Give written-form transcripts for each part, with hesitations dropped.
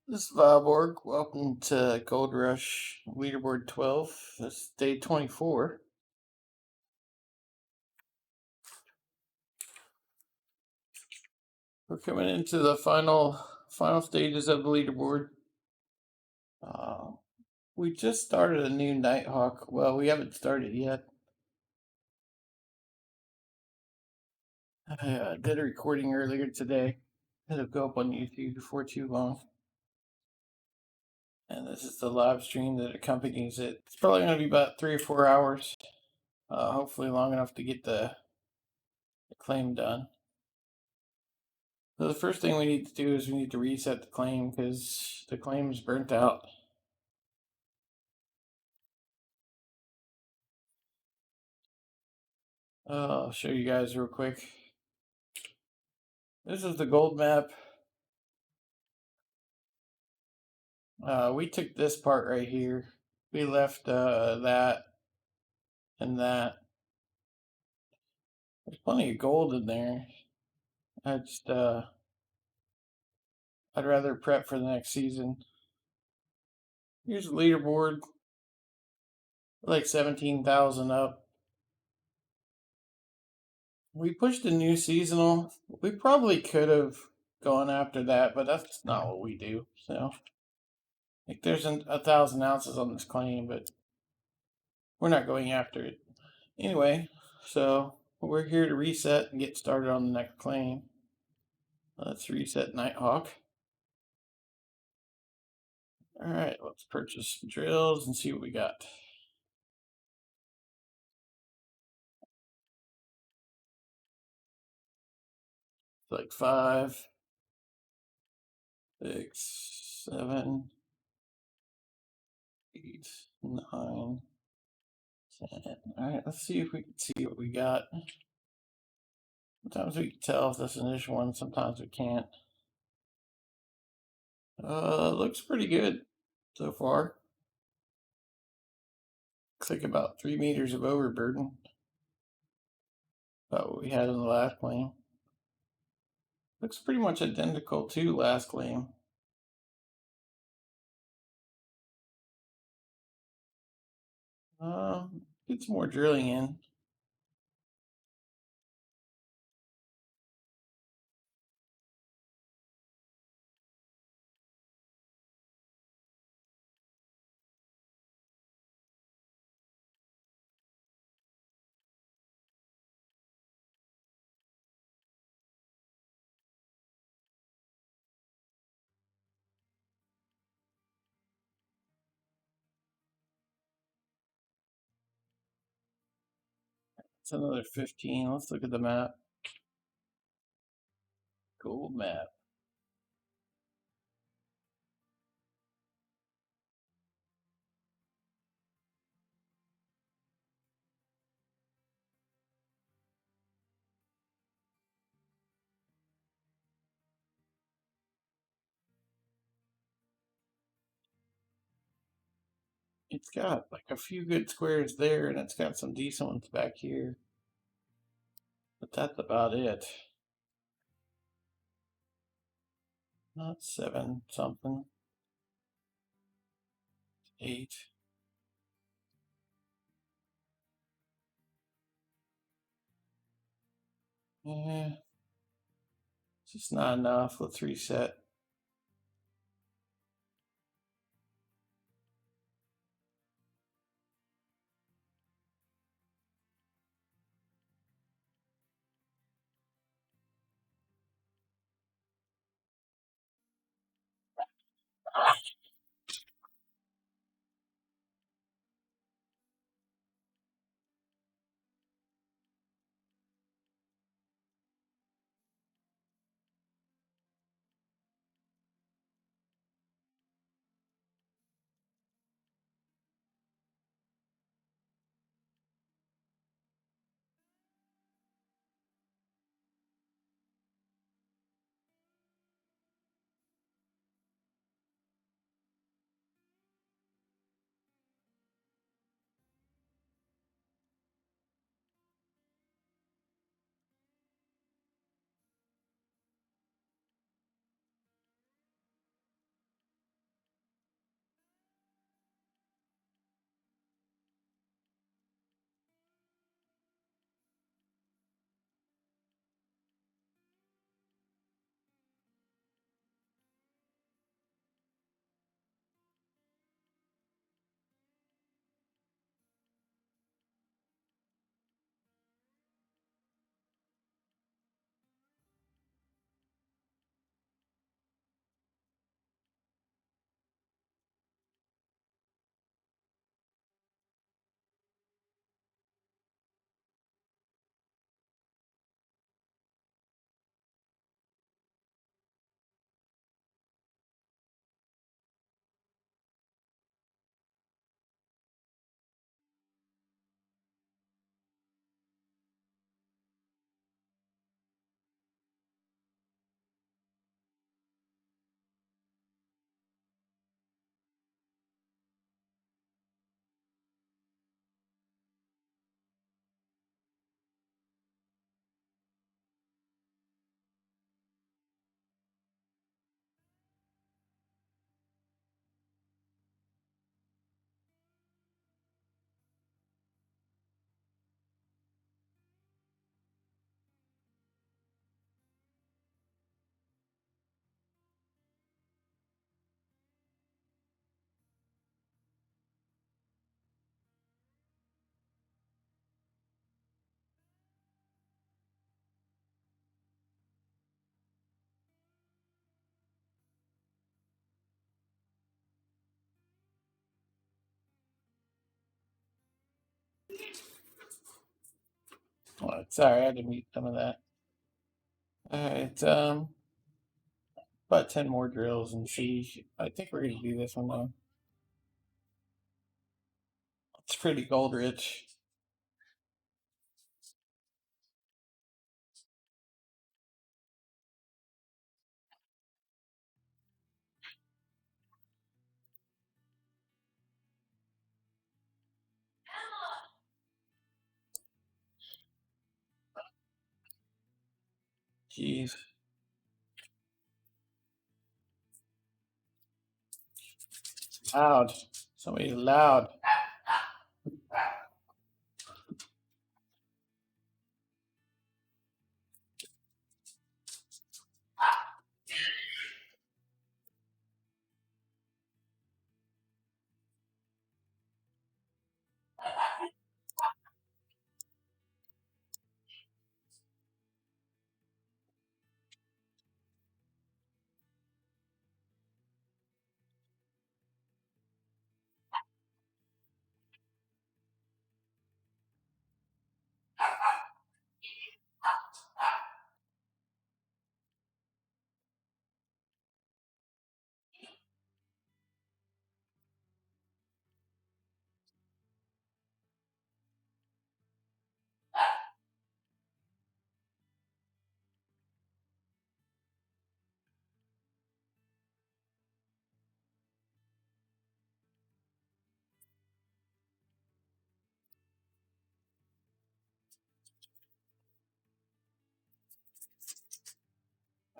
This is Viborg. Welcome to Gold Rush Leaderboard 12. This is day 24. We're coming into the final stages of the leaderboard. We just started a new Nighthawk. Well, we haven't started yet. I did a recording earlier today. It'll go up on YouTube before too long. And this is the live stream that accompanies it. It's probably going to be about 3 or 4 hours. Hopefully long enough to get the claim done. So the first thing we need to do is we need to reset the claim because the claim is burnt out. I'll show you guys real quick. This is the gold map. We took this part right here. We left that and that. There's plenty of gold in there. I'd rather prep for the next season. Here's the leaderboard. Like 17,000 up. We pushed a new seasonal. We probably could have gone after that, but that's not what we do. So, like, there's 1,000 ounces on this claim, but we're not going after it. Anyway, so we're here to reset and get started on the next claim. Let's reset Nighthawk. Alright, let's purchase drills and see what we got. It's like 5, 6, 7, 8, 9, 10. Alright, let's see if we can see what we got. Sometimes we can tell if this initial one, sometimes we can't. Looks pretty good so far. Looks like about 3 meters of overburden. About what we had in the last claim. Looks pretty much identical to last claim. Get some more drilling in. It's another 15. Let's look at the map. Gold map. It's got like a few good squares there, and it's got some decent ones back here. But that's about it. Not 7 something. 8. Yeah. It's just not enough. Let's reset. Sorry, I had to mute some of that. Alright, about 10 more drills and see. I think we're gonna do this one though. It's pretty gold rich. Jeez. Loud. Somebody's loud.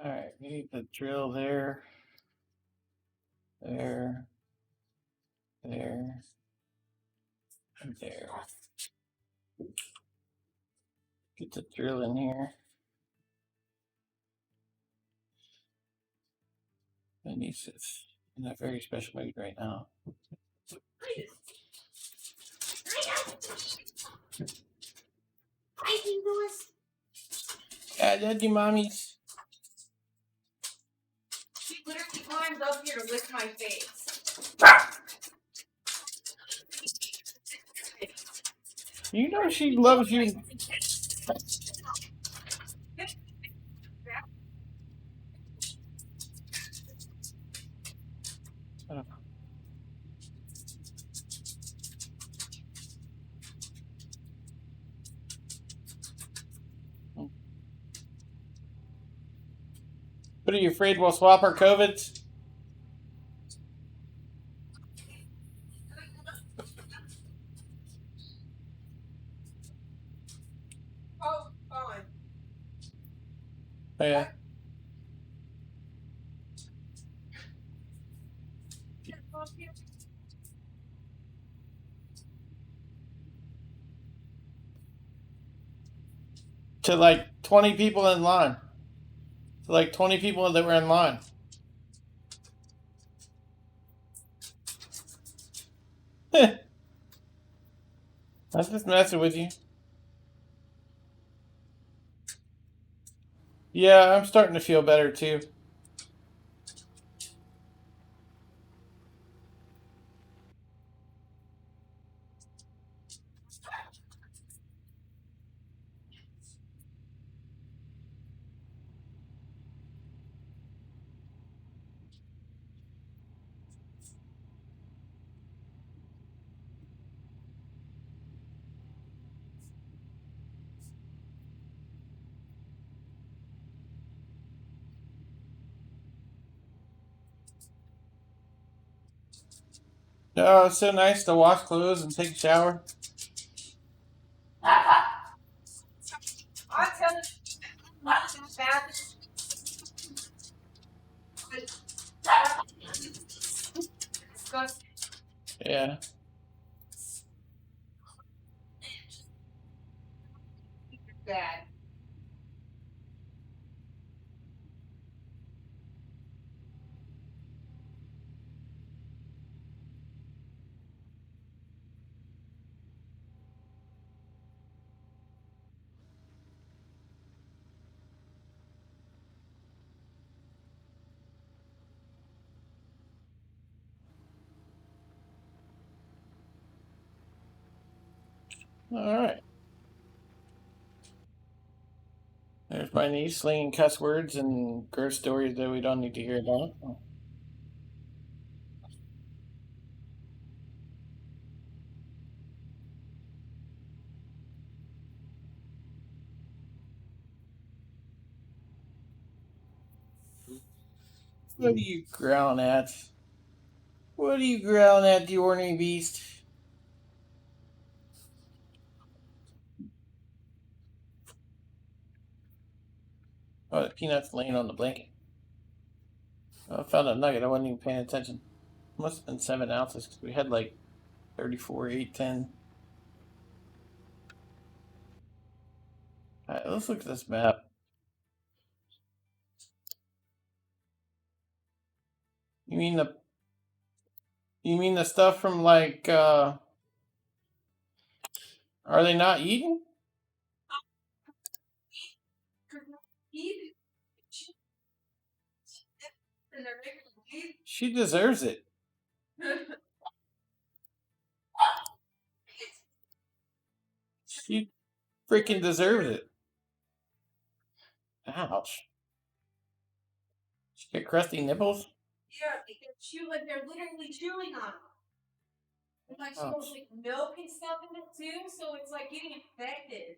Alright, we need the drill there. There. There. And there. Get the drill in here. It needs this in a very special mood right now. Yeah, daddy mommies. She literally climbed up here to lick my face. You know she loves you. What are you afraid we'll swap our COVIDs? Oh, fine. Yeah. To like 20 people in line. To like 20 people that were in line. I'm just messing with you. Yeah, I'm starting to feel better too. Oh, it's so nice to wash clothes and take a shower. I'm telling you, bath. Disgusting. Yeah. Bad. All right. My niece slinging cuss words and gross stories that we don't need to hear about. What are you growling at? What are you growling at, you ornery beast? Oh, the peanut's laying on the blanket. Oh, I found a nugget. I wasn't even paying attention. Must have been 7 ounces because we had like 34, 8, 10. Alright, let's look at this map. You mean the stuff from like are they not eating? She deserves it. She freaking deserves it. Ouch. She get crusty nipples? Yeah, they chew like they're literally chewing on them. And like she Ouch. goes like milk and stuff in it too, so it's like getting infected.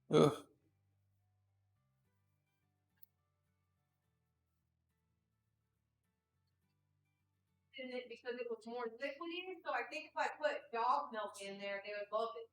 Ugh. In it because it was more liquidy, so I think if I put dog milk in there, they would love it.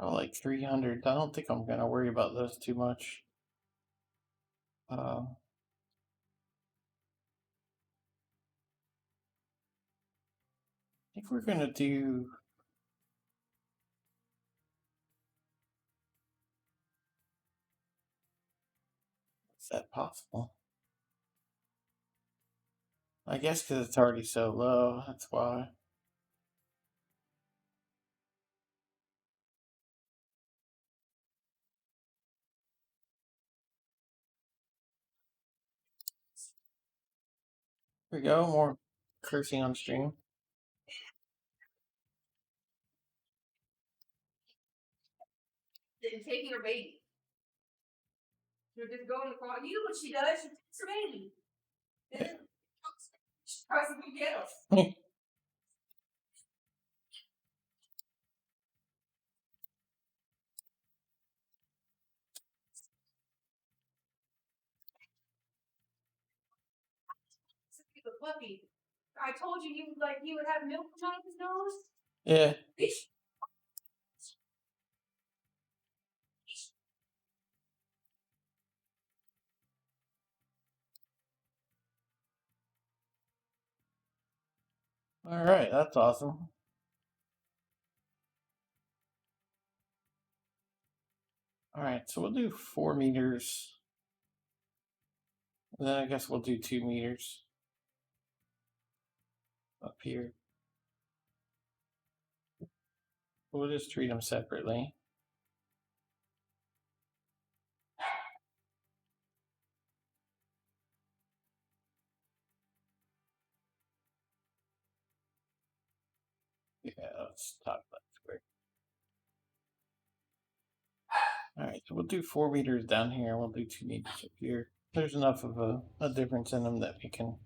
Oh, like 300. I don't think I'm gonna worry about those too much. I think we're gonna do. Is that possible? I guess because it's already so low. That's why. Here we go. More cursing on stream. And taking her baby. She'll just go in the car. You know what she does? She takes her baby. And then she tries to go get him. The puppy. I told you he would have milk coming out of his nose. Yeah. All right, that's awesome. All right, so we'll do 4 meters. And then I guess we'll do 2 meters up here. We'll just treat them separately. Yeah, let's talk about square. All right, so we'll do 4 meters down here. We'll do 2 meters up here. There's enough of a difference in them that we can.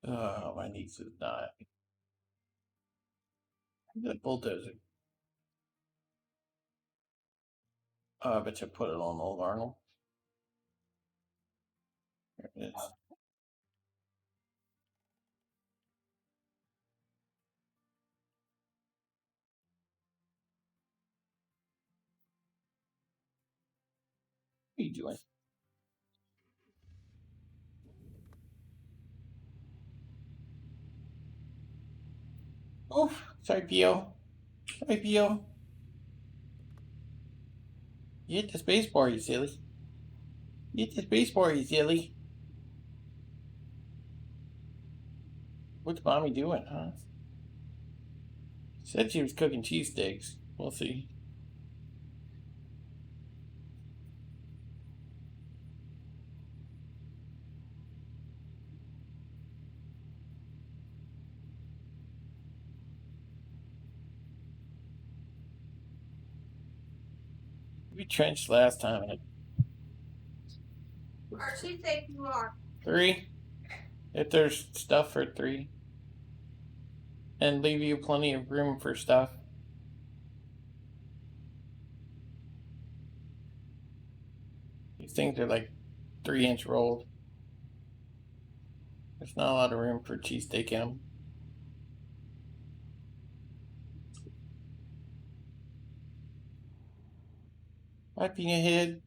Oh, my niece is not. The bulldozer. Oh, I bet you put it on old Arnold. There it is. What are you doing? Oh, sorry, Pio. Sorry, Pio. You hit the space bar, you silly. You hit the space bar, you silly. What's mommy doing, huh? Said she was cooking cheesesteaks. We'll see. We trenched last time at Or she think you are. 3. If there's stuff for 3. And leave you plenty of room for stuff. These things are like 3-inch rolls. There's not a lot of room for cheesesteak in them. Hi, Peanut Head.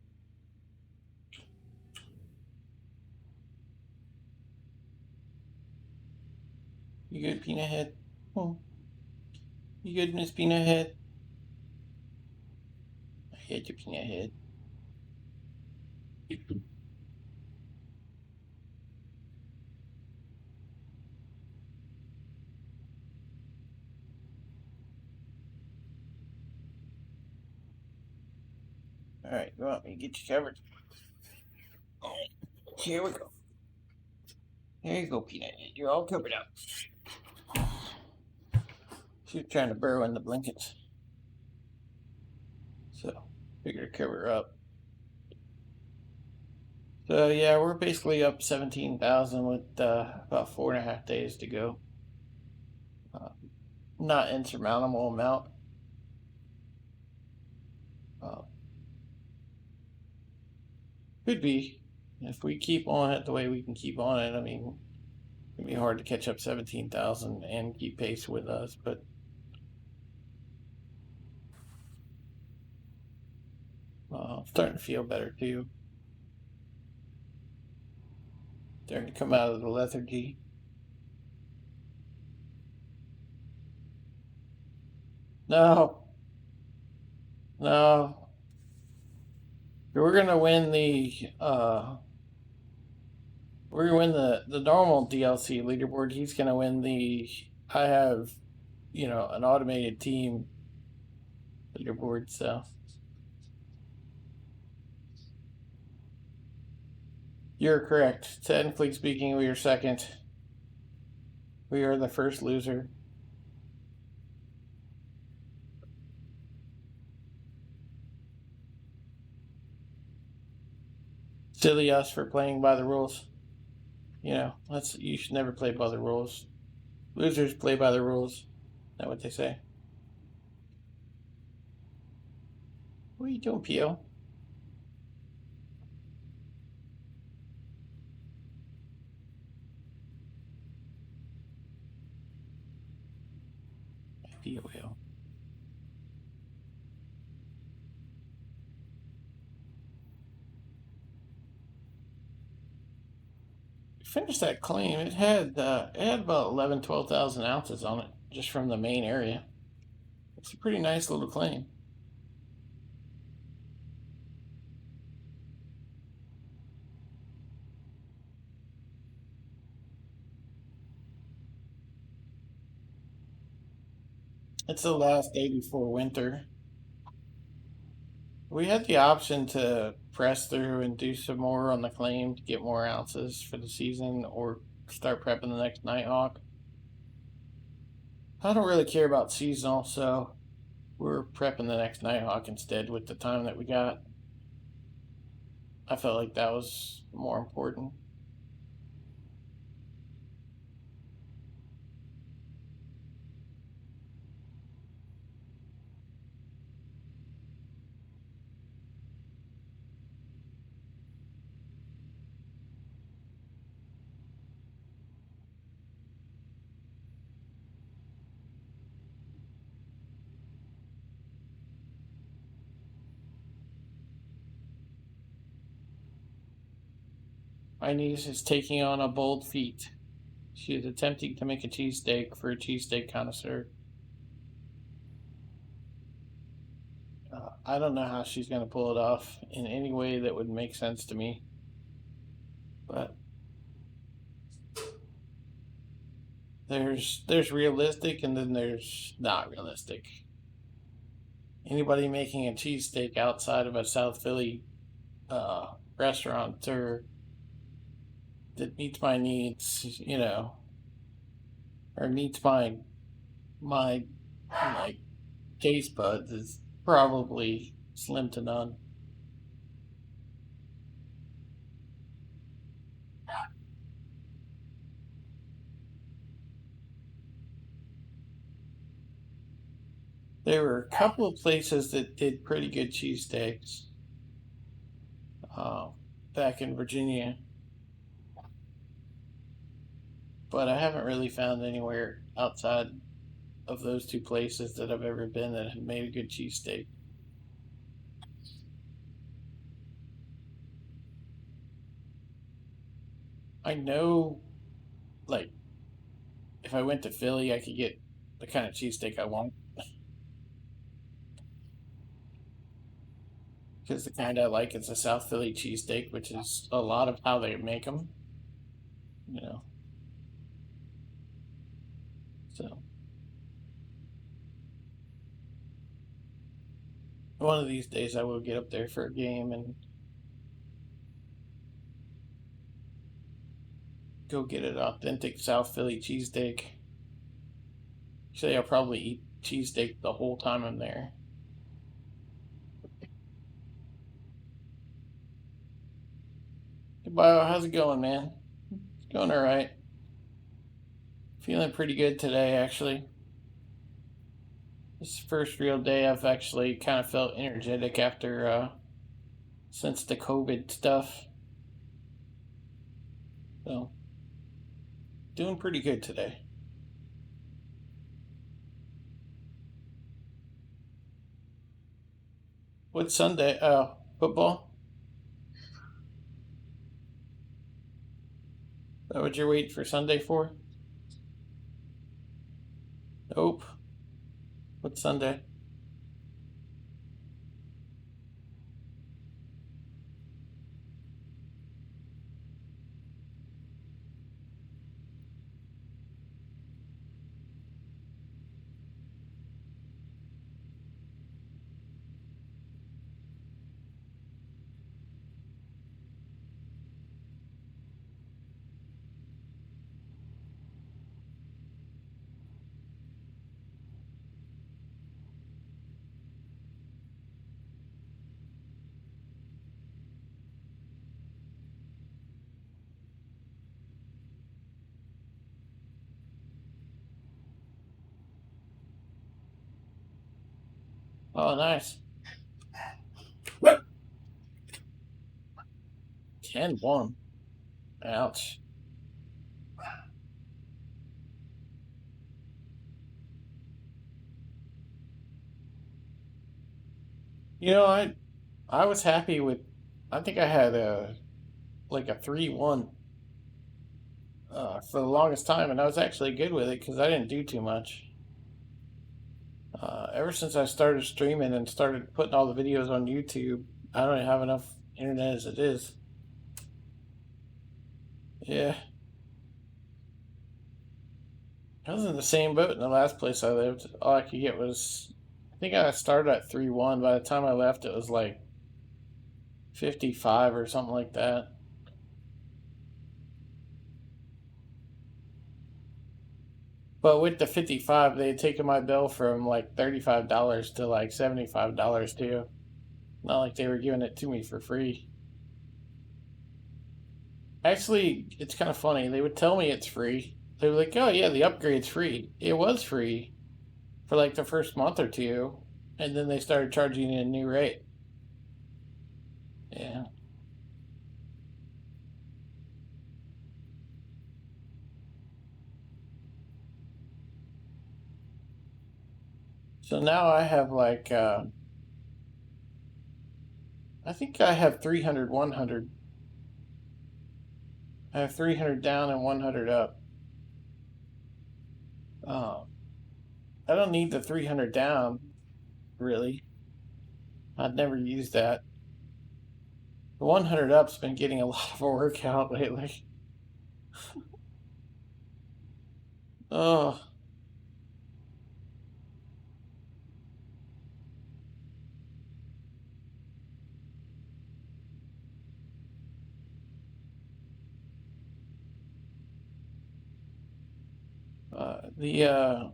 You good, Peanut Head? Oh. You good, Miss Peanut Head? I hate you, Peanut Head. Alright, you want me to get you covered? Alright, here we go. There you go, Peanut Head. You're all covered up. She was trying to burrow in the blankets. So, figured to cover her up. So, yeah, we're basically up 17,000 with about 4.5 days to go. Not insurmountable amount. Could be. If we keep on it the way we can keep on it, I mean, it'd be hard to catch up 17,000 and keep pace with us, but starting to feel better too. Starting to come out of the lethargy. No. No. We're gonna win the normal DLC leaderboard. He's gonna win the I have, an automated team leaderboard, so you're correct. Technically speaking, we are second. We are the first loser. Silly us for playing by the rules. You should never play by the rules. Losers play by the rules. Is that what they say? What are you doing, Pio? Pio. Finished that claim. It had about 11, 12,000 ounces on it just from the main area. It's a pretty nice little claim. It's the last day before winter. We had the option to press through and do some more on the claim to get more ounces for the season, or start prepping the next Nighthawk. I don't really care about seasonal, so we're prepping the next Nighthawk instead with the time that we got. I felt like that was more important. My niece is taking on a bold feat. She is attempting to make a cheesesteak for a cheesesteak connoisseur. I don't know how she's going to pull it off in any way that would make sense to me. But there's realistic and then there's not realistic. Anybody making a cheesesteak outside of a South Philly restaurant or that meets my needs, or meets my like taste buds is probably slim to none. There were a couple of places that did pretty good cheesesteaks uh, back in Virginia, but I haven't really found anywhere outside of those two places that I've ever been that have made a good cheesesteak. I know, like, if I went to Philly, I could get the kind of cheesesteak I want because the kind I like is a South Philly cheesesteak, which is a lot of how they make them, you know. So one of these days I will get up there for a game and go get an authentic South Philly cheesesteak. Actually, I'll probably eat cheesesteak the whole time I'm there. Hey, Bio, how's it going, man? It's going all right. Feeling pretty good today, actually. This is the first real day I've actually kind of felt energetic after since the COVID stuff. So, doing pretty good today. What's Sunday? Football? Is that what you're waiting for Sunday for? Nope. What's Sunday? Oh, nice. 10-1. Ouch. I was happy with. I think I had a like a 3-1 for the longest time, and I was actually good with it because I didn't do too much. Ever since I started streaming and started putting all the videos on YouTube, I don't have enough internet as it is. Yeah, I was in the same boat in the last place I lived. All I could get was, I think I started at 3-1. By the time I left, it was like 55 or something like that. But with the 55, they had taken my bill from like $35 to like $75 too. Not like they were giving it to me for free. Actually, it's kind of funny. They would tell me it's free. They were like, "Oh yeah, the upgrade's free." It was free for like the first month or two, and then they started charging you a new rate. Yeah. So now I have like I think I have 300, 100. I have 300 down and 100 up. I don't need the 300 down, really. I'd never use that. The 100 up's been getting a lot of a workout lately. Oh, the yeah.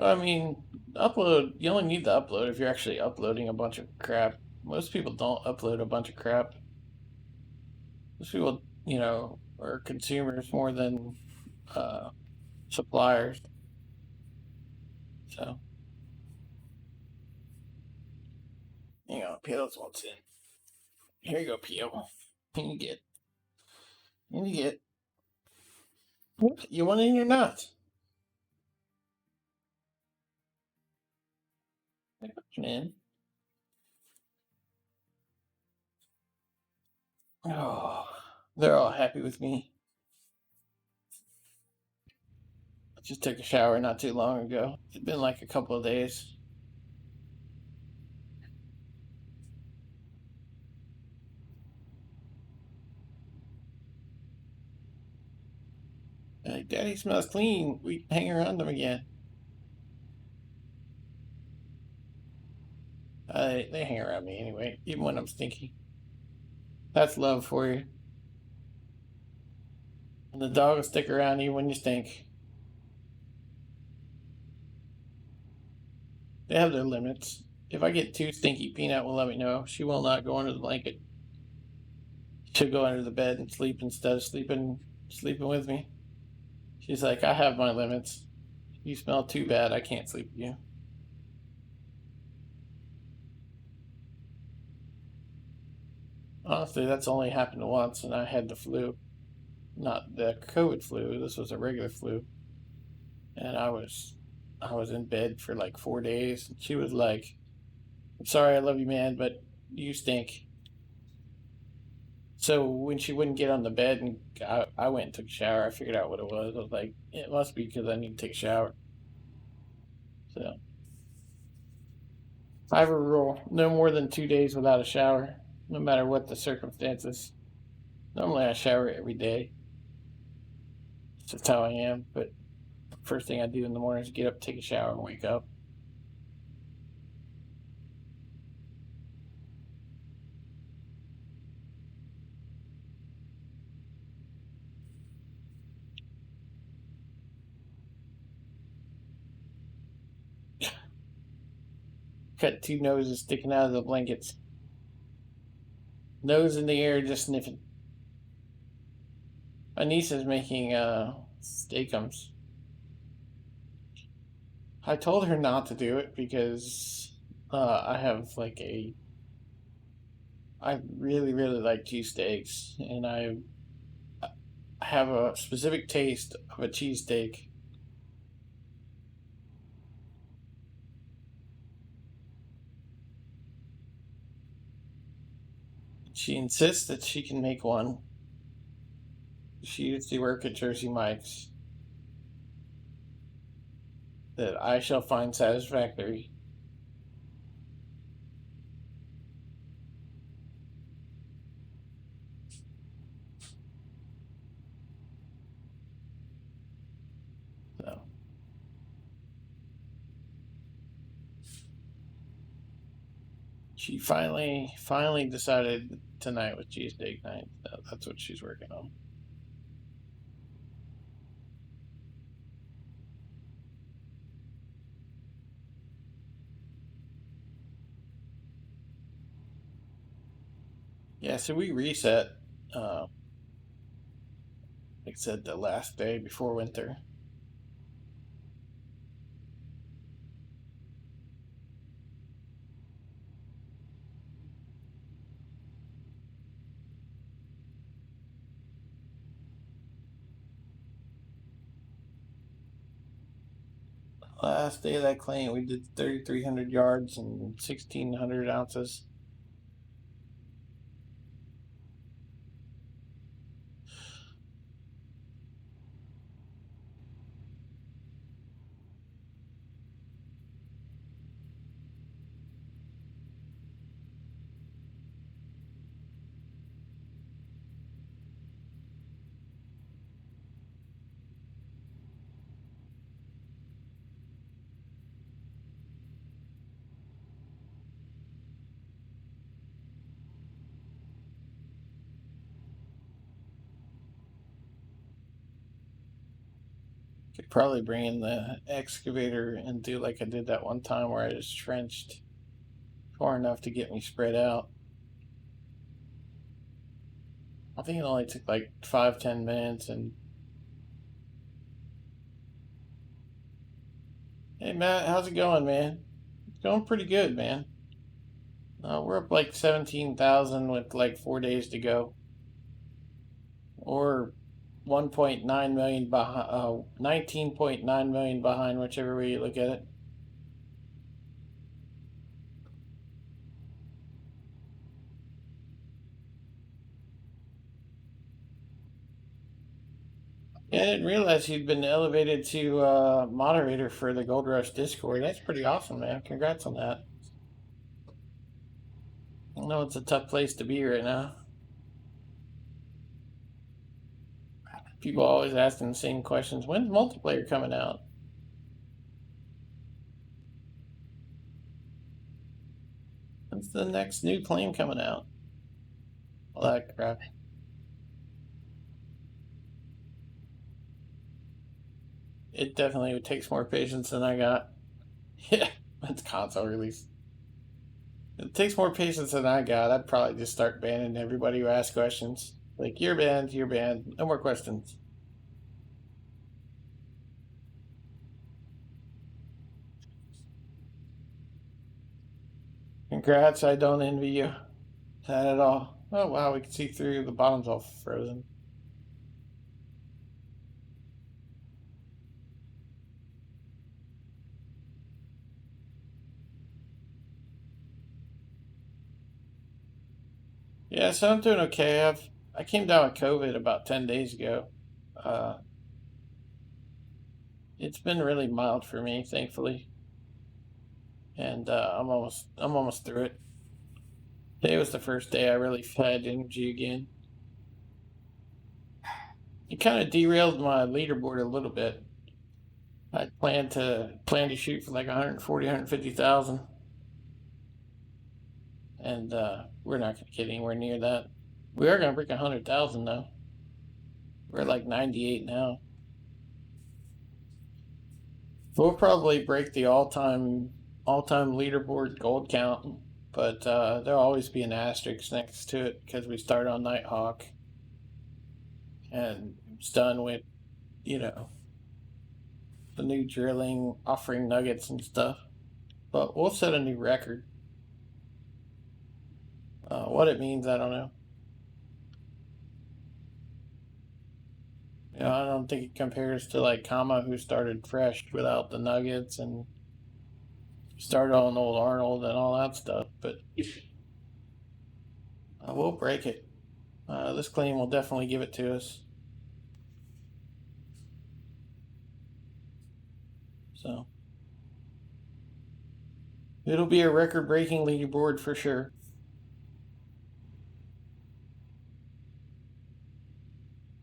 I mean, upload. You only need the upload if you're actually uploading a bunch of crap. Most people don't upload a bunch of crap. Most people, are consumers more than uh, suppliers. So, Peel's wants in. Here you go, Peel. And you get. And you get. You want in your nuts. Man. Oh, they're all happy with me. I just took a shower not too long ago. It's been like a couple of days. Like, Daddy smells clean. We hang around them again. They hang around me anyway, even when I'm stinky. That's love for you. And the dog will stick around you when you stink. They have their limits. If I get too stinky, Peanut will let me know. She will not go under the blanket. She'll go under the bed and sleep instead of sleeping with me. She's like, I have my limits. You smell too bad. I can't sleep with you. Honestly, that's only happened once, and I had the flu. Not the COVID flu. This was a regular flu, and I was in bed for like 4 days. And she was like, "I'm sorry, I love you, man, but you stink." So when she wouldn't get on the bed and I went and took a shower, I figured out what it was. I was like, it must be because I need to take a shower. So I have a rule: no more than 2 days without a shower, no matter what the circumstances. Normally I shower every day. It's just how I am. But first thing I do in the morning is get up, take a shower, and wake up. Got two noses sticking out of the blankets. Nose in the air, just sniffing. My niece is making steakums. I told her not to do it because I have like I really really like cheesesteaks, and I have a specific taste of a cheesesteak. She insists that she can make one. She used to work at Jersey Mike's that I shall find satisfactory. So she finally decided tonight was cheesesteak night. So that's what she's working on. Yeah, so we reset. Like I said, the last day before winter. Last day of that claim, we did 3,300 yards and 1,600 ounces. Could probably bring in the excavator and do like I did that one time where I just trenched far enough to get me spread out. I think it only took like 5-10 minutes. And hey, Matt, how's it going, man? It's going pretty good, man. We're up like 17,000 with like 4 days to go, or 1.9 million behind, 19.9 million behind, whichever way you look at it. Yeah, I didn't realize you'd been elevated to moderator for the Gold Rush Discord. That's pretty awesome, man. Congrats on that. I know it's a tough place to be right now. People always asking the same questions. When's multiplayer coming out? When's the next new claim coming out? All that crap. It definitely takes more patience than I got. Yeah, that's console release. It takes more patience than I got. I'd probably just start banning everybody who asks questions. Like, you're banned, no more questions. Congrats, I don't envy you. Not at all. Oh, wow, we can see through. The bottom's all frozen. Yeah, so I'm doing okay. I came down with COVID about 10 days ago. Uh, it's been really mild for me, thankfully, and I'm almost through it. Today was the first day I really had energy again. It kind of derailed my leaderboard a little bit. I plan to shoot for like 140, 150,000, and we're not going to get anywhere near that. We are going to break 100,000 though. We're at like 98 now. We'll probably break the all time leaderboard gold count, but there'll always be an asterisk next to it because we start on Nighthawk, and it's done with, you know, the new drilling, offering nuggets and stuff. But we'll set a new record. What it means, I don't know. I don't think it compares to like Kama, who started fresh without the nuggets and started on old Arnold and all that stuff. But we'll break it. This claim will definitely give it to us. So it'll be a record-breaking leaderboard for sure.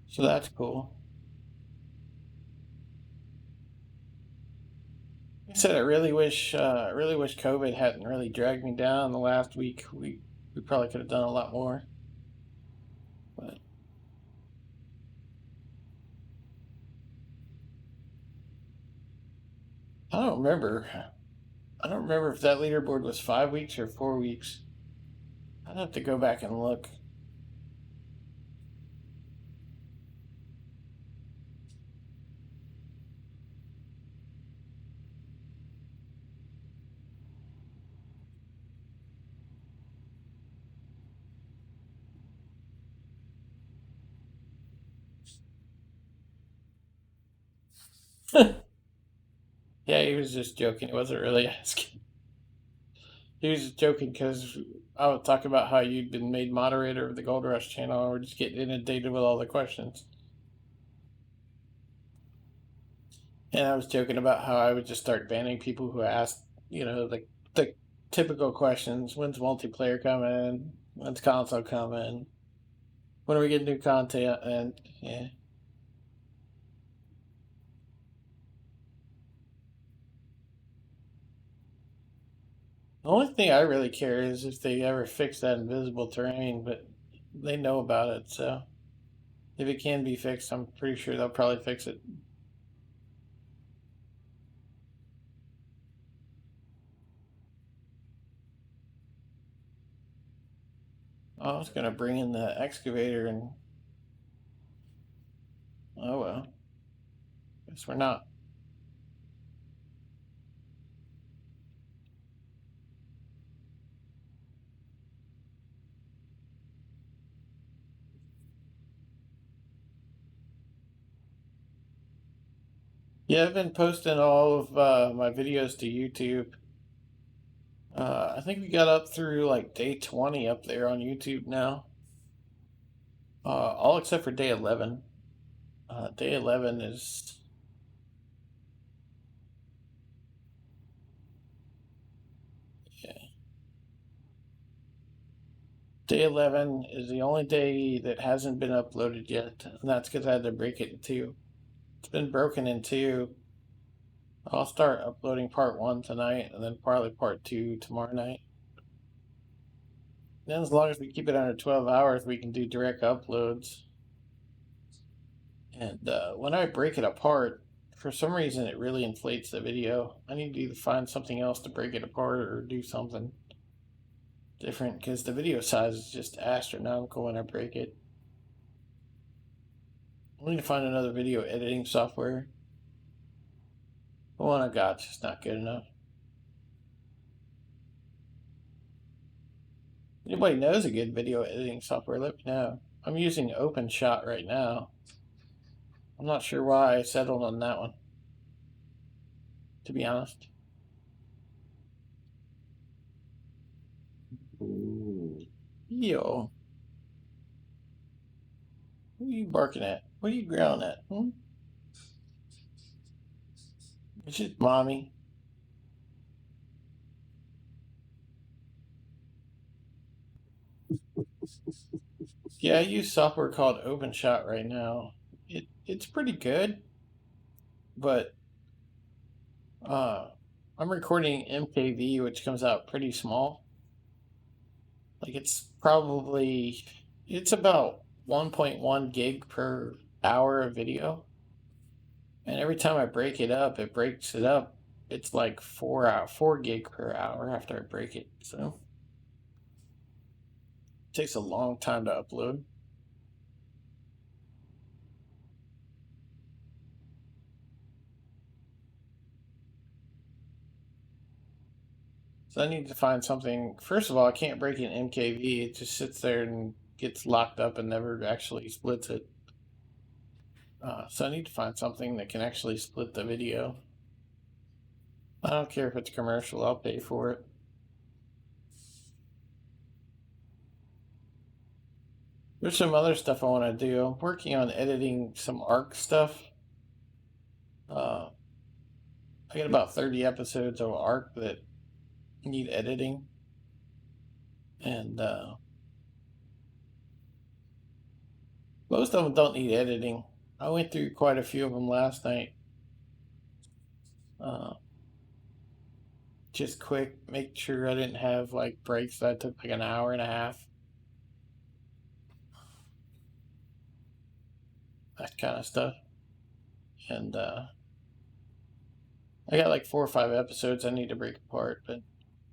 So that's cool. I said I really wish COVID hadn't really dragged me down the last week. We probably could have done a lot more. But I don't remember. I don't remember if that leaderboard was 5 weeks or 4 weeks. I'd have to go back and look. Yeah, he was just joking. He wasn't really asking. He was just joking because I would talk about how you'd been made moderator of the Gold Rush channel, and we're just getting inundated with all the questions. And I was joking about how I would just start banning people who asked, the typical questions: when's multiplayer coming? When's console coming? When are we getting new content? And yeah. The only thing I really care is if they ever fix that invisible terrain, but they know about it, so if it can be fixed, I'm pretty sure they'll probably fix it. I was gonna bring in the excavator and oh well. Guess we're not. Yeah, I've been posting all of my videos to YouTube. I think we got up through like day 20 up there on YouTube now. All except for day 11. Day 11 is. Yeah. Day 11 is the only day that hasn't been uploaded yet, and that's because I had to break it in two. It's been broken in two. I'll start uploading part 1 tonight, and then probably part 2 tomorrow night. Then, as long as we keep it under 12 hours, we can do direct uploads. And when I break it apart, for some reason it really inflates the video. I need to either find something else to break it apart or do something different because the video size is just astronomical when I break it. I need to find another video editing software. The one I got just not good enough. Anybody knows a good video editing software, let me know. I'm using OpenShot right now. I'm not sure why I settled on that one, to be honest. Ooh. Yo. What are you barking at? What are you growling at? It's just mommy. Yeah, I use software called OpenShot right now. It's pretty good, but uh, I'm recording MKV, which comes out pretty small. Like it's about 1.1 gig per hour of video, and every time I break it up, it breaks it up. It's like 4 gig per hour after I break it, so it takes a long time to upload. So I need to find something. First of all, I can't break an MKV. It just sits there and gets locked up and never actually splits it. So I need to find something that can actually split the video. I don't care if it's commercial, I'll pay for it. There's some other stuff I want to do. I'm working on editing some ARC stuff. I got about 30 episodes of ARC that need editing. And most of them don't need editing. I went through quite a few of them last night. Just quick, make sure I didn't have like breaks that took like an hour and a half. That kind of stuff. And I got like 4 or 5 episodes I need to break apart, but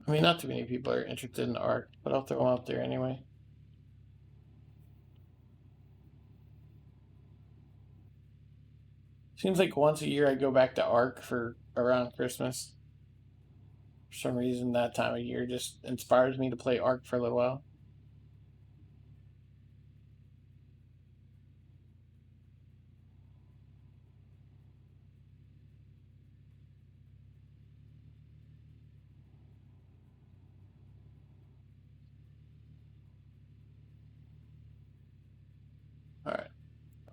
I mean, not too many people are interested in ARC, but I'll throw them out there anyway. Seems like once a year I go back to ARC for around Christmas. For some reason, that time of year just inspires me to play ARC for a little while.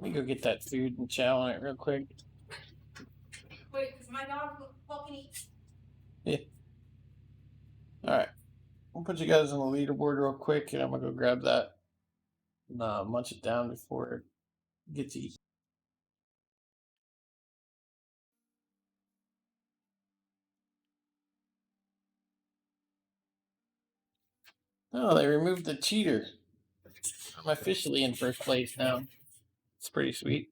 Let me go get that food and chow on it real quick. Wait, because my dog will fucking eat. Yeah. Alright. I'll put you guys on the leaderboard real quick, and I'm gonna go grab that and munch it down before it gets eaten. Oh, they removed the cheater. I'm officially in first place now. It's pretty sweet.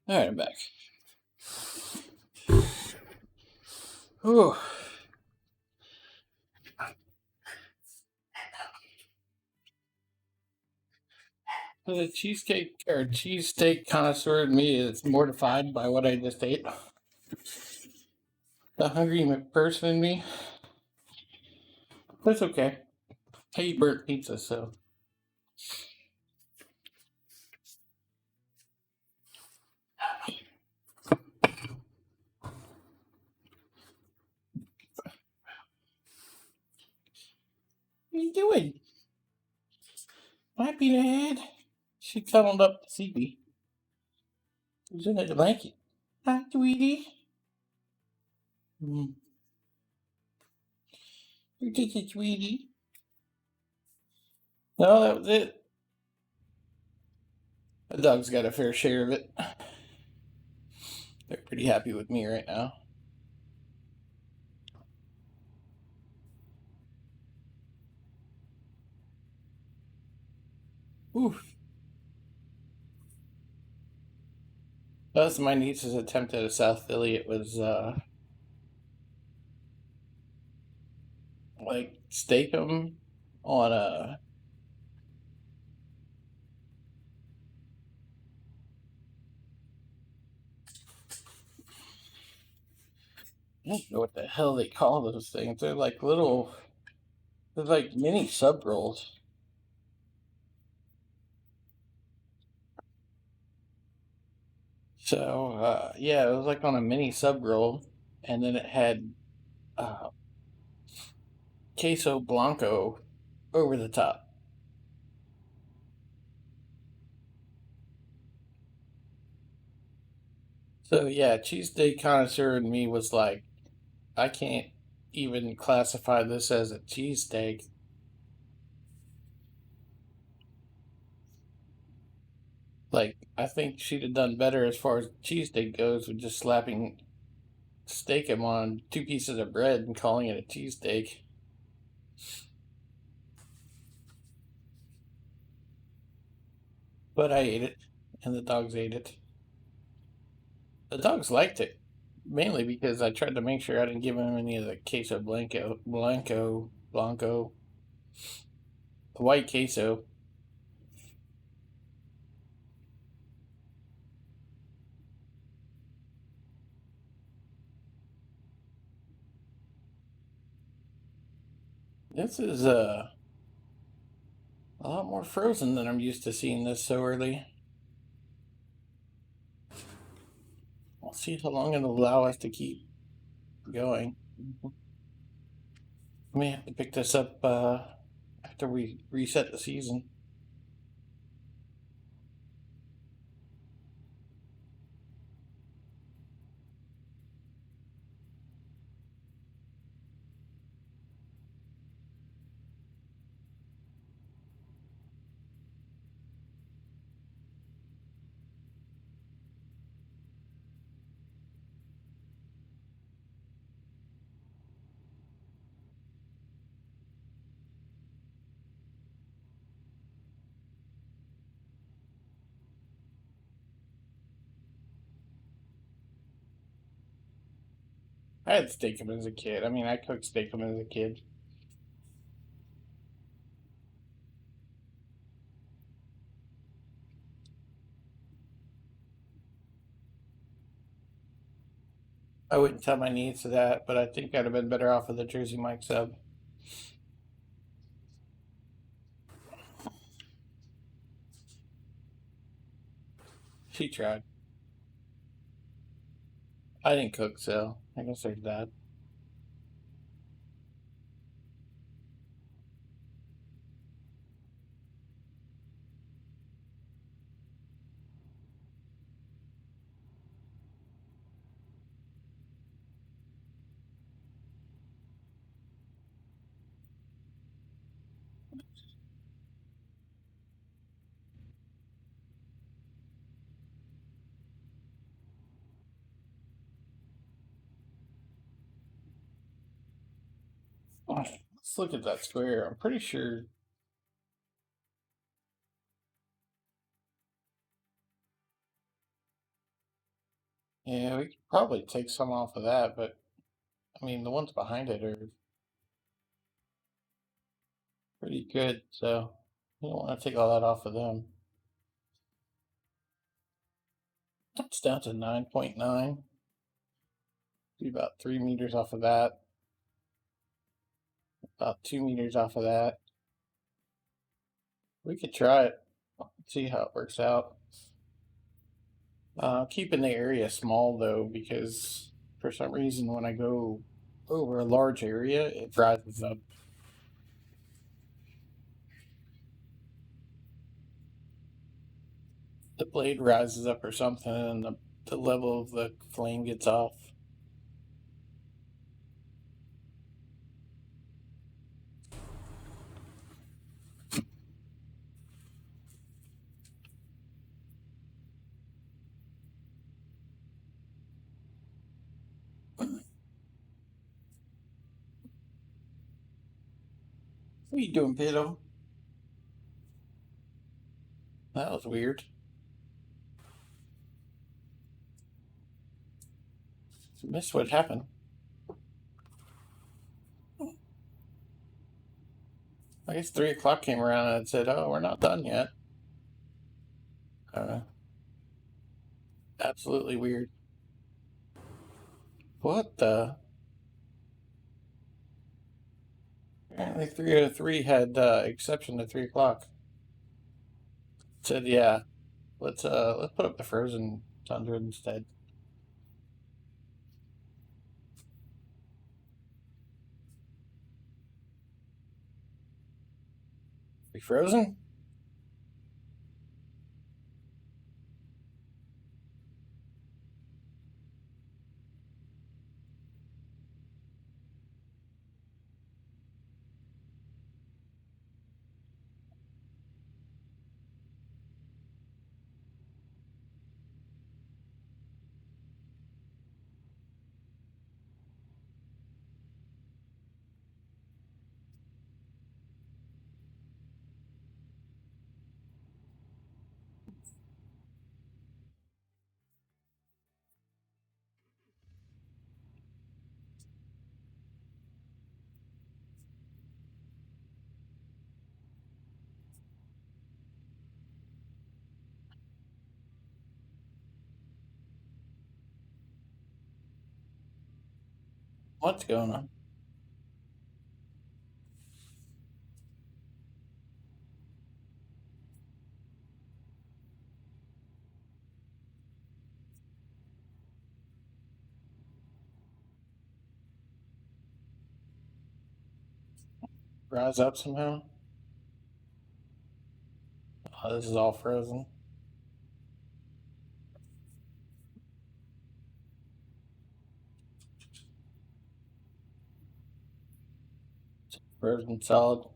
All right, I'm back. Whew. The cheesecake or cheesesteak connoisseur in me is mortified by what I just ate. The hungry person in me. That's okay. I eat burnt pizza, so. What are you doing? Might be ahead. She cuddled up to see me. Who's in the blanket? Hi, Tweety. Mm. You're just a Tweety. No, that was it. The dog's got a fair share of it. They're pretty happy with me right now. Oof. That was my niece's attempt at a South Philly. It was like steak 'em on a. I don't know what the hell they call those things. They're like little. They're like mini sub rolls. So yeah, it was like on a mini sub roll, and then it had uh, queso blanco over the top. So yeah, cheesesteak connoisseur in me was like, I can't even classify this as a cheesesteak. Like, I think she'd have done better as far as cheesesteak goes with just slapping steak him on two pieces of bread and calling it a cheesesteak. But I ate it, and the dogs ate it. The dogs liked it, mainly because I tried to make sure I didn't give them any of the queso blanco, the white queso. This is a lot more frozen than I'm used to seeing this so early. I'll see how long it'll allow us to keep going. We may have to pick this up after we reset the season. I had steakum as a kid. I mean, I cooked steakum as a kid. I wouldn't tell my niece that, but I think I'd have been better off with a Jersey Mike sub. She tried. I didn't cook, so I guess there's that. Let's look at that square. I'm pretty sure. Yeah, we could probably take some off of that, but I mean, the ones behind it are pretty good, so you don't want to take all that off of them. It's down to 9.9. Do about 3 meters off of that, about 2 meters off of that. We could try it, see how it works out. Keeping the area small though, because for some reason when I go over a large area, it rises up. The blade rises up or something, and the level of the flame gets off. What are you doing, Pito? That was weird. Missed what happened. I guess 3 o'clock came around and it said, "Oh, we're not done yet." Absolutely weird. What the? Apparently, 303 had exception to 3 o'clock. It said, "Yeah, let's put up the frozen tundra instead." Be frozen? What's going on? Rise up somehow? Oh, this is all frozen. Frozen solid.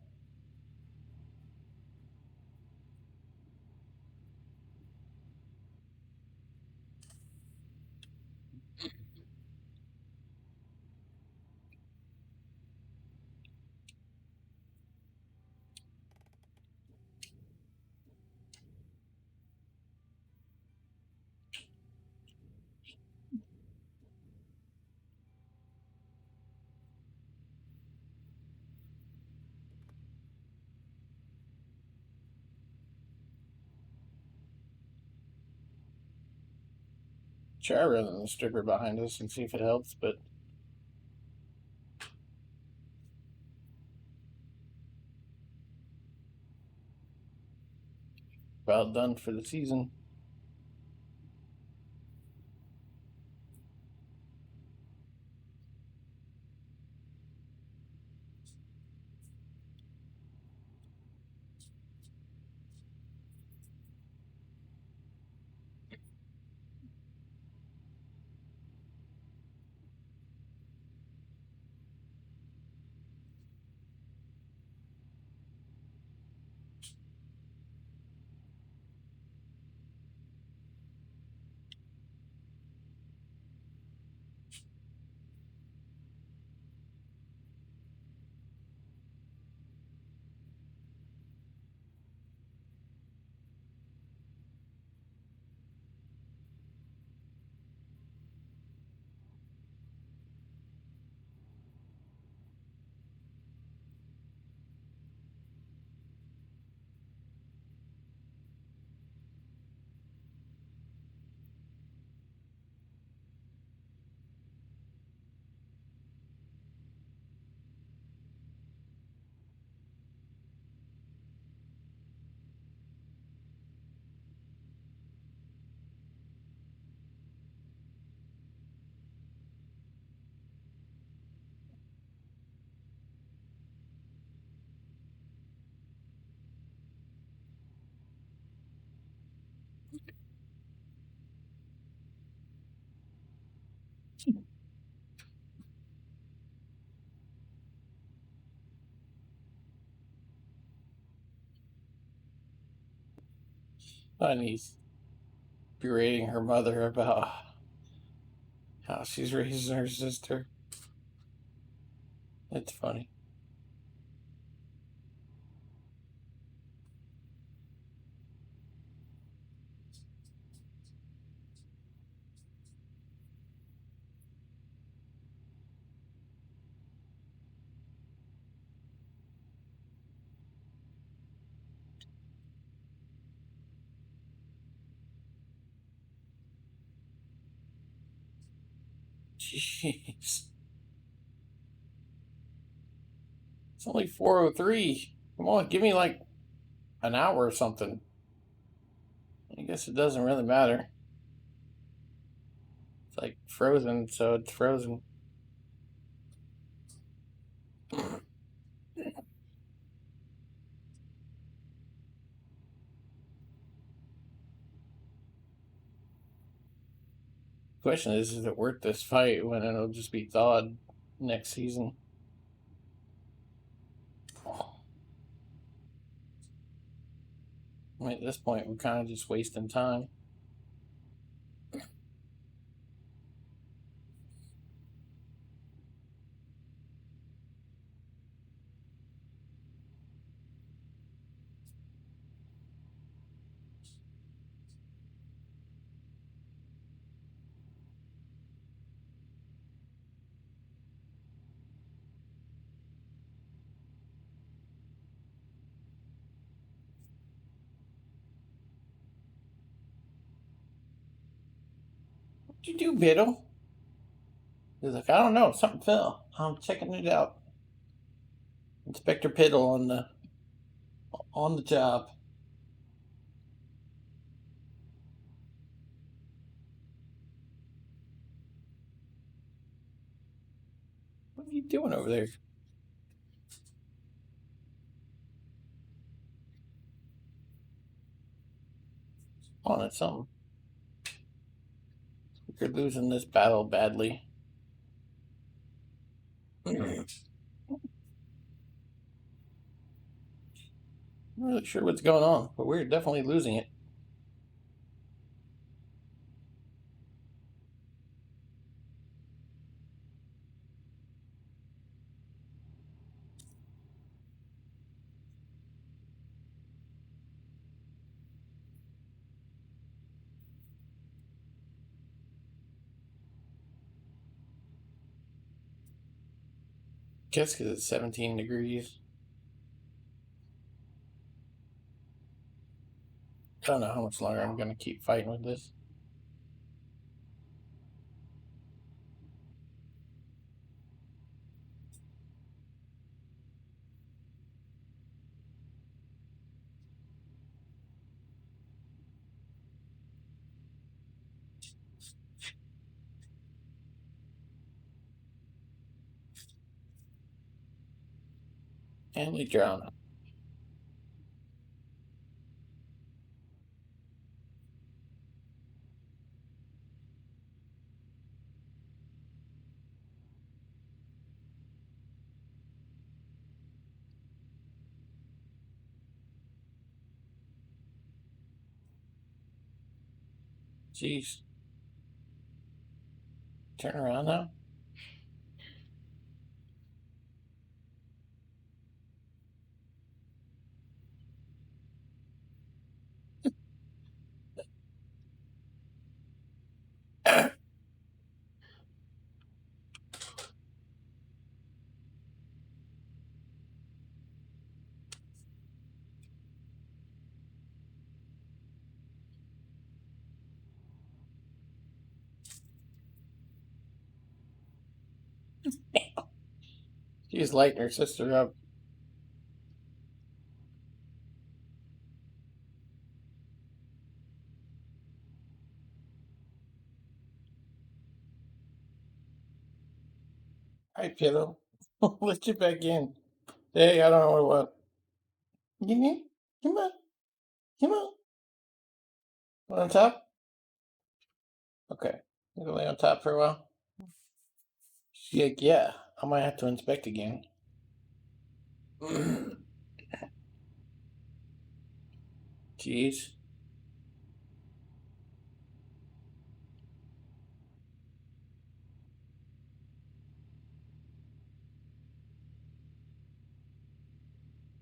Try running the stripper behind us and see if it helps, but about done for the season. And he's berating her mother about how she's raising her sister. It's funny. Jeez. It's only 4:03. Come on, give me like an hour or something. I guess it doesn't really matter. It's like frozen, so it's frozen. Question is it worth this fight when it'll just be thawed next season? I mean, at this point, we're kind of just wasting time. What'd you do, Biddle? He's like, I don't know, something fell. I'm checking it out. Inspector Piddle on the job. What are you doing over there? On it, something. You're losing this battle badly. I'm not really sure what's going on, but we're definitely losing it. Guess because it's 17 degrees. I don't know how much longer I'm going to keep fighting with this. And we drown. Jeez. Turn around now. She's lighting her sister up. Hi, Pillow. Lift you back in. Hey, I don't know what. Come here. Come on. Come on. On top? Okay. You can lay on top for a while. She's like, yeah, I might have to inspect again. Jeez.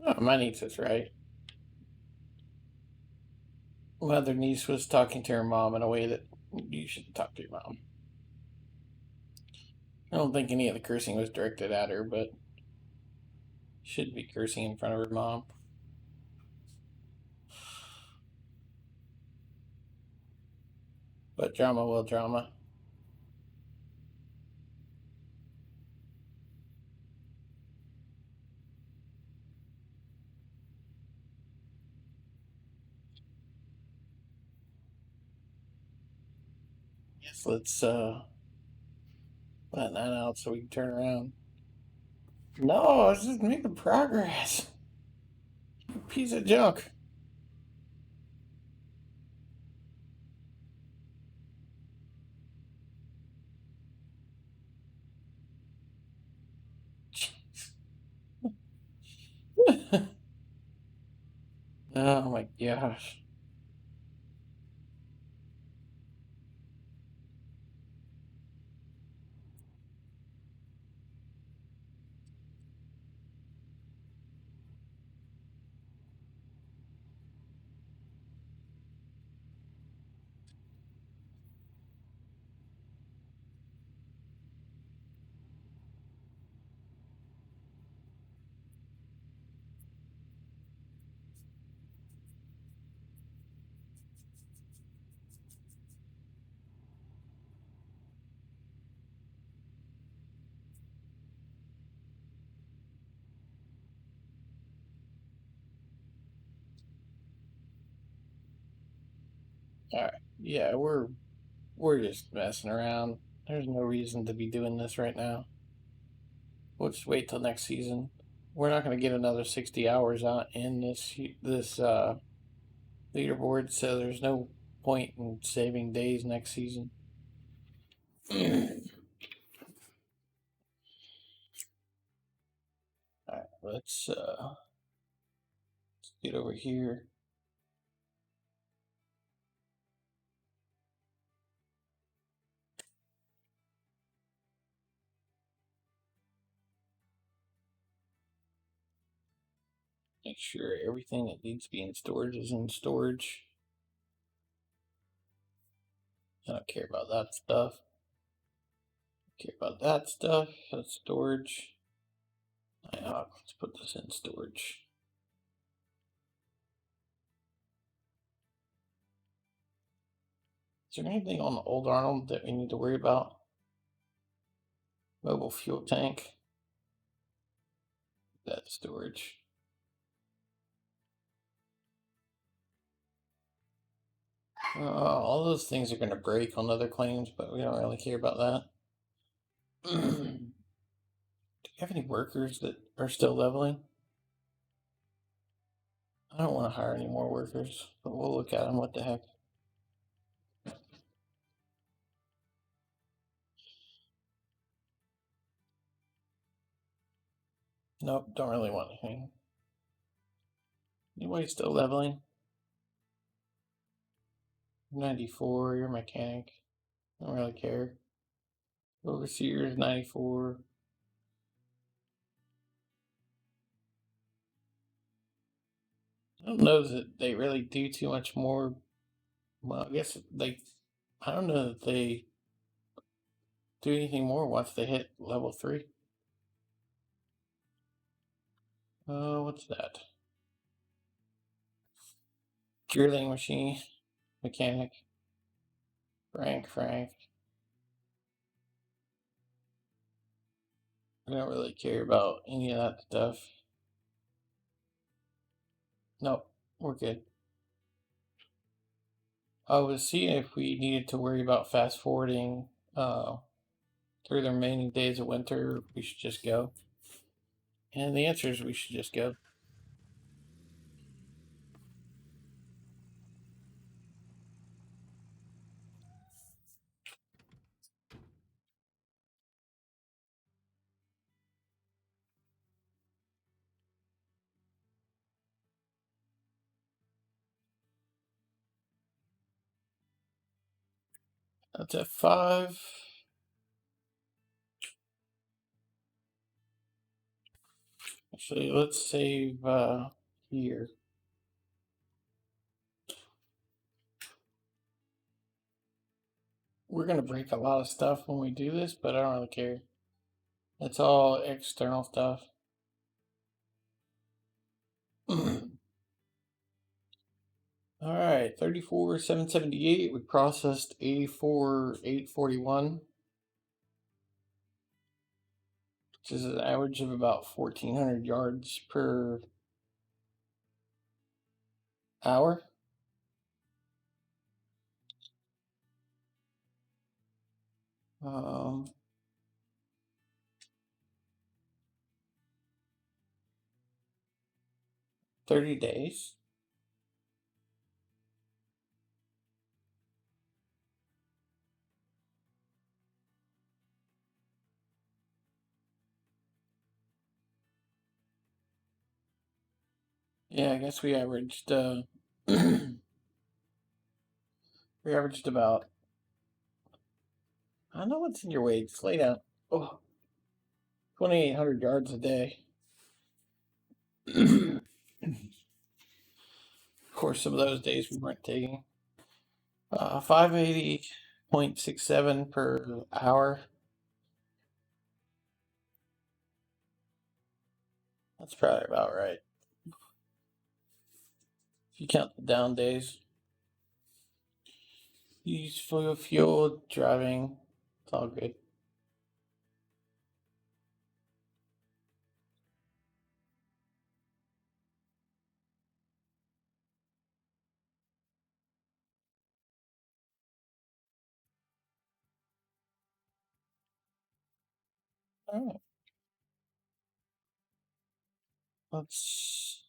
Oh, my niece is right. My other niece was talking to her mom in a way that you should talk to your mom. I don't think any of the cursing was directed at her, but should be cursing in front of her mom. But drama will drama. Yes, let's let that out so we can turn around. No, I was just making progress. You piece of junk. Oh my gosh. All right. Yeah, we're just messing around. There's no reason to be doing this right now. We'll just wait till next season. We're not going to get another 60 hours on in this leaderboard, so there's no point in saving days next season. All right, let's get over here. Make sure everything that needs to be in storage is in storage. I don't care about that stuff. I care about that stuff. That's storage. Let's put this in storage. Is there anything on the old Arnold that we need to worry about? Mobile fuel tank. That's storage. All those things are going to break on other claims, but we don't really care about that. Do you have any workers that are still leveling? I don't want to hire any more workers, but we'll look at them. What the heck? Nope, don't really want anything. Anybody still leveling? 94, you're a mechanic. Don't really care. Overseer is 94. I don't know that they really do too much more. Well, I guess I don't know that they do anything more once they hit level 3. What's that? Drilling machine, mechanic, Frank. I don't really care about any of that stuff. Nope, we're good. I was seeing if we needed to worry about fast forwarding through the remaining days of winter. We should just go. And the answer is we should just go. That's F5. Actually, let's save here. We're going to break a lot of stuff when we do this, but I don't really care. It's all external stuff. All right, 34,778. We processed 84,841, which is an average of about 1,400 yards per hour. Um, 30 days. Yeah, I guess we averaged we averaged about, I don't know what's in your way. Just lay down. Oh, 2,800 yards a day. Of course, some of those days we weren't taking. 580.67 per hour. That's probably about right. If you count the down days. Use fuel, driving. It's all good. All right. Let's.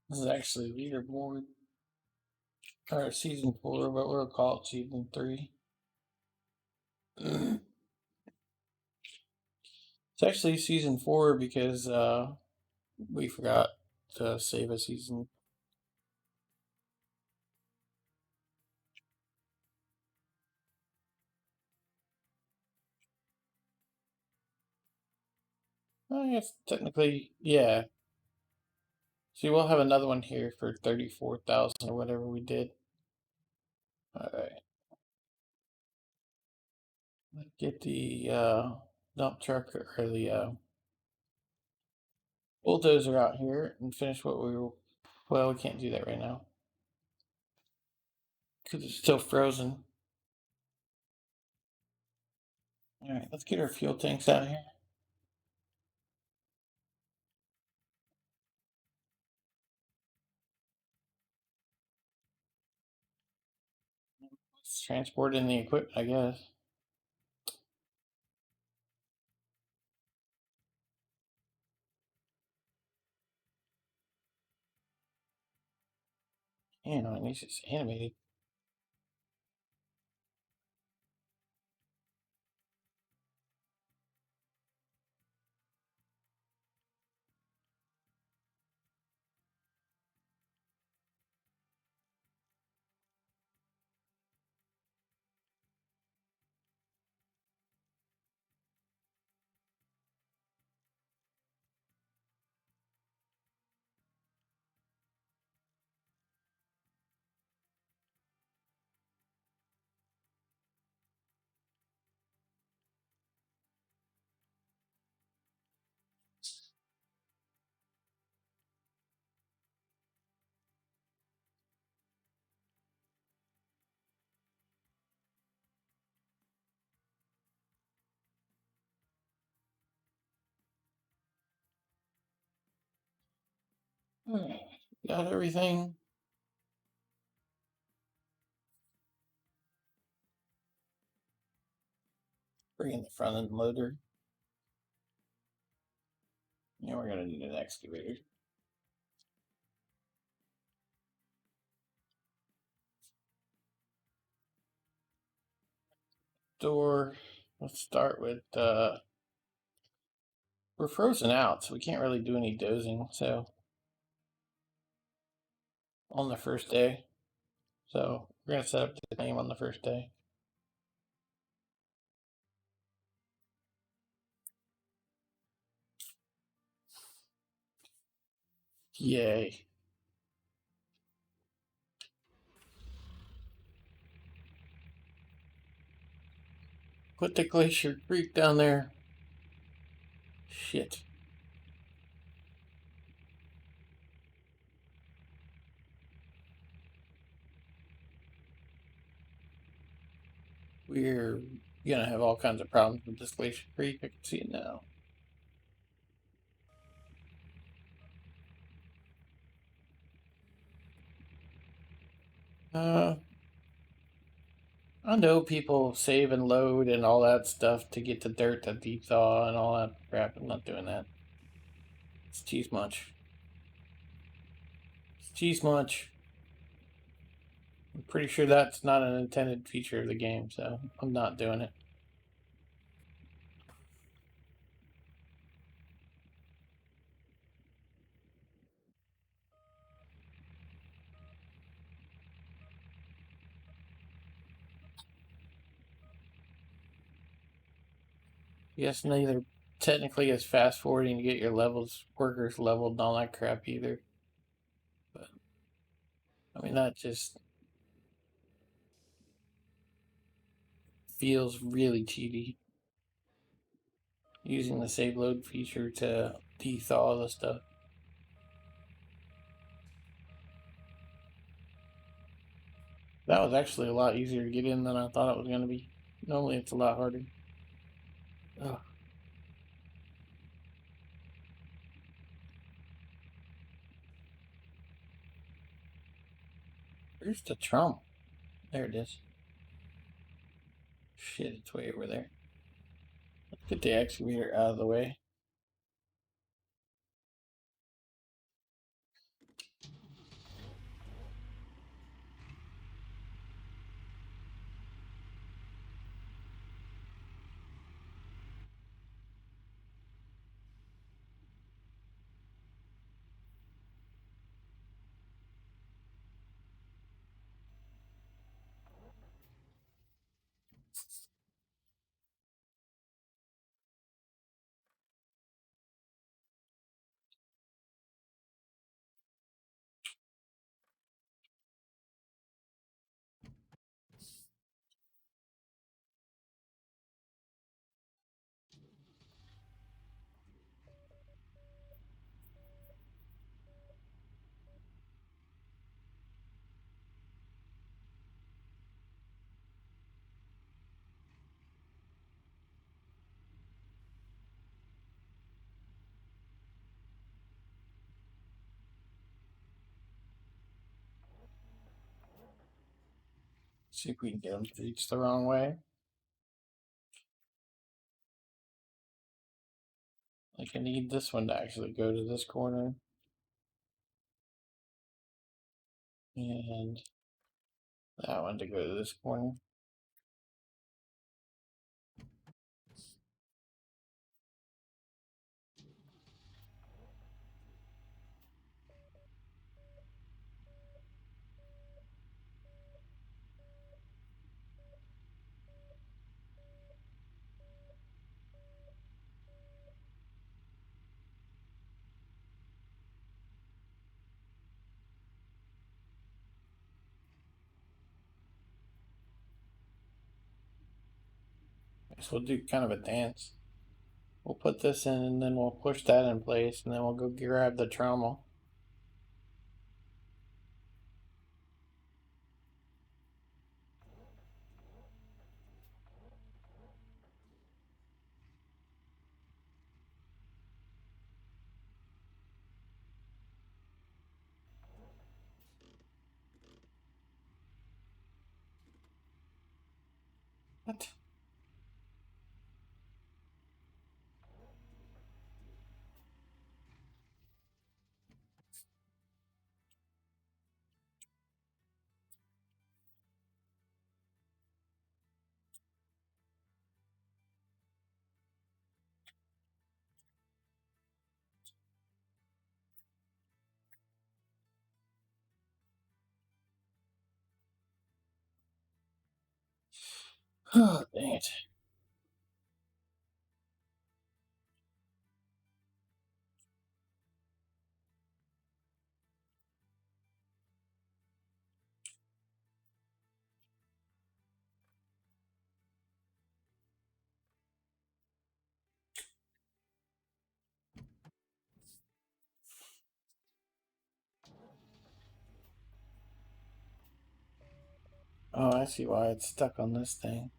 This is actually leaderboard. Or season 4, but we'll call it season 3. It's actually season 4 because we forgot to save a season. I guess technically, yeah. See, we'll have another one here for 34,000 or whatever we did. All right. Let's get the dump truck or the bulldozer out here and finish what we were. Well, we can't do that right now because it's still frozen. All right, let's get our fuel tanks out here. Let's transport in the equipment, I guess. You know, at least it's animated. All right, got everything. Bring in the front end loader. Yeah, we're gonna need an excavator. Door. Let's start with we're frozen out, so we can't really do any dozing. So on the first day, so We're gonna set up the game on the first day. Yay. Put the Glacier Creek down there. Shit. We're gonna have all kinds of problems with this Glacier Creek. I can see it now. I know people save and load and all that stuff to get the dirt to deep thaw and all that crap. I'm not doing that. It's cheese munch. It's cheese munch. I'm pretty sure that's not an intended feature of the game, so I'm not doing it. Yes, neither technically is fast forwarding to get your levels workers leveled and all that crap either. But I mean that just feels really cheaty. Using the save load feature to de-thaw the stuff. That was actually a lot easier to get in than I thought it was going to be. Normally it's a lot harder. Ugh. Where's the Trump? There it is. Shit, it's way over there. Let's get the excavator out of the way. See if we can get them to reach the wrong way. Like I need this one to actually go to this corner. And that one to go to this corner. So we'll do kind of a dance. We'll put this in and then we'll push that in place and then we'll go grab the trommel. What? Oh, dang it. Oh, I see why it's stuck on this thing.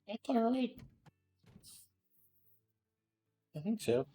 That's all right. I think so.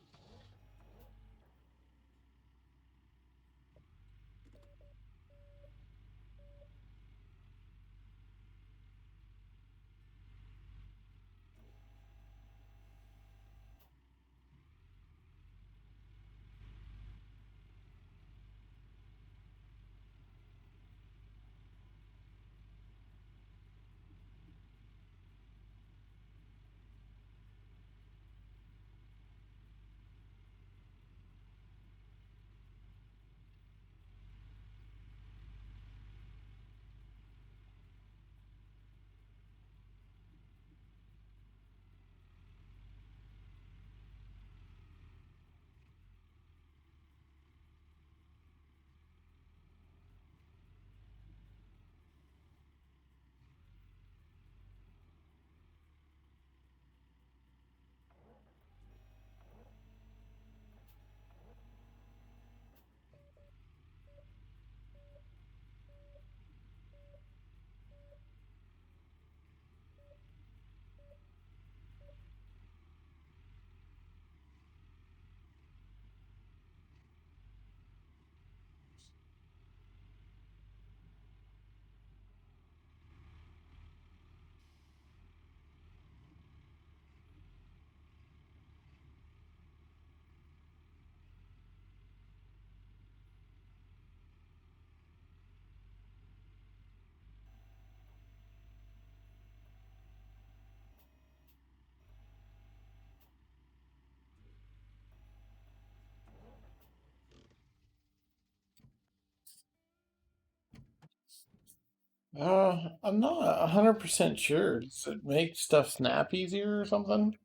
I'm not 100% sure. Does it make stuff snap easier or something?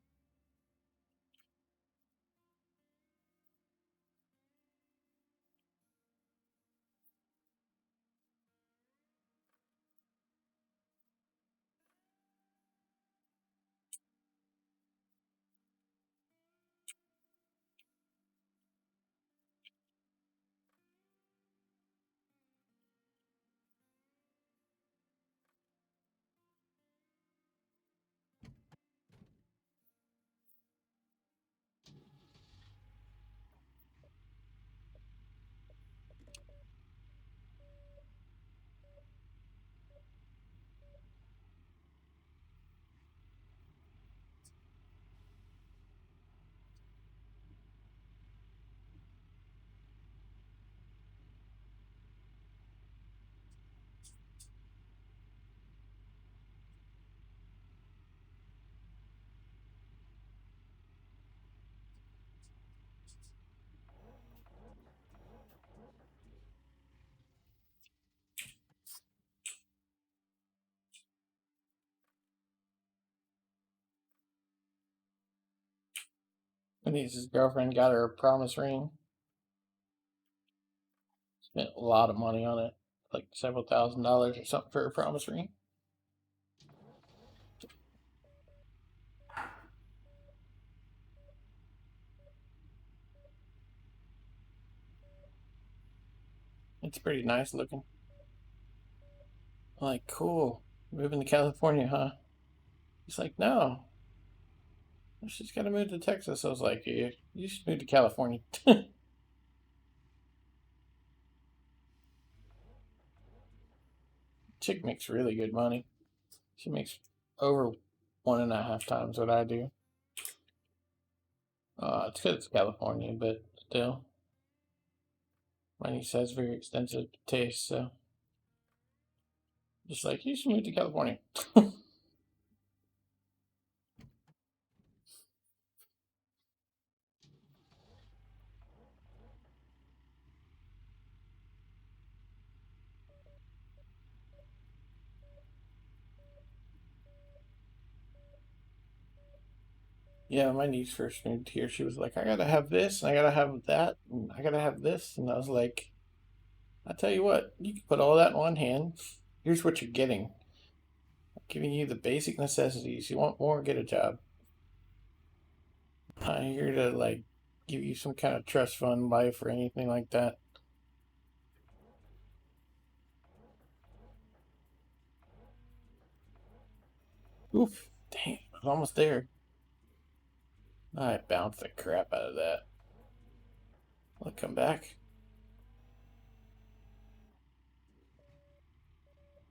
And his girlfriend got her a promise ring. Spent a lot of money on it, like several $1,000s or something for a promise ring. It's pretty nice looking. I'm like, cool. Moving to California, huh? He's like, no. She's got to move to Texas. I was like, yeah, you should move to California. Chick makes really good money. She makes over 1.5 times what I do. It's because it's California, but still. My niece has very extensive taste, so just like, you should move to California. Yeah, my niece first moved here. She was like, I gotta have this, and I gotta have that, and I gotta have this. And I was like, I tell you what, you can put all that in one hand. Here's what you're getting. I'm giving you the basic necessities. You want more, get a job. I'm not here to, like, give you some kind of trust fund life or anything like that. Oof. Damn, I was almost there. I bounced the crap out of that. Will it come back?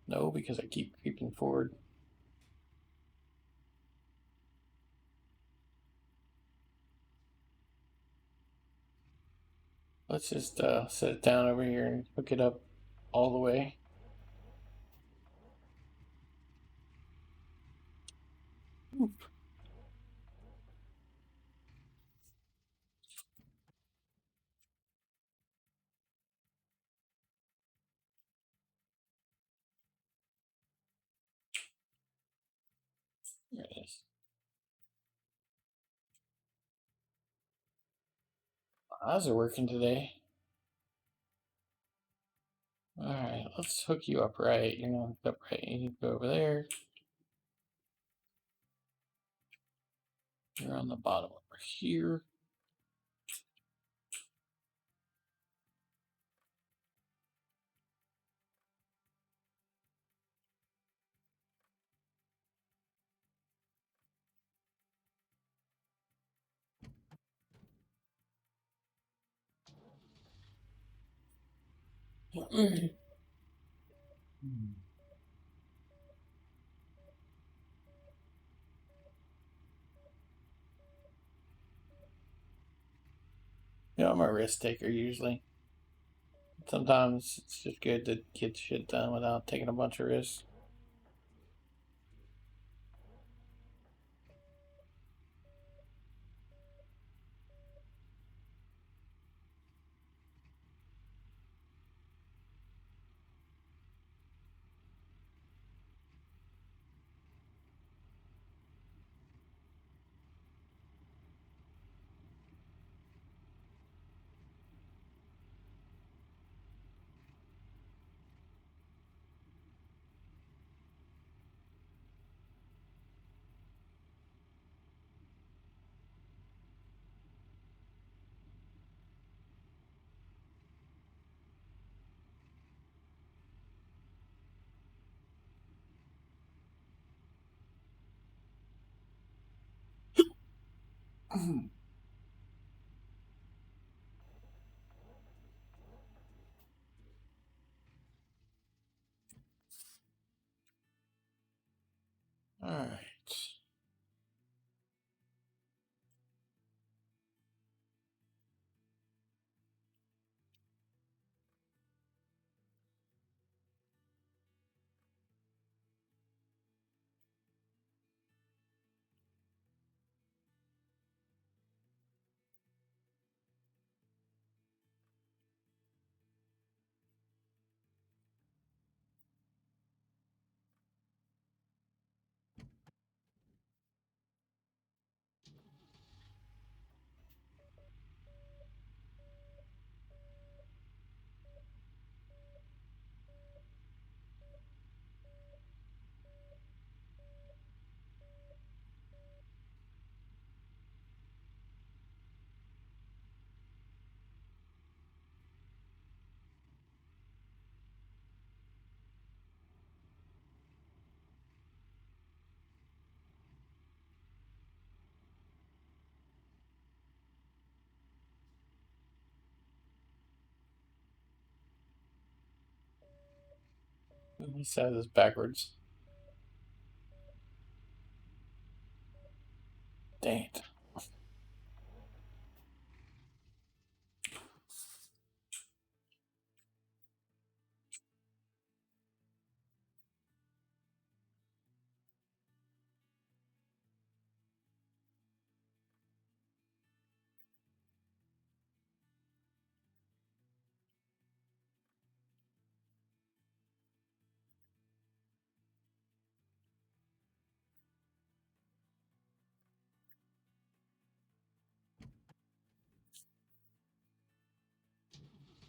No, because I keep creeping forward. Let's just set it down over here and hook it up all the way. Oop. There it is. Eyes are working today. Alright, let's hook you up right. You're not hooked up right. You need to go over there. You're on the bottom over here. You know, I'm a risk taker usually. Sometimes it's just good to get shit done without taking a bunch of risks. All right. Let me set this backwards. Dang it.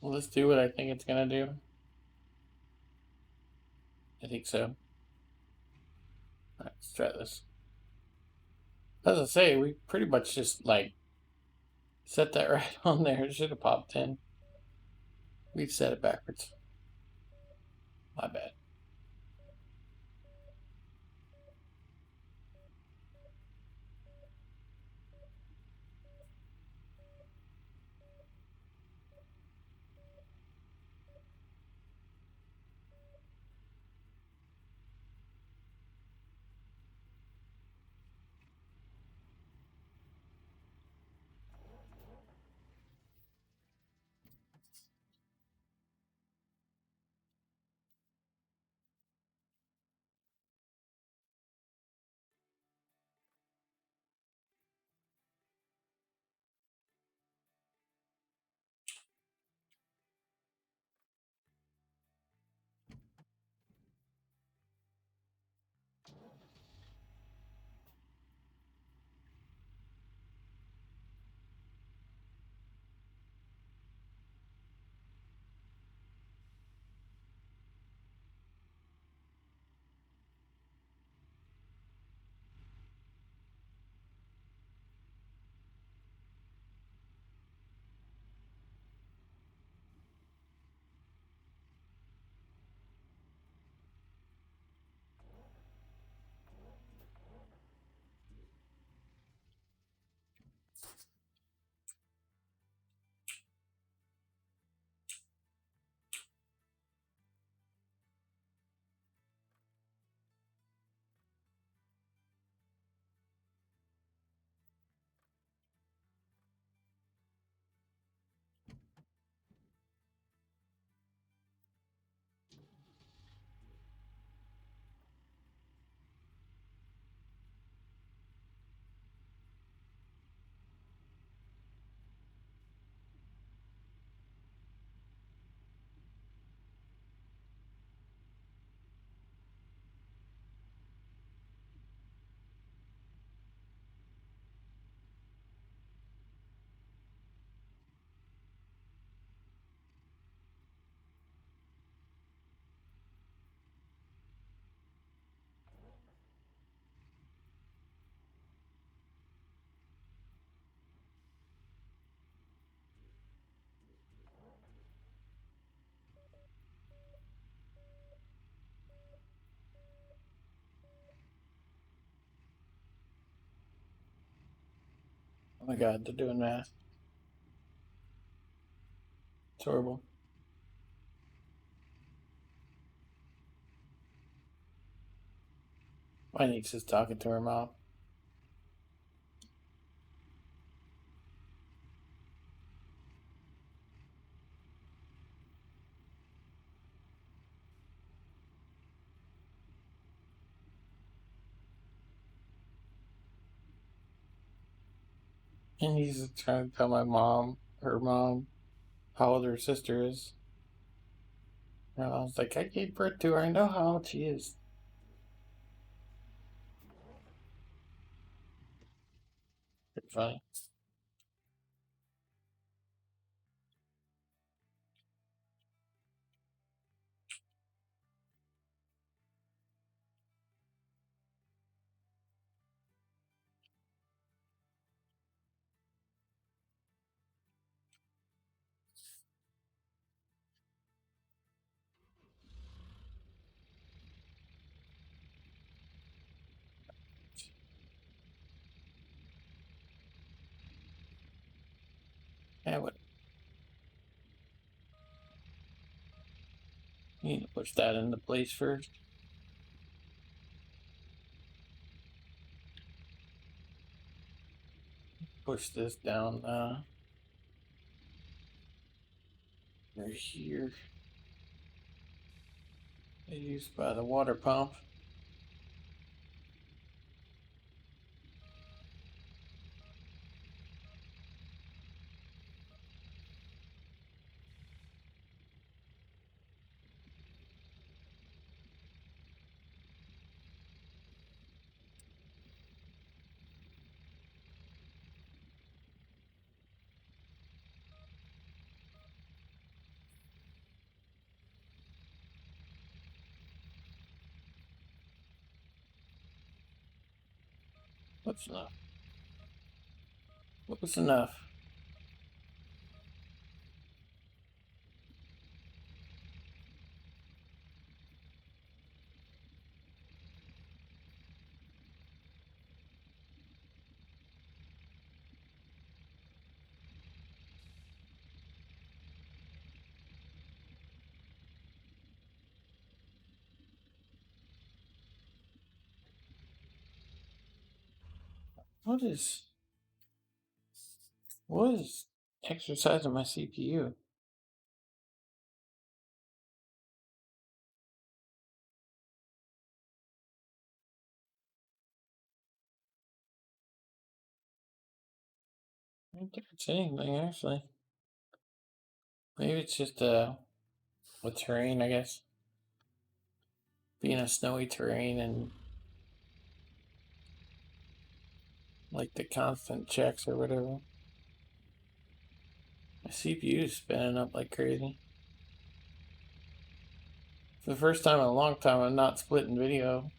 Will this do what I think it's gonna do? I think so. Alright, let's try this. As I say, we pretty much just like set that right on there. It should have popped in. We've set it backwards. My bad. my god, they're doing math. It's horrible. My niece is talking to her mom. And he's trying to tell my mom, her mom, how old her sister is. And I was like, I gave birth to her. I know how old she is. Pretty funny. Yeah, what? You need to push that into place first. Push this down right here. Used by the water pump. What's enough? What was enough? What is exercising my CPU? I don't think it's anything actually. Maybe it's just with terrain, I guess. Being a snowy terrain and like the constant checks or whatever. My CPU is spinning up like crazy. For the first time in a long time, I'm not splitting video.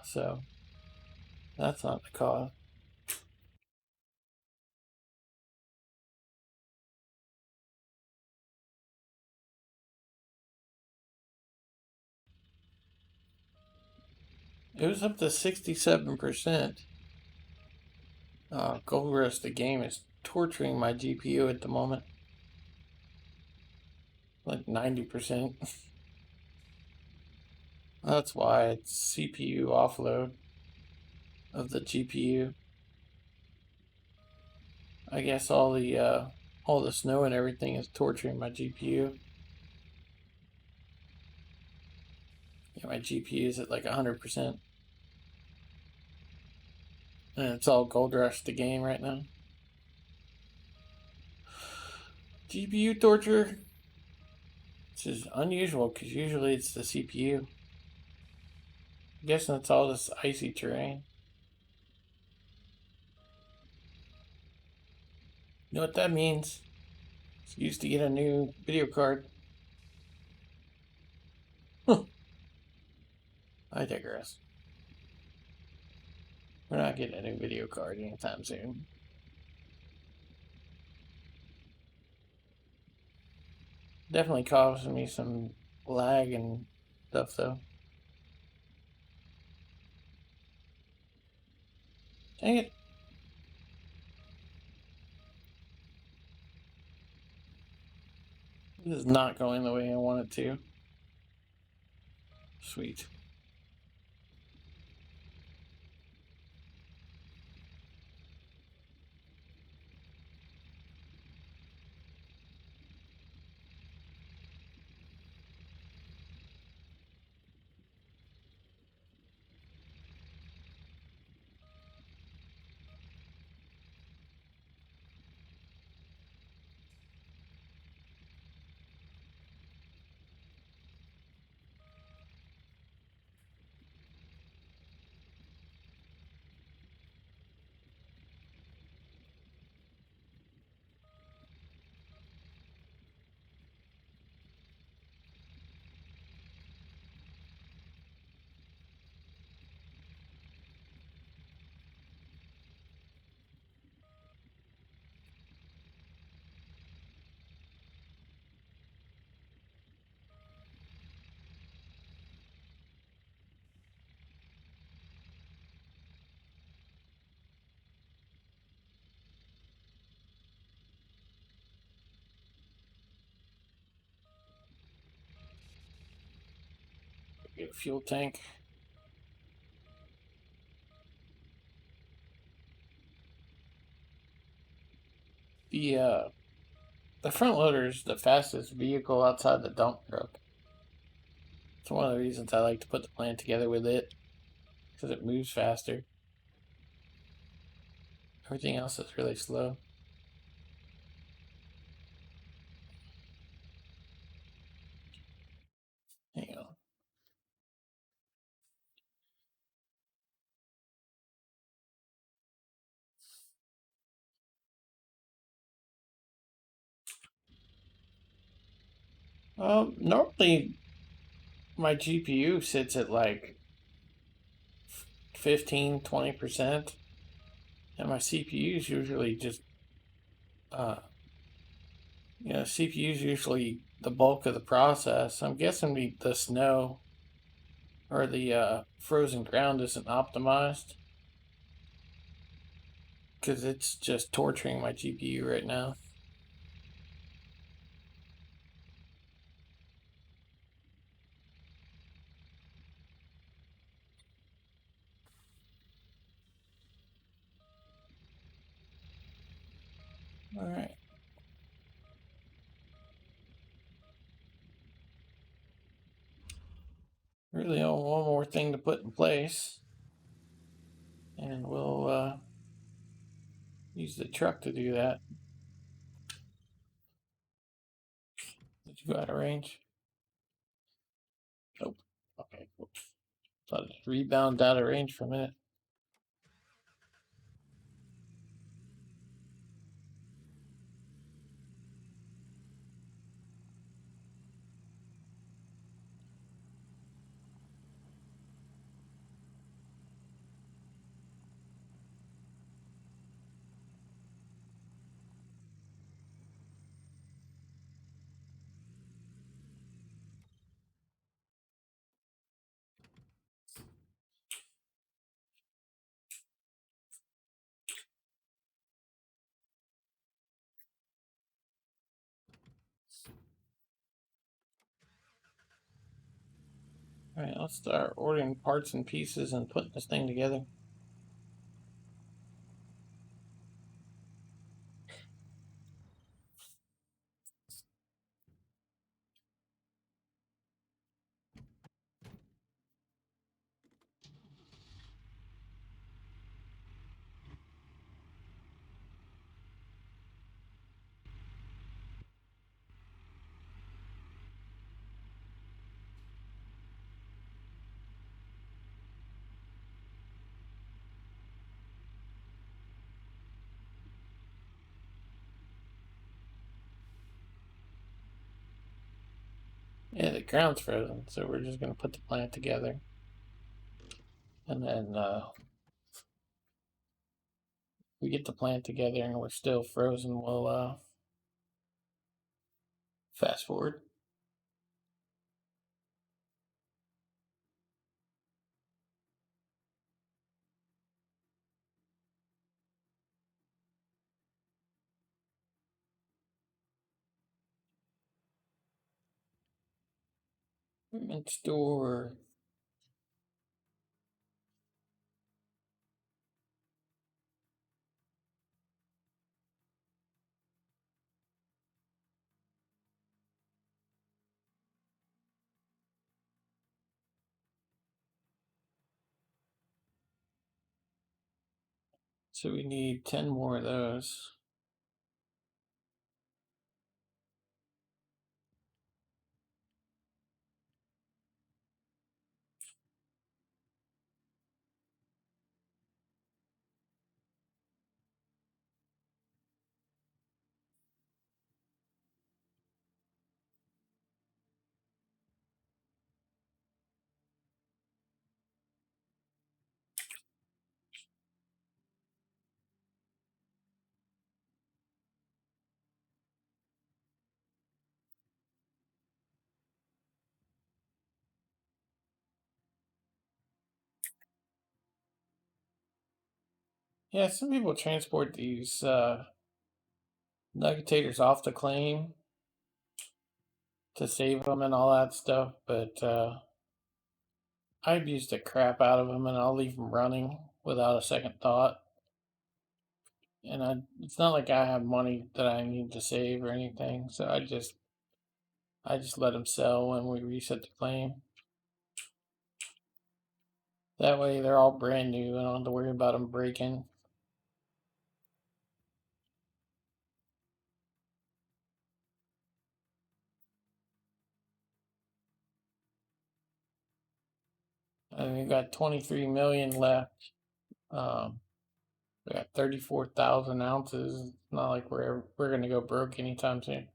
So that's not the cause. It was up to 67%. Gold Rush, the game, is torturing my GPU at the moment. Like 90%. That's why it's CPU offload of the GPU. I guess all the snow and everything is torturing my GPU. Yeah, my GPU is at like 100%. And it's all Gold Rush the game right now. GPU torture, which is unusual because usually it's the CPU. I'm guessing it's all this icy terrain. You know what that means? It's used to get a new video card. I digress. We're not getting a new video card anytime soon. Definitely causing me some lag and stuff though. Dang it. This is not going the way I want it to. Sweet. Get a fuel tank. The front loader is the fastest vehicle outside the dump truck. It's one of the reasons I like to put the plant together with it, because it moves faster. Everything else is really slow. Hang on. Normally my GPU sits at like 15-20%, and my CPU is usually just CPU is usually the bulk of the process. I'm guessing the snow or the frozen ground isn't optimized, because it's just torturing my GPU right now. All right. Really only one more thing to put in place, and we'll use the truck to do that. Did you go out of range? Nope. Okay. Whoops. Thought it rebounded out of range for a minute. All right, let's start ordering parts and pieces and putting this thing together. Yeah, the ground's frozen, so we're just gonna put the plant together, and then we get the plant together and we're still frozen. We'll fast forward. Equipment store. So we need 10 more of those. Yeah, some people transport these nuggetators off the claim to save them and all that stuff, but I abuse the crap out of them and I'll leave them running without a second thought. And it's not like I have money that I need to save or anything, so I just let them sell when we reset the claim. That way they're all brand new. I don't have to worry about them breaking. And we've got 23 million left. We got 34,000 ounces. It's not like we're gonna go broke anytime soon.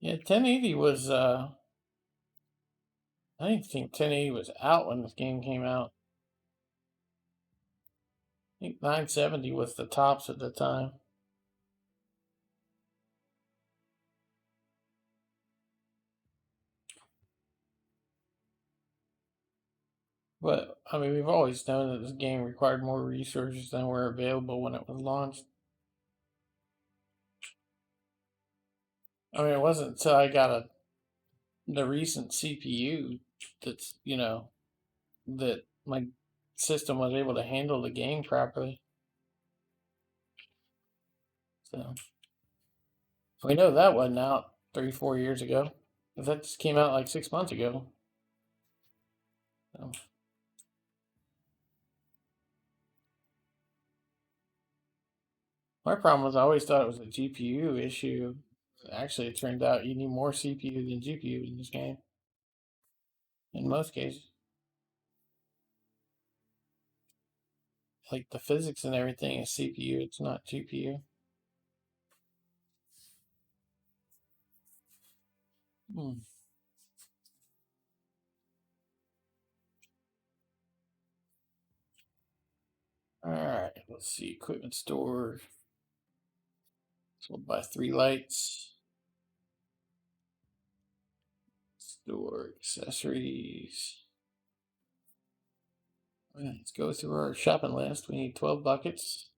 Yeah, 1080 was I didn't think 1080 was out when this game came out. I think 970 was the tops at the time. But I mean, we've always known that this game required more resources than were available when it was launched. I mean, it wasn't until I got the recent CPU that's that my system was able to handle the game properly. So we know that wasn't out 3-4 years ago. That just came out like 6 months ago. So. My problem was I always thought it was a GPU issue. Actually, it turned out you need more CPU than GPU in this game. In most cases, like the physics and everything is CPU. It's not GPU. Hmm. All right, let's see. Equipment store. So we'll buy 3 lights. Store accessories. Let's go through our shopping list. We need 12 buckets.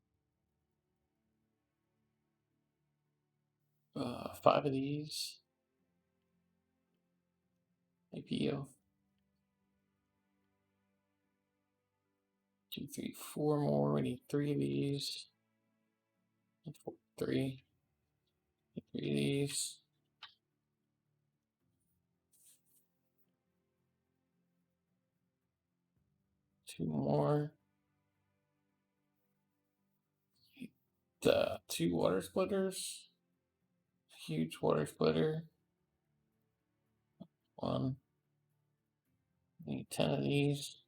5 of these. APO. 2, 3, 4 more. We need 3 of these. 3. 3 of these. Two more. 2 water splitters. Huge water splitter. 1. Need 10 of these.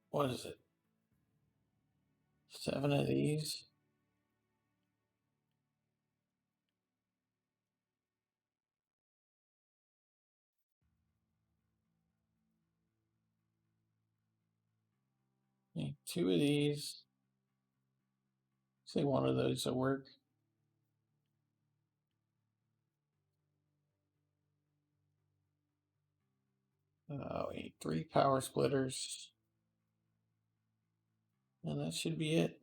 What is it? 7 of these. Okay, 2 of these. Say one of those will work. Wait, 3 power splitters. And that should be it.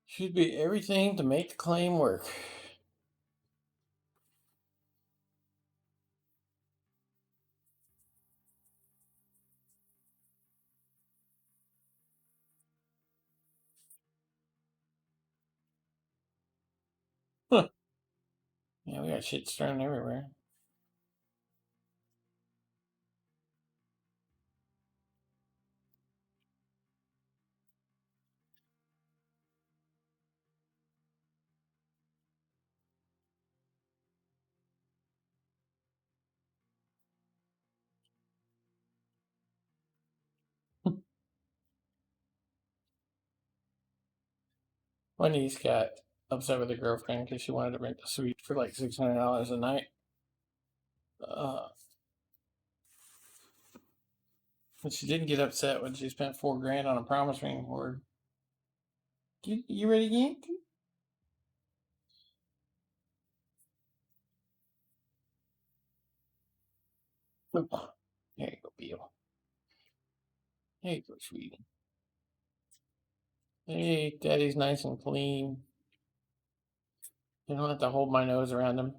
Should be everything to make the claim work. Huh. Yeah, we got shit strewn everywhere. My niece got upset with her girlfriend because she wanted to rent the suite for like $600 a night. But she didn't get upset when she spent $4,000 on a promise ring for her. You ready, Yank? There you go, Beal. There you go, sweetie. Hey, Daddy's nice and clean. You don't have to hold my nose around him.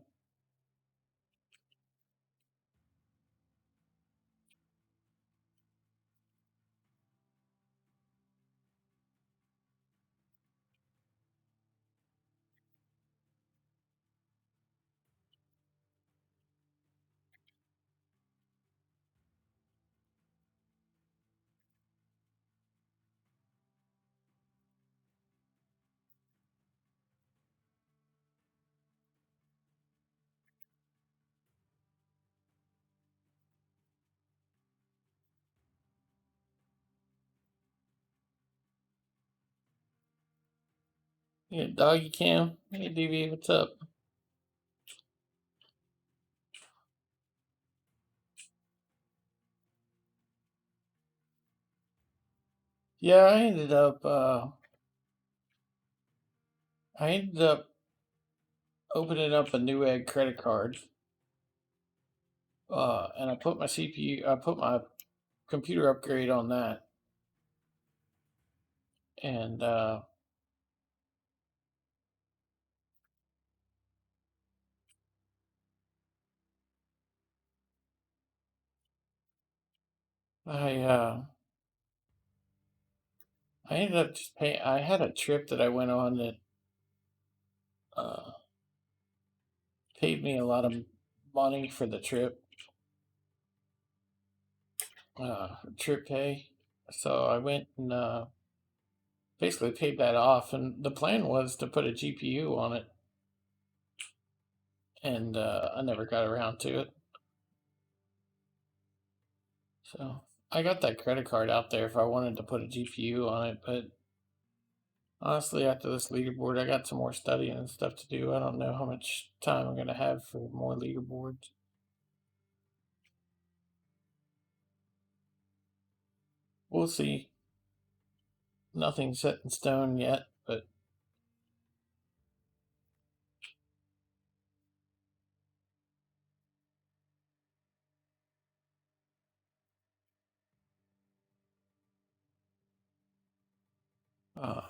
Yeah, doggy cam. Hey, DV, what's up? Yeah, I ended up opening up a Newegg credit card. And I put my CPU, I put my computer upgrade on that. And, I, uh, I ended up just paying, I had a trip that I went on that, uh, paid me a lot of money for the trip, trip pay. So I went and, basically paid that off. And the plan was to put a GPU on it. And, I never got around to it. So I got that credit card out there if I wanted to put a GPU on it, but honestly, after this leaderboard, I got some more studying and stuff to do. I don't know how much time I'm going to have for more leaderboards. We'll see. Nothing's set in stone yet, but uh,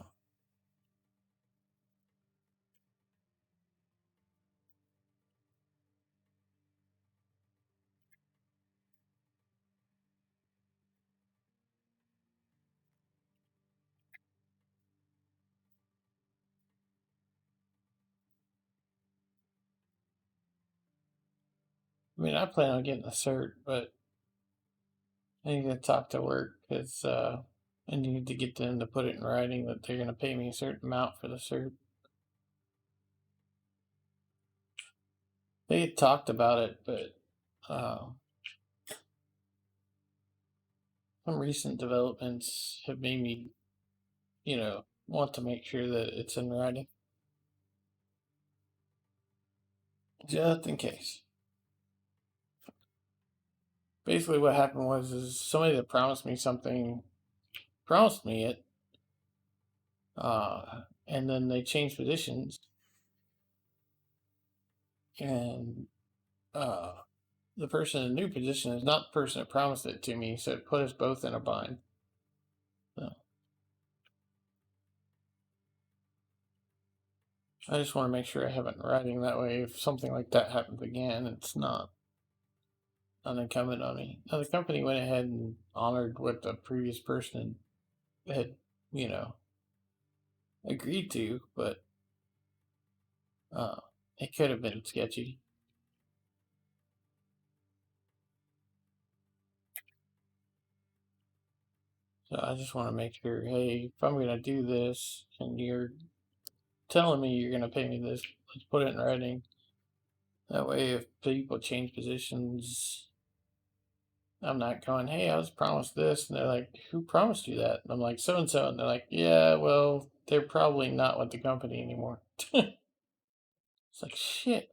I mean, I plan on getting a cert, but I need to talk to work because I need to get them to put it in writing that they're going to pay me a certain amount for the cert. They had talked about it, but some recent developments have made me, want to make sure that it's in writing. Just in case. basically what happened was is somebody that promised me something promised me it, and then they changed positions, and the person in the new position is not the person that promised it to me, so it put us both in a bind. So I just want to make sure I have it in writing. That way, if something like that happens again, it's not unincumbent on me. Now, the company went ahead and honored what the previous person had, you know, agreed to, but uh, it could have been sketchy. So I just want to make sure, hey, if I'm going to do this and you're telling me you're going to pay me this, let's put it in writing. That way, if people change positions, I'm not going, hey, I was promised this. And they're like, who promised you that? And I'm like, so and so. And they're like, yeah, well, they're probably not with the company anymore. It's like, shit.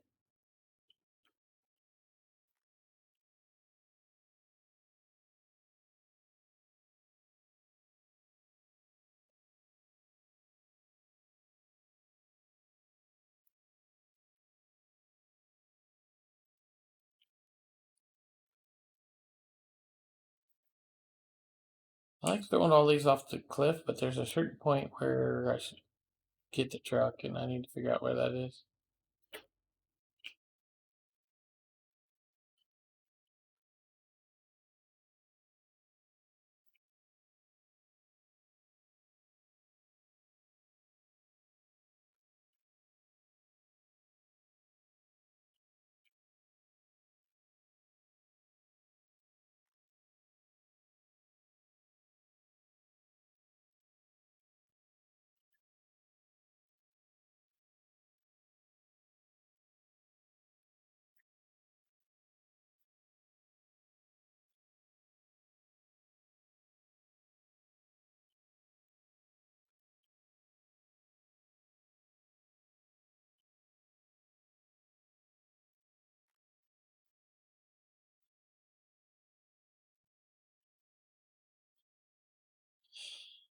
I like throwing all these off the cliff, but there's a certain point where I should get the truck, and I need to figure out where that is.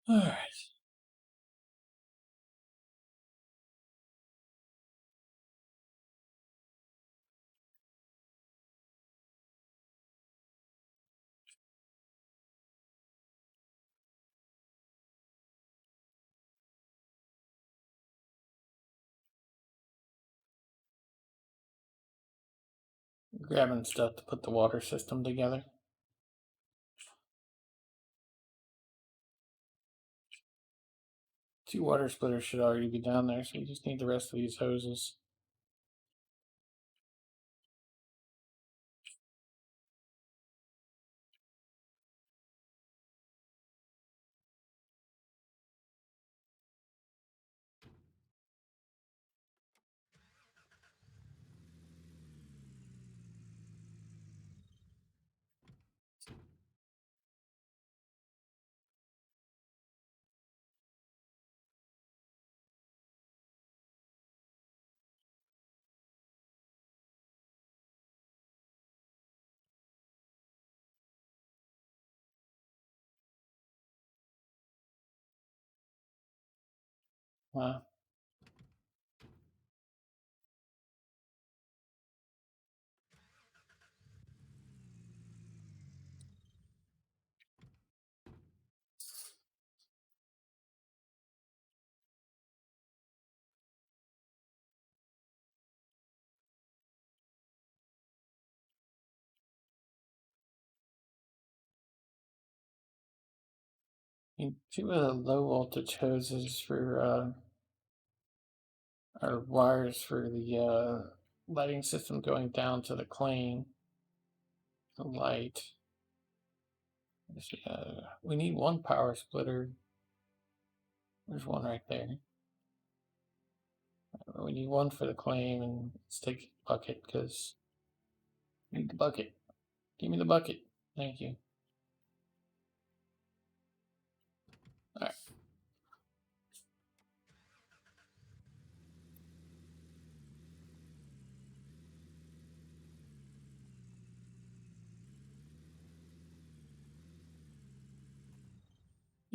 All right. Grabbing stuff to put the water system together. Two water splitters should already be down there, so you just need the rest of these hoses. Wow. Two of the low voltage hoses for our wires for the lighting system going down to the claim, the light. We need one power splitter. There's one right there. We need one for the claim, and let's take the bucket because we need the bucket. Give me the bucket. Thank you. All right.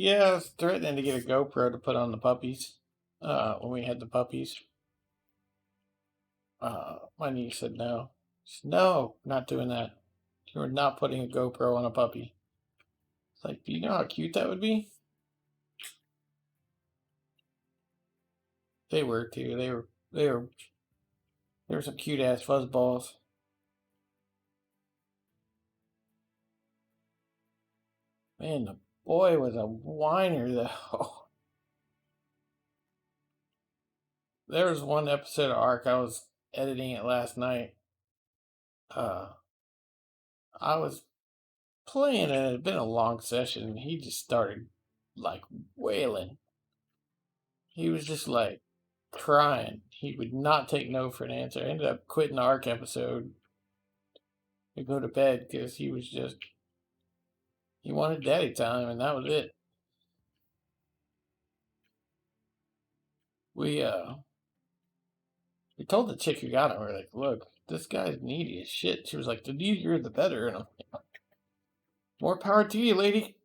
Yeah, I was threatening to get a GoPro to put on the puppies. When we had the puppies. My niece said no. She said, no, not doing that. You are not putting a GoPro on a puppy. It's like, do you know how cute that would be? They were too. They were some cute ass fuzzballs. Man, the boy was a whiner though. There was one episode of Ark. I was editing it last night. Uh, I was playing and it had been a long session. And he just started like wailing. He was just like crying. He would not take no for an answer. I ended up quitting the Ark episode to go to bed because he wanted daddy time and that was it. We uh we told the chick who got him, we're like, look, this guy's needy as shit. She was like, the needier the better. And I'm like, more power to you, lady.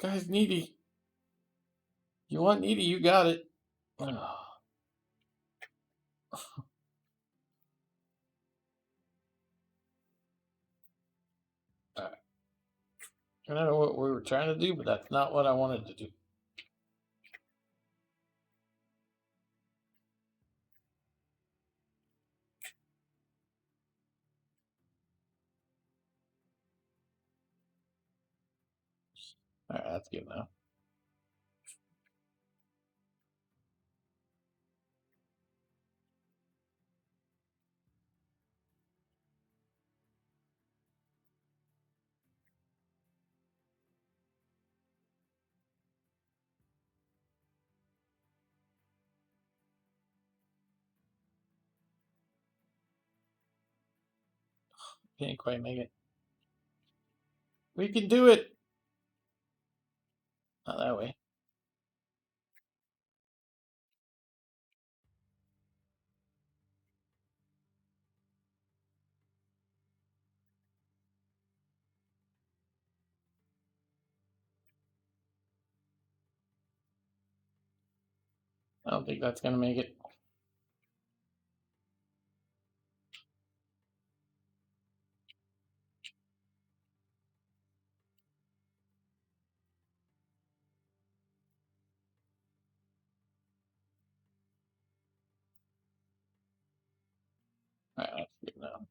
Guy's needy. You want needy, you got it. All right. I don't know what we were trying to do, but that's not what I wanted to do. All right, that's good now. Can't quite make it. We can do it. Not that way. I don't think that's gonna make it. All right, that's good now.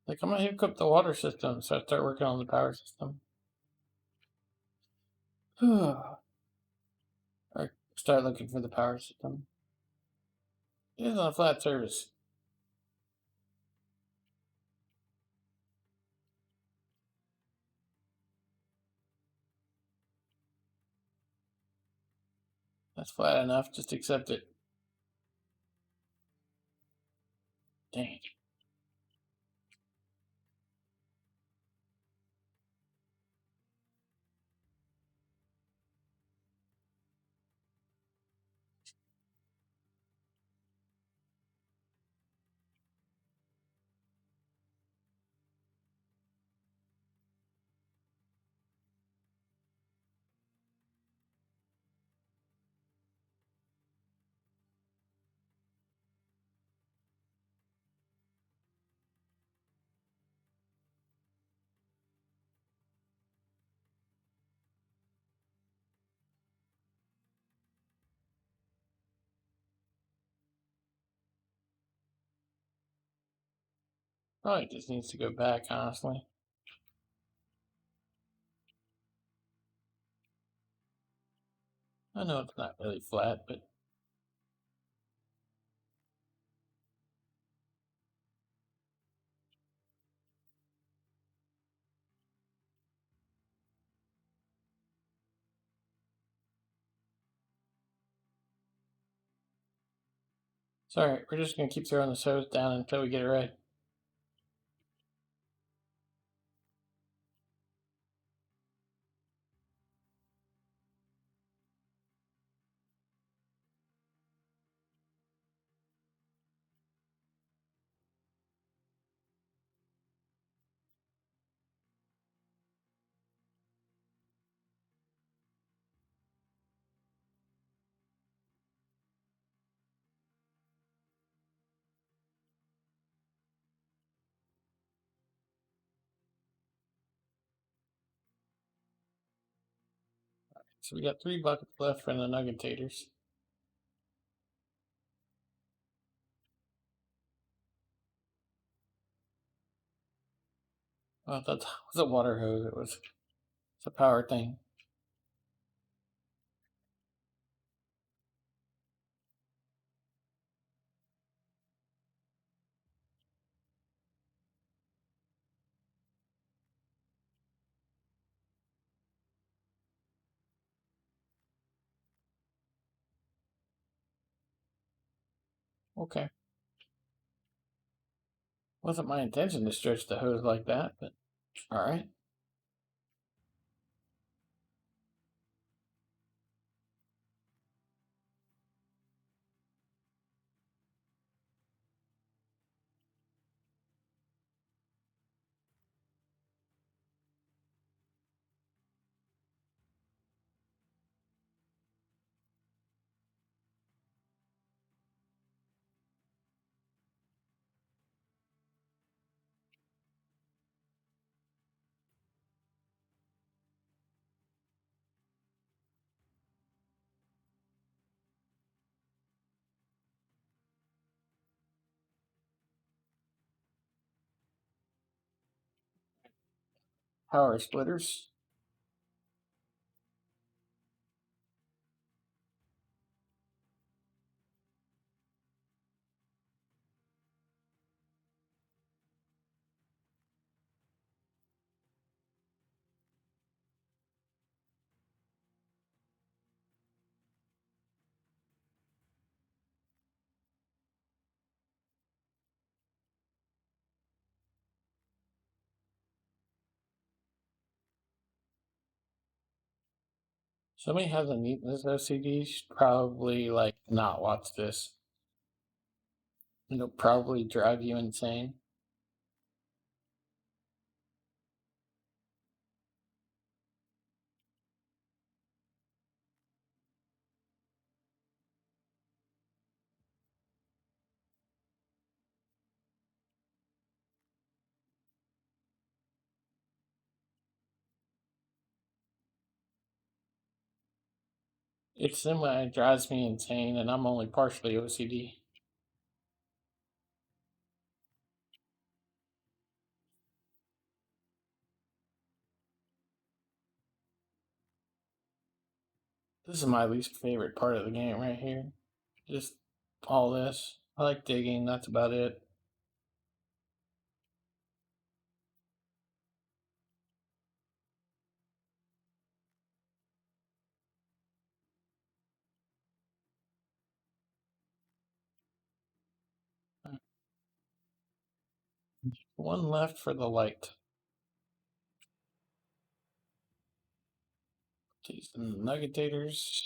Like I'm gonna hook up the water system, so I start working on the power system. Or start looking for the power system. It is on a flat surface. That's flat enough. Just accept it. Dang it. Probably just needs to go back, honestly. I know it's not really flat, but it's alright. We're just gonna keep throwing this hose down until we get it right. So we got 3 buckets left for the nuggetators. Oh, that was a water hose. It's a power thing. Okay. Wasn't my intention to stretch the hose like that, but alright. Power splitters. Somebody hasn't eaten this OCD should probably like not watch this. It'll probably drive you insane. It drives me insane, and I'm only partially OCD. This is my least favorite part of the game right here. Just all this. I like digging, that's about it. One left for the light. These nuggetators.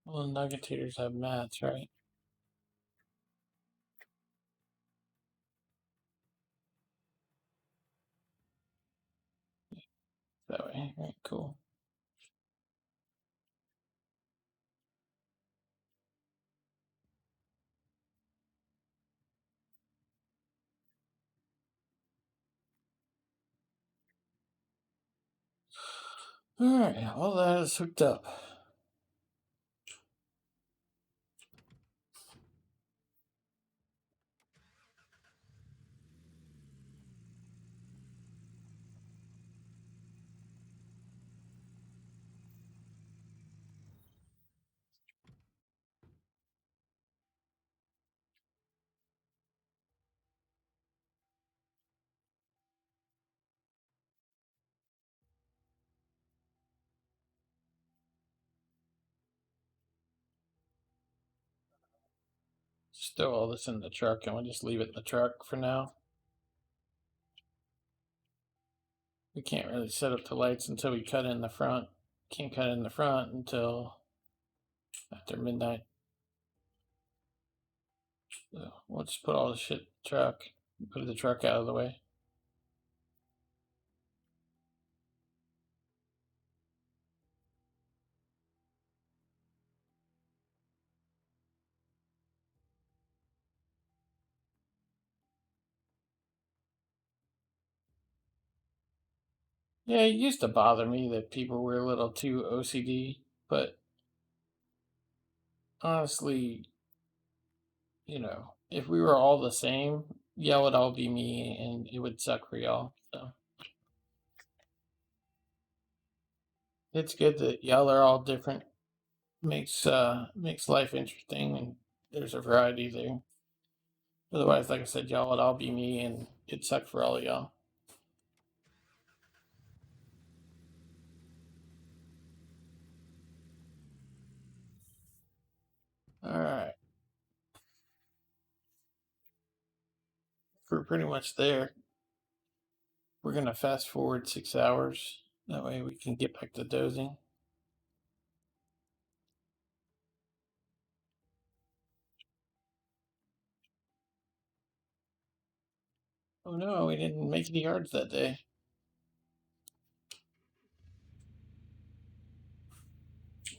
Well, the nuggetators have mats, right? That way. All right, cool. All right, all that is hooked up. Just throw all this in the truck and we'll just leave it in the truck for now. We can't really set up the lights until we cut in the front. Can't cut in the front until after midnight. So we'll just put all the shit in the truck. Put the truck out of the way. Yeah, it used to bother me that people were a little too OCD, but honestly, if we were all the same, y'all would all be me and it would suck for y'all. So it's good that y'all are all different. Makes life interesting and there's a variety there. Otherwise, like I said, y'all would all be me and it'd suck for all of y'all. Alright. We're pretty much there. We're gonna fast forward 6 hours. That way we can get back to dozing. Oh no, we didn't make any yards that day.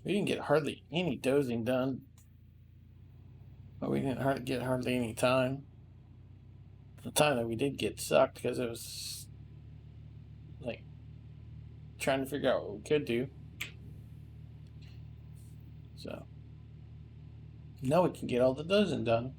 We didn't get hardly any dozing done. But we didn't get hardly any time. The time that we did get sucked because it was like trying to figure out what we could do. So now we can get all the dozing done.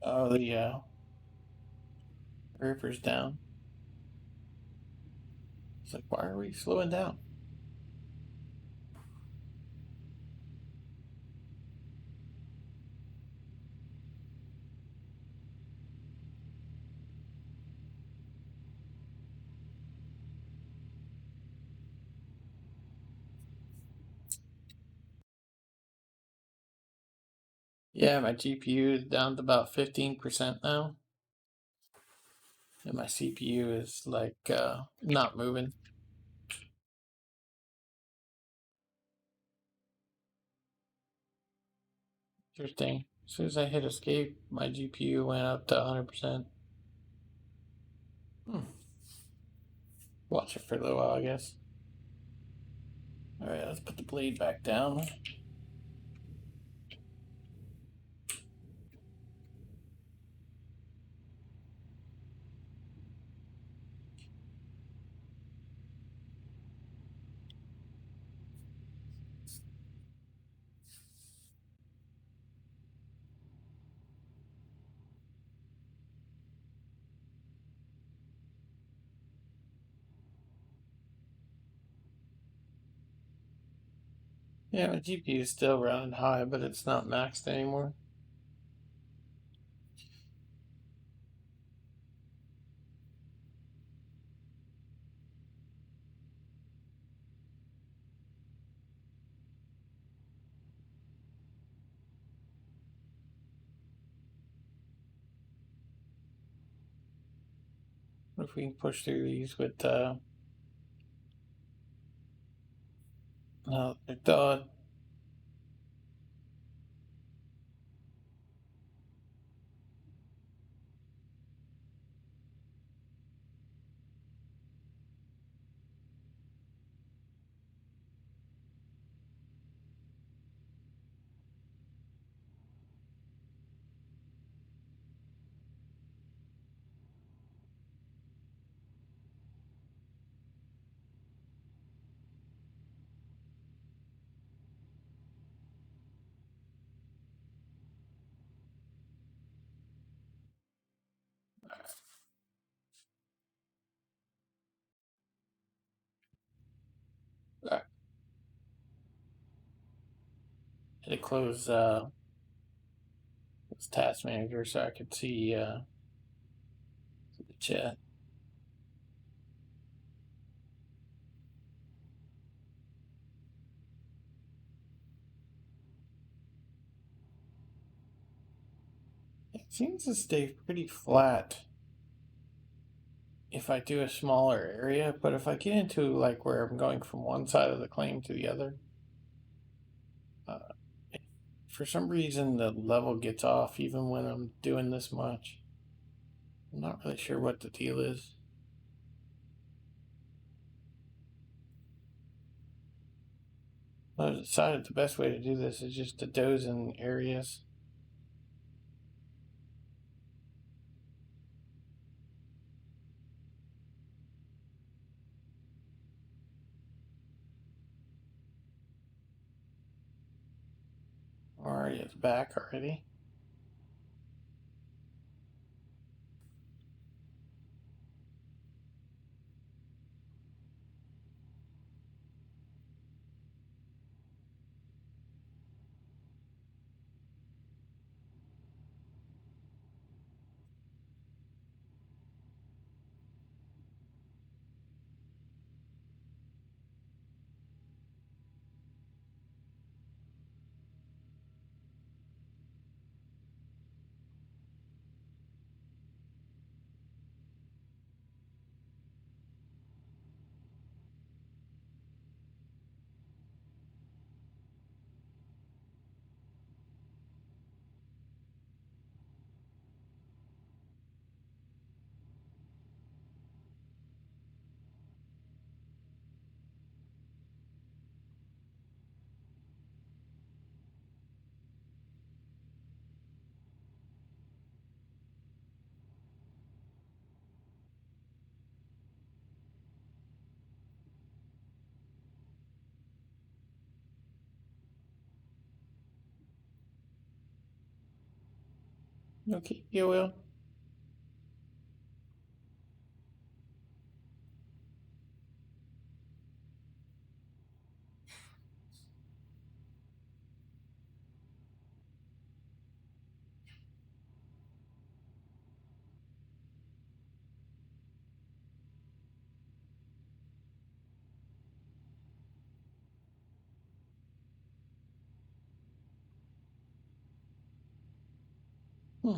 Oh, the ripper's down. It's like, why are we slowing down? Yeah, my GPU is down to about 15% now. And my CPU is like not moving. Interesting. As soon as I hit escape, my GPU went up to 100%. Watch it for a little while, I guess. Alright, let's put the blade back down. Yeah, my GPU is still running high, but it's not maxed anymore. What if we can push through these with dog? had to close this task manager so I could see the chat. It seems to stay pretty flat if I do a smaller area, but if I get into like where I'm going from one side of the claim to the other, uh, for some reason the level gets off even when I'm doing this much. I'm not really sure what the deal is. I decided the best way to do this is just to doze in areas. Alright, it's back already. Okay, you will. Hmm.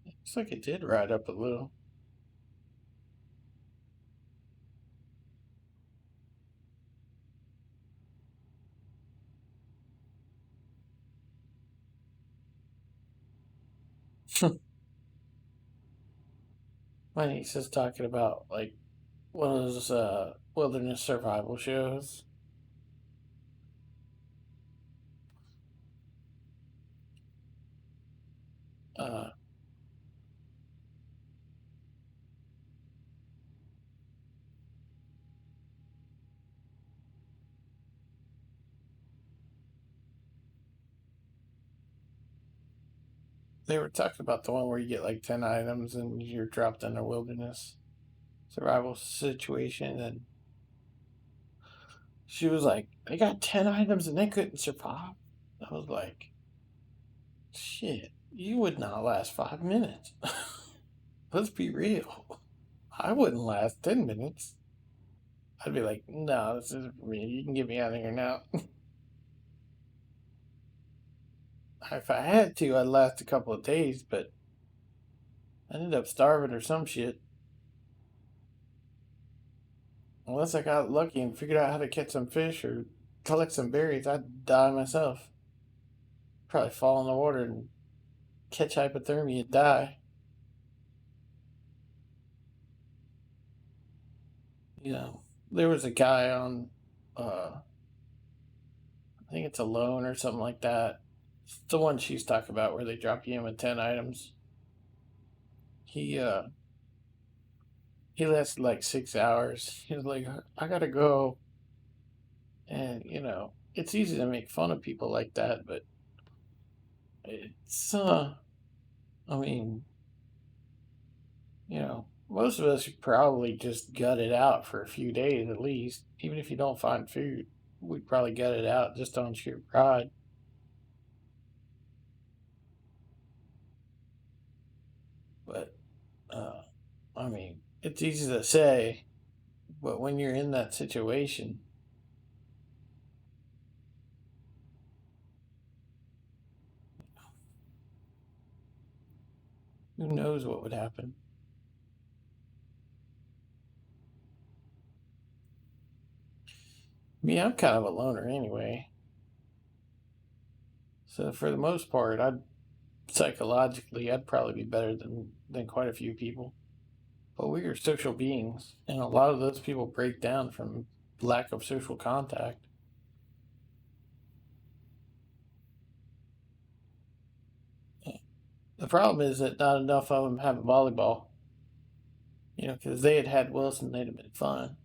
Looks like it did ride up a little. My niece is talking about like one of those wilderness survival shows. Uh, they were talking about the one where you get like 10 items and you're dropped in a wilderness survival situation, and she was like, they got 10 items and they couldn't survive. I was like, shit, you would not last 5 minutes. Let's be real. I wouldn't last 10 minutes. I'd be like, no, this isn't for me. You can get me out of here now. If I had to, I'd last a couple of days, but I ended up starving or some shit. Unless I got lucky and figured out how to catch some fish or collect some berries, I'd die myself. Probably fall in the water and catch hypothermia and die. You know, there was a guy on, I think it's Alone or something like that. It's the one she's talking about where they drop you in with 10 items. He, uh, he lasted like 6 hours. He was like, I gotta go. And, it's easy to make fun of people like that, but it's I mean, most of us probably just gut it out for a few days at least. Even if you don't find food, we'd probably gut it out just on sheer pride. But uh, I mean, it's easy to say, but when you're in that situation, who knows what would happen? Me, I'm kind of a loner anyway. So for the most part, I'd probably be better than quite a few people. But we are social beings, and a lot of those people break down from lack of social contact. The problem is that not enough of them have a volleyball. Because they had Wilson, they'd have been fine.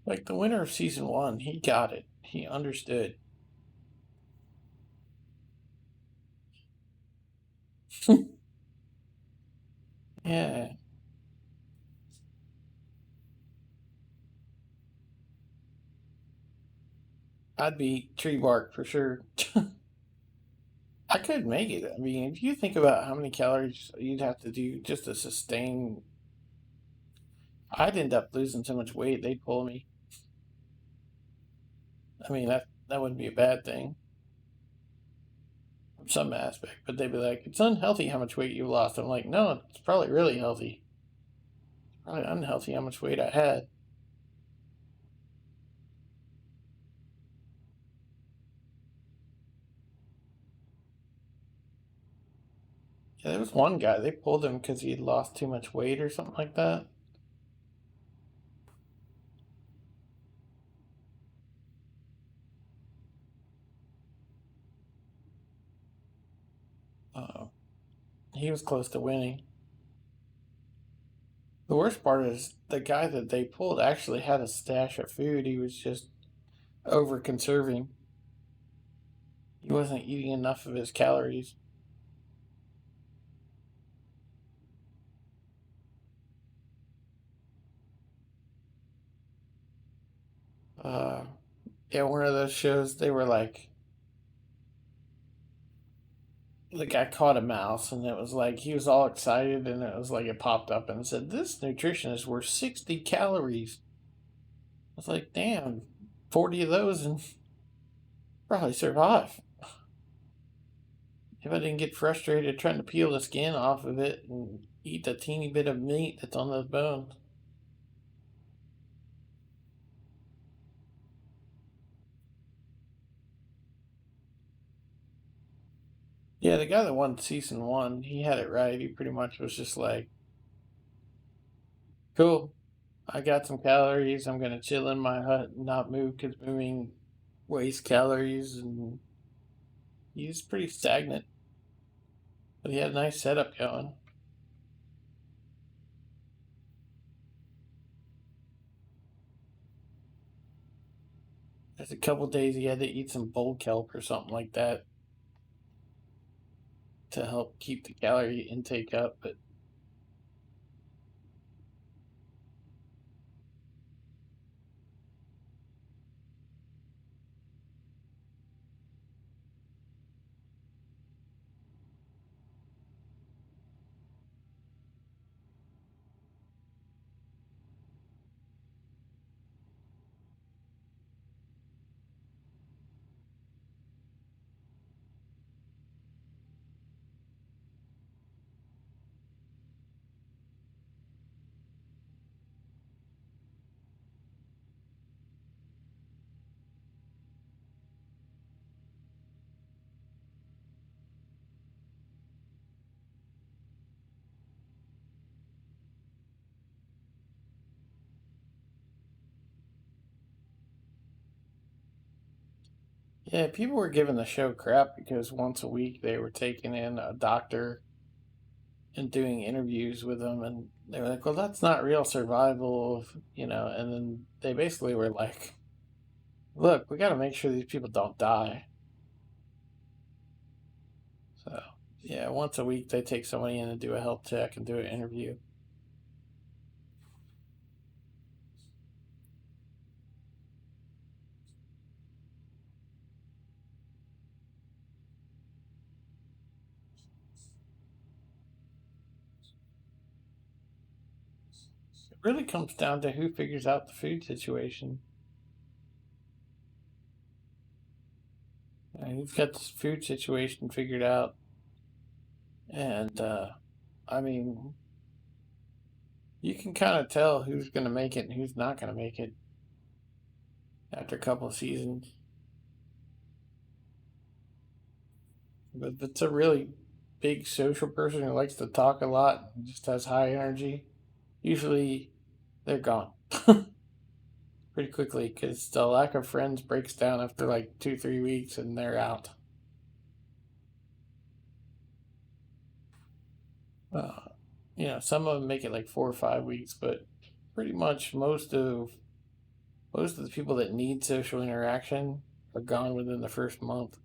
Like the winner of season one, he got it. He understood. Yeah, I'd be tree bark for sure. I could make it. I mean, if you think about how many calories you'd have to do just to sustain, I'd end up losing so much weight they'd pull me. I mean, that wouldn't be a bad thing from some aspect, but they'd be like, "It's unhealthy how much weight you lost." I'm like, "No, it's probably really healthy. Probably unhealthy how much weight I had." Yeah, there was one guy they pulled him because he had lost too much weight or something like that. Uh, he was close to winning. The worst part is the guy that they pulled actually had a stash of food. He was just over conserving. He wasn't eating enough of his calories. Uh, yeah, one of those shows, they were like, the guy caught a mouse, and it was like, he was all excited, and it was like, it popped up and said, "This nutritionist worth 60 calories." I was like, damn, 40 of those and probably survive. If I didn't get frustrated trying to peel the skin off of it and eat the teeny bit of meat that's on those bones. Yeah, the guy that won season one, he had it right. He pretty much was just like, "Cool, I got some calories. I'm gonna chill in my hut and not move because moving wastes calories." And he's pretty stagnant, but he had a nice setup going. There's a couple days he had to eat some bull kelp or something like that to help keep the calorie intake up. But yeah, people were giving the show crap because once a week they were taking in a doctor and doing interviews with them, and they were like, "Well, that's not real survival," And then they basically were like, "Look, we got to make sure these people don't die." So yeah, once a week they take somebody in and do a health check and do an interview. It really comes down to who figures out the food situation. Who's got this food situation figured out, and I mean, you can kind of tell who's going to make it and who's not going to make it after a couple of seasons. But if it's a really big social person who likes to talk a lot and just has high energy, usually they're gone pretty quickly because the lack of friends breaks down after like 2, 3 weeks and they're out. Uh, some of them make it like 4 or 5 weeks, but pretty much most of the people that need social interaction are gone within the first month.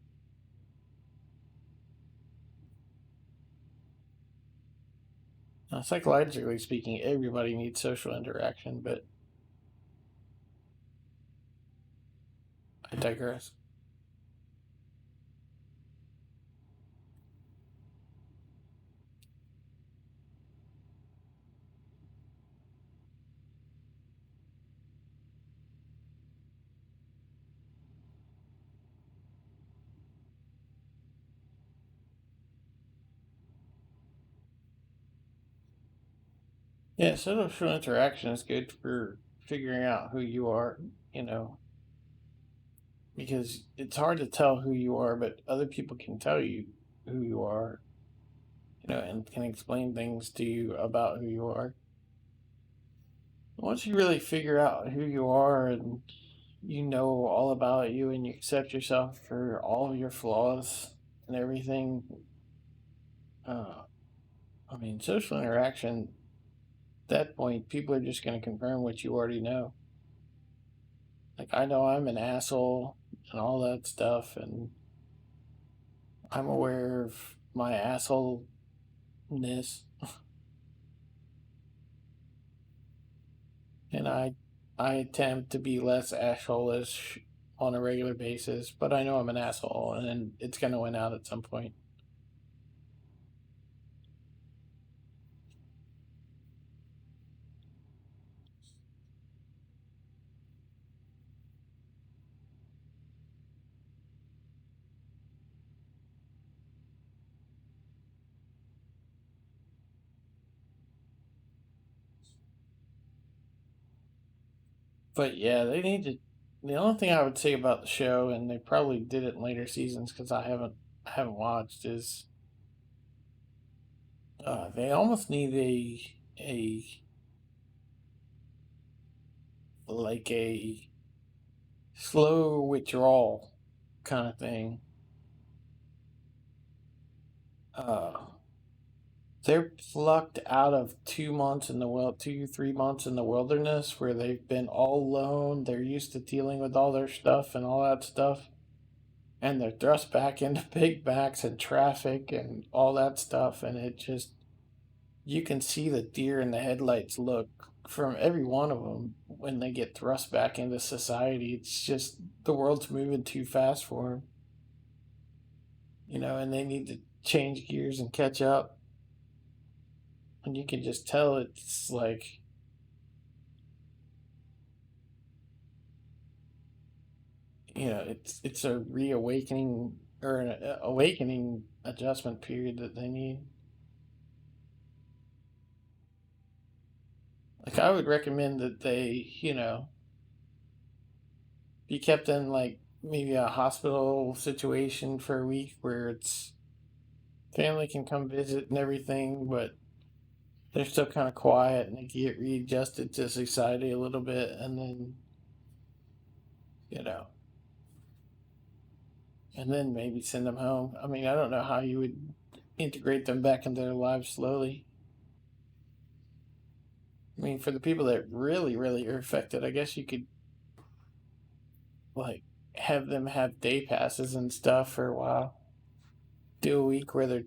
Now, psychologically speaking, everybody needs social interaction, but I digress. Yeah, social interaction is good for figuring out who you are, you know, because it's hard to tell who you are, but other people can tell you who you are, and can explain things to you about who you are. Once you really figure out who you are and you know all about you and you accept yourself for all of your flaws and everything, uh, I mean, social interaction, at that point, people are just going to confirm what you already know. Like, I know I'm an asshole and all that stuff, and I'm aware of my assholeness, and I attempt to be less asshole-ish on a regular basis, but I know I'm an asshole, and it's going to win out at some point. But yeah, they need to. The only thing I would say about the show, and they probably did it in later seasons because I haven't watched, is they almost need a like a slow withdrawal kind of thing. Uh, they're plucked out of 2 months in the 2, 3 months in the wilderness where they've been all alone. They're used to dealing with all their stuff and all that stuff, and they're thrust back into big backs and traffic and all that stuff, and it just you can see the deer in the headlights look from every one of them when they get thrust back into society. It's just the world's moving too fast for them, and they need to change gears and catch up. And you can just tell it's like, it's a reawakening or an awakening adjustment period that they need. Like, I would recommend that they, be kept in like maybe a hospital situation for a week where it's family can come visit and everything, but they're still kind of quiet and they get readjusted to society a little bit, and then you know, and then maybe send them home. I mean, I don't know how you would. integrate them back into their lives slowly. I mean, for the people that really, really are affected, I guess you could like have them have day passes and stuff for a while. Do a week where they're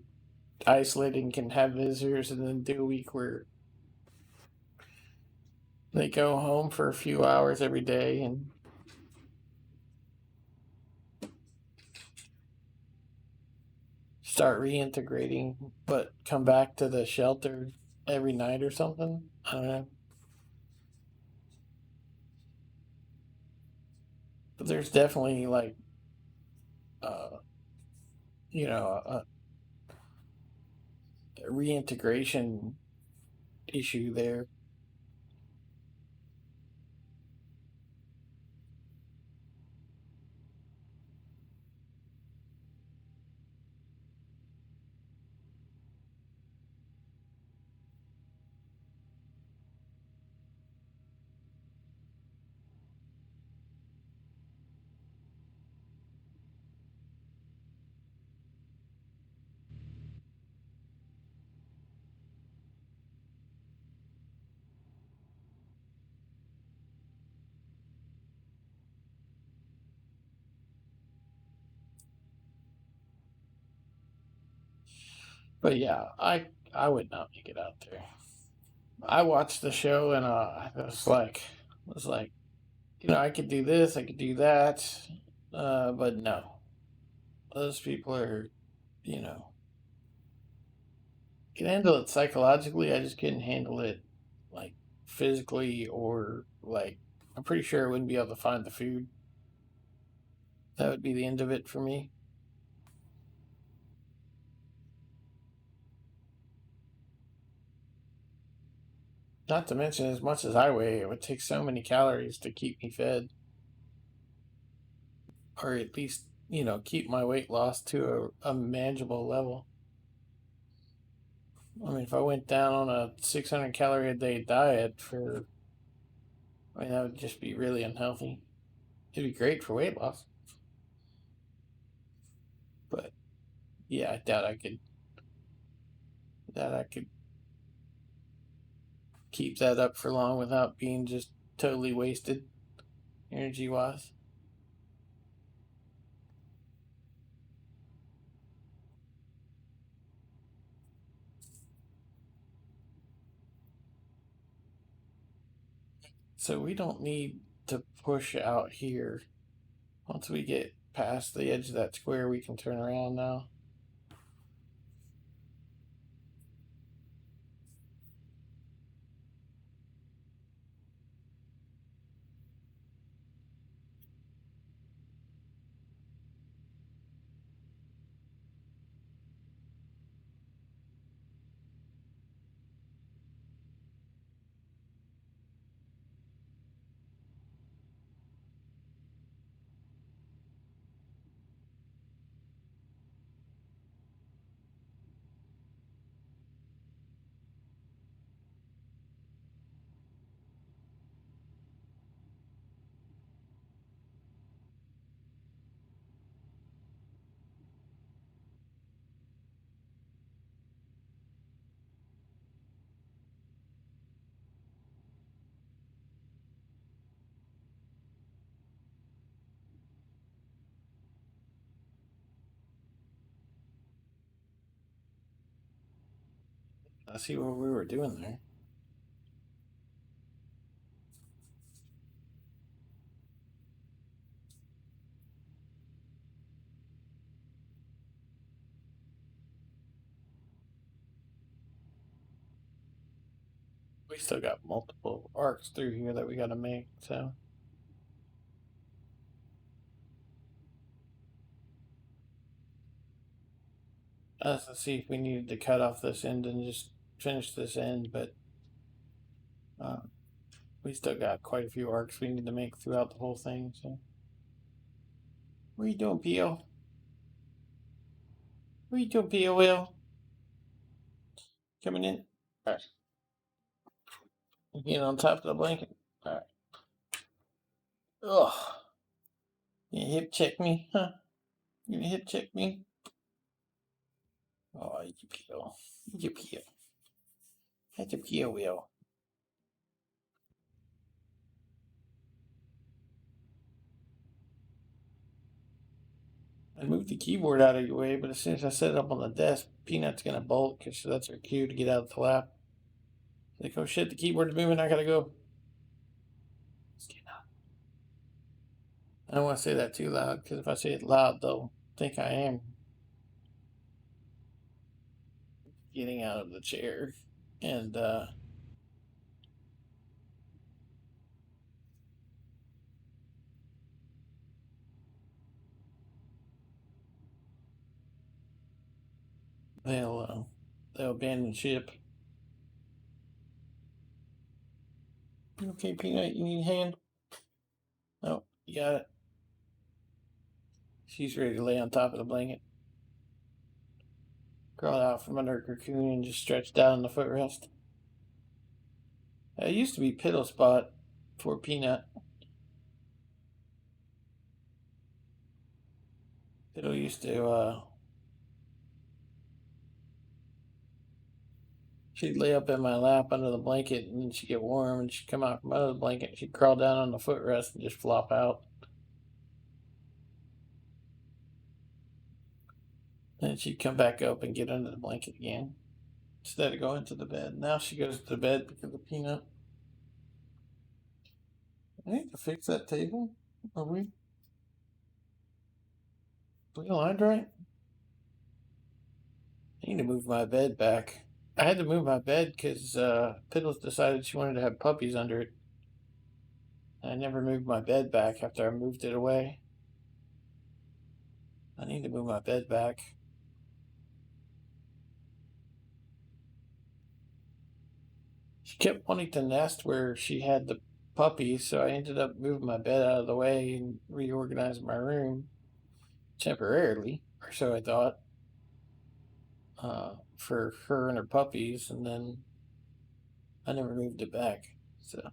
isolated and can have visitors, and then do a week where they go home for a few hours every day and start reintegrating, but come back to the shelter every night or something. I don't know. But there's definitely like, uh, a reintegration issue there. But yeah, I would not make it out there. I watched the show and I was like, I could do this, I could do that, but no, those people are, you know, can handle it psychologically. I just couldn't handle it like physically or like I'm pretty sure I wouldn't be able to find the food. That would be the end of it for me. Not to mention, as much as I weigh, it would take so many calories to keep me fed, or at least keep my weight loss to a manageable level. I mean, if I went down on a 600 calorie a day diet that would just be really unhealthy. It'd be great for weight loss, but yeah, I doubt I could keep that up for long without being just totally wasted energy wise. So we don't need to push out here. Once we get past the edge of that square, we can turn around now. I see what we were doing there. We still got multiple arcs through here that we got to make. So let's see if we needed to cut off this end and just finish this end, but uh, we still got quite a few arcs we need to make throughout the whole thing. So what are you doing, P.O.? What are you doing, P.O. Will? Coming in? All right. Getting on top of the blanket. All right. Ugh. You hip check me, huh? You hip check me? Oh, you peel. You peel. That's a peel wheel. I moved the keyboard out of your way, but as soon as I set it up on the desk, Peanut's gonna bolt because that's her cue to get out of the lap. Like, oh shit, the keyboard's moving, I gotta go. I don't want to say that too loud because if I say it loud, they'll think I am getting out of the chair. And they'll abandon ship. Okay, Peanut, you need a hand? Oh, you got it. She's ready to lay on top of the blanket. Crawled out from under her cocoon and just stretched out on the footrest. It used to be Piddle Spot for Peanut. Piddle used to, she'd lay up in my lap under the blanket and then she'd get warm and she'd come out from under the blanket. She'd crawl down on the footrest and just flop out. Then she'd come back up and get under the blanket again instead of going to the bed. Now she goes to bed because of Peanut. I need to fix that table. Are we aligned right? I need to move my bed back. I had to move my bed because Piddles decided she wanted to have puppies under it. I never moved my bed back after I moved it away. I need to move my bed back. She kept wanting to nest where she had the puppies, so I ended up moving my bed out of the way and reorganizing my room temporarily, or so I thought, for her and her puppies, and then I never moved it back. So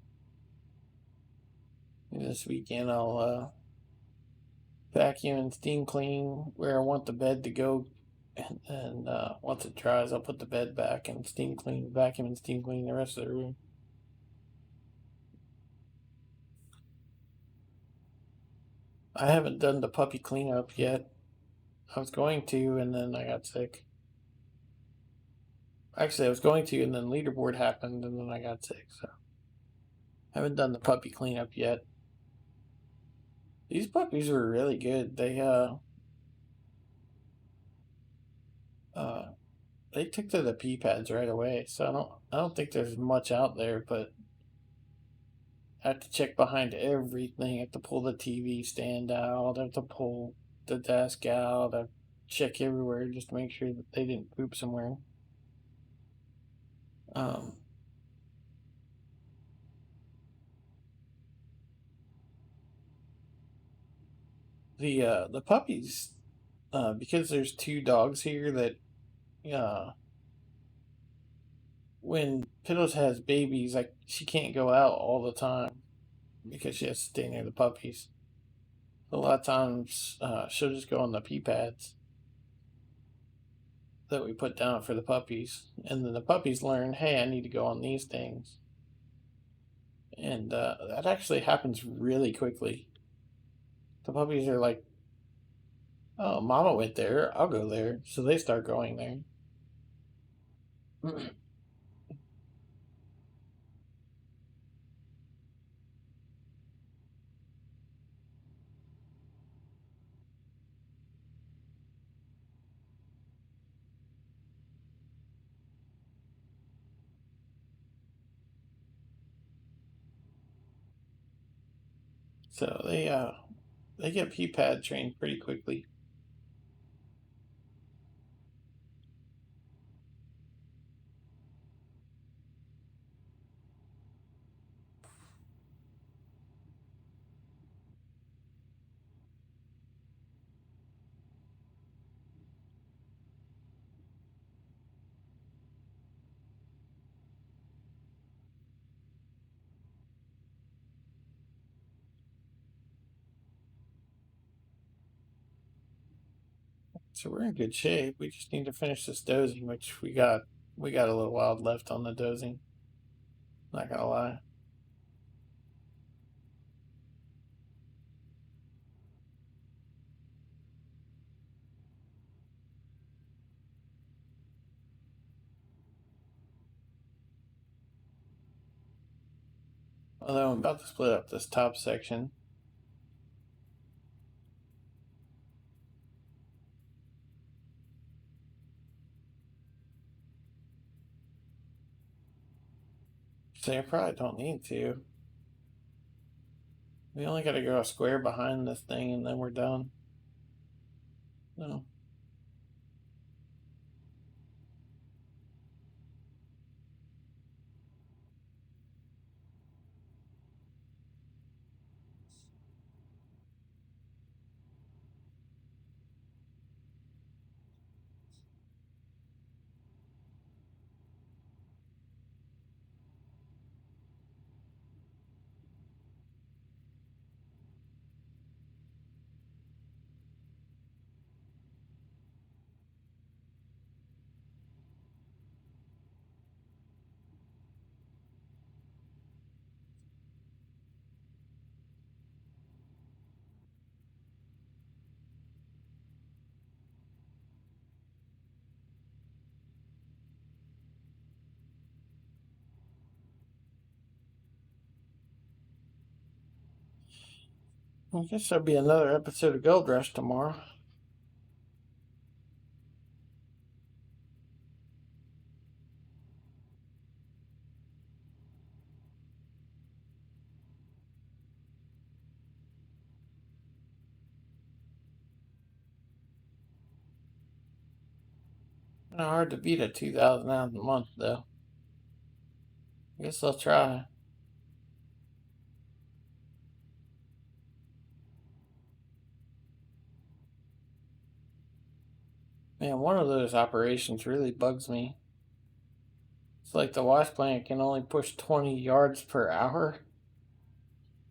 this weekend I'll vacuum and steam clean where I want the bed to go, and once it dries, I'll put the bed back and steam clean, vacuum and steam clean the rest of the room. I haven't done the puppy cleanup yet. I was going to, and then I got sick. Actually, I was going to, and then leaderboard happened, and then I got sick. So I haven't done the puppy cleanup yet. These puppies were really good. Uh, they took to the pee pads right away. So I don't think there's much out there, but I have to check behind everything. I have to pull the TV stand out. I have to pull the desk out. I check everywhere just to make sure that they didn't poop somewhere. Um, the puppies, because there's two dogs here that uh, when Piddles has babies, like she can't go out all the time because she has to stay near the puppies. A lot of times, she'll just go on the pee pads that we put down for the puppies, and then the puppies learn, hey, I need to go on these things, and that actually happens really quickly. The puppies are like, oh, Mama went there, I'll go there, so they start going there. So they get pee pad trained pretty quickly. So we're in good shape. We just need to finish this dozing, which we got a little while left on the dozing. Not gonna lie. Although I'm about to split up this top section. So I probably don't need to. We only gotta go a square behind this thing and then we're done. No. I guess there'll be another episode of Gold Rush tomorrow. Not hard to beat a 2,000 ounce a month, though. I guess I'll try. Man, one of those operations really bugs me. It's like the wash plant can only push 20 yards per hour.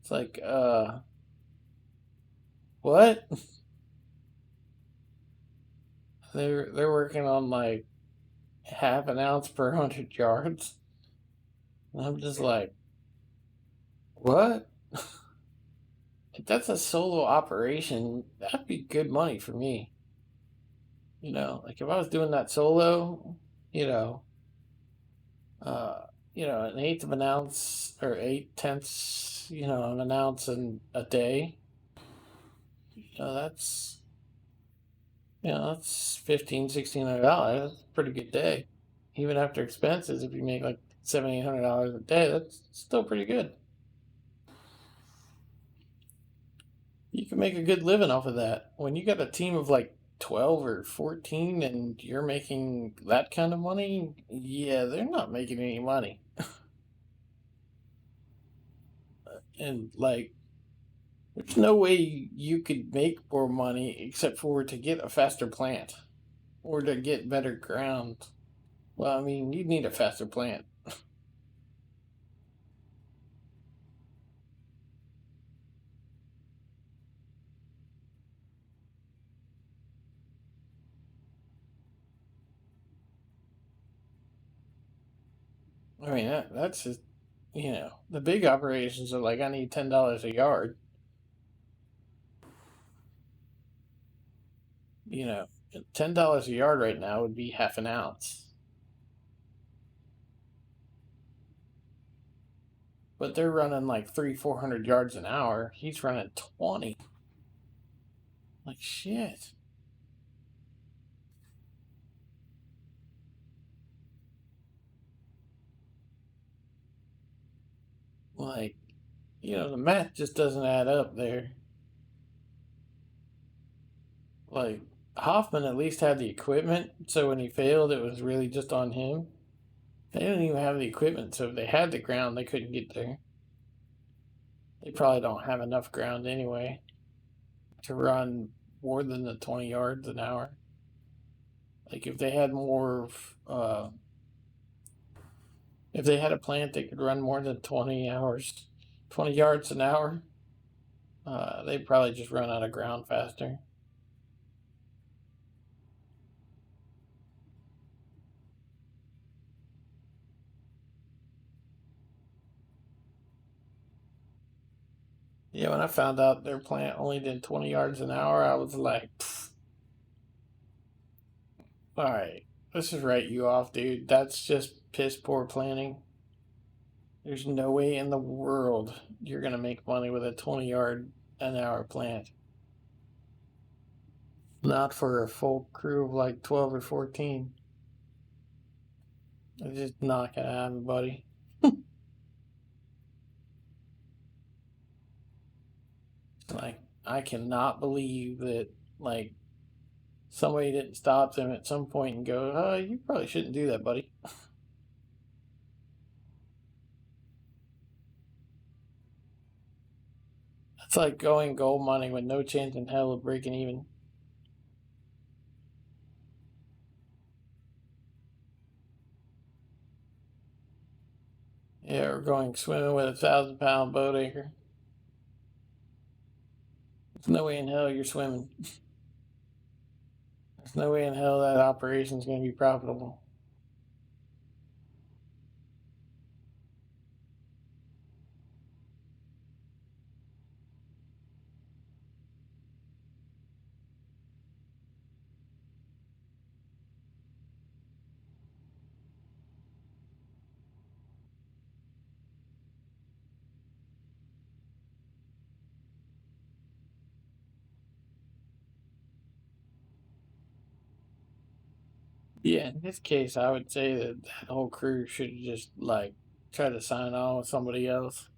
It's like, what? They're working on like half an ounce per 100 yards. And I'm just like, what? If that's a solo operation, that'd be good money for me. Like if I was doing that solo, you know, uh, an eighth of an ounce or 8/10, of an ounce in a day. That's that's 1500 $1,600. That's a pretty good day. Even after expenses, if you make like $700 $800 a day, that's still pretty good. You can make a good living off of that. When you got a team of like 12 or 14 and you're making that kind of money, yeah, they're not making any money. And like, there's no way you could make more money except for to get a faster plant or to get better ground. Well, I mean, you'd need a faster plant. I mean, that's just, the big operations are like, I need $10 a yard. You know, $10 a yard right now would be half an ounce. But they're running like 300-400 yards an hour. He's running 20. Like shit. Like, the math just doesn't add up there. Like, Hoffman at least had the equipment, so when he failed, it was really just on him. They didn't even have the equipment, so if they had the ground, they couldn't get there. They probably don't have enough ground anyway to run more than the 20 yards an hour. Like, if they had more, if they had a plant that could run more than 20 yards an hour, they'd probably just run out of ground faster. Yeah, when I found out their plant only did 20 yards an hour, I was like, all right, let's just write you off, dude. That's just piss poor planning. There's no way in the world you're going to make money with a 20-yard an hour plant. Not for a full crew of like 12 or 14. It's just not going to happen, buddy. Like, I cannot believe that, like, somebody didn't stop them at some point and go, oh, you probably shouldn't do that, buddy. It's like going gold mining with no chance in hell of breaking even. Yeah, or going swimming with a 1,000-pound boat anchor. There's no way in hell you're swimming. There's no way in hell that operation's going to be profitable. Yeah, in this case, I would say that that whole crew should just like try to sign on with somebody else.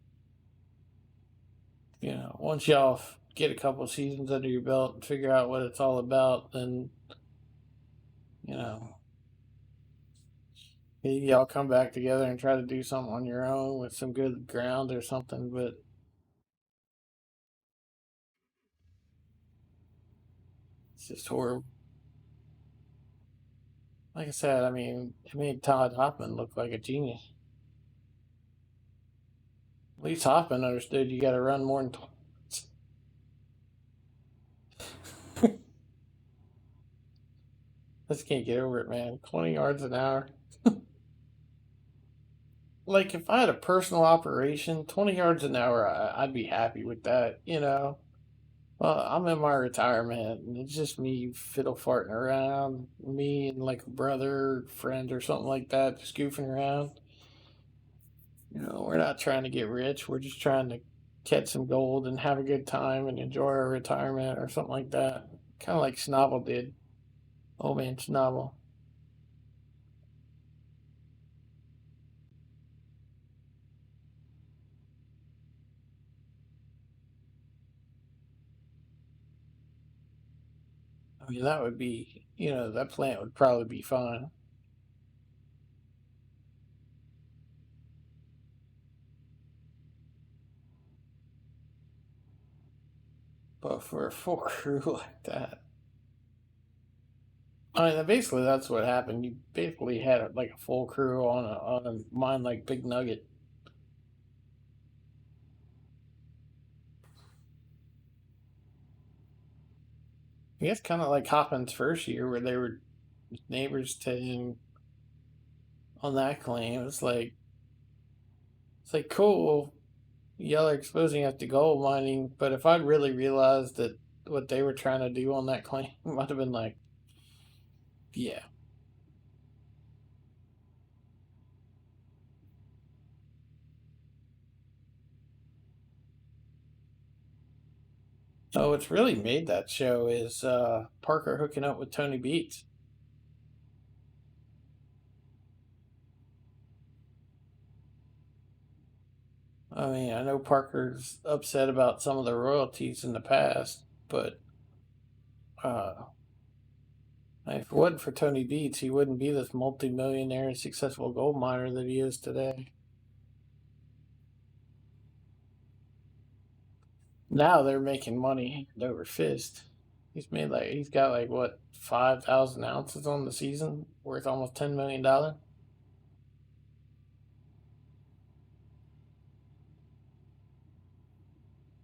You know, once y'all get a couple seasons under your belt and figure out what it's all about, then you know maybe y'all come back together and try to do something on your own with some good ground or something. But it's just horrible. Like I said, I mean, it made Todd Hoffman look like a genius. At least Hoffman understood you got to run more than twice. I just can't get over it, man. 20 yards an hour. Like, if I had a personal operation, 20 yards an hour, I'd be happy with that, you know? Well, I'm in my retirement, and it's just me fiddle farting around, me and like a brother, friend, or something like that, just goofing around. You know, we're not trying to get rich. We're just trying to catch some gold and have a good time and enjoy our retirement or something like that. Kind of like Schnabel did. Old man Schnabel. I mean, that would be, you know, that plant would probably be fine. But for a full crew like that, I mean, basically that's what happened. You basically had like a full crew on a mine like Big Nugget. I guess kind of like Hoppin's first year, where they were neighbors to him on that claim. It's like cool. Y'all are exposing us to gold mining, but if I'd really realized that what they were trying to do on that claim, I might have been like, yeah. Oh, what's really made that show is Parker hooking up with Tony Beats. I mean, I know Parker's upset about some of the royalties in the past, but uh, if it wasn't for Tony Beats, he wouldn't be this multi-millionaire, successful gold miner that he is today. Now they're making money hand over fist. He's got like what 5,000 ounces on the season, worth almost $10 million.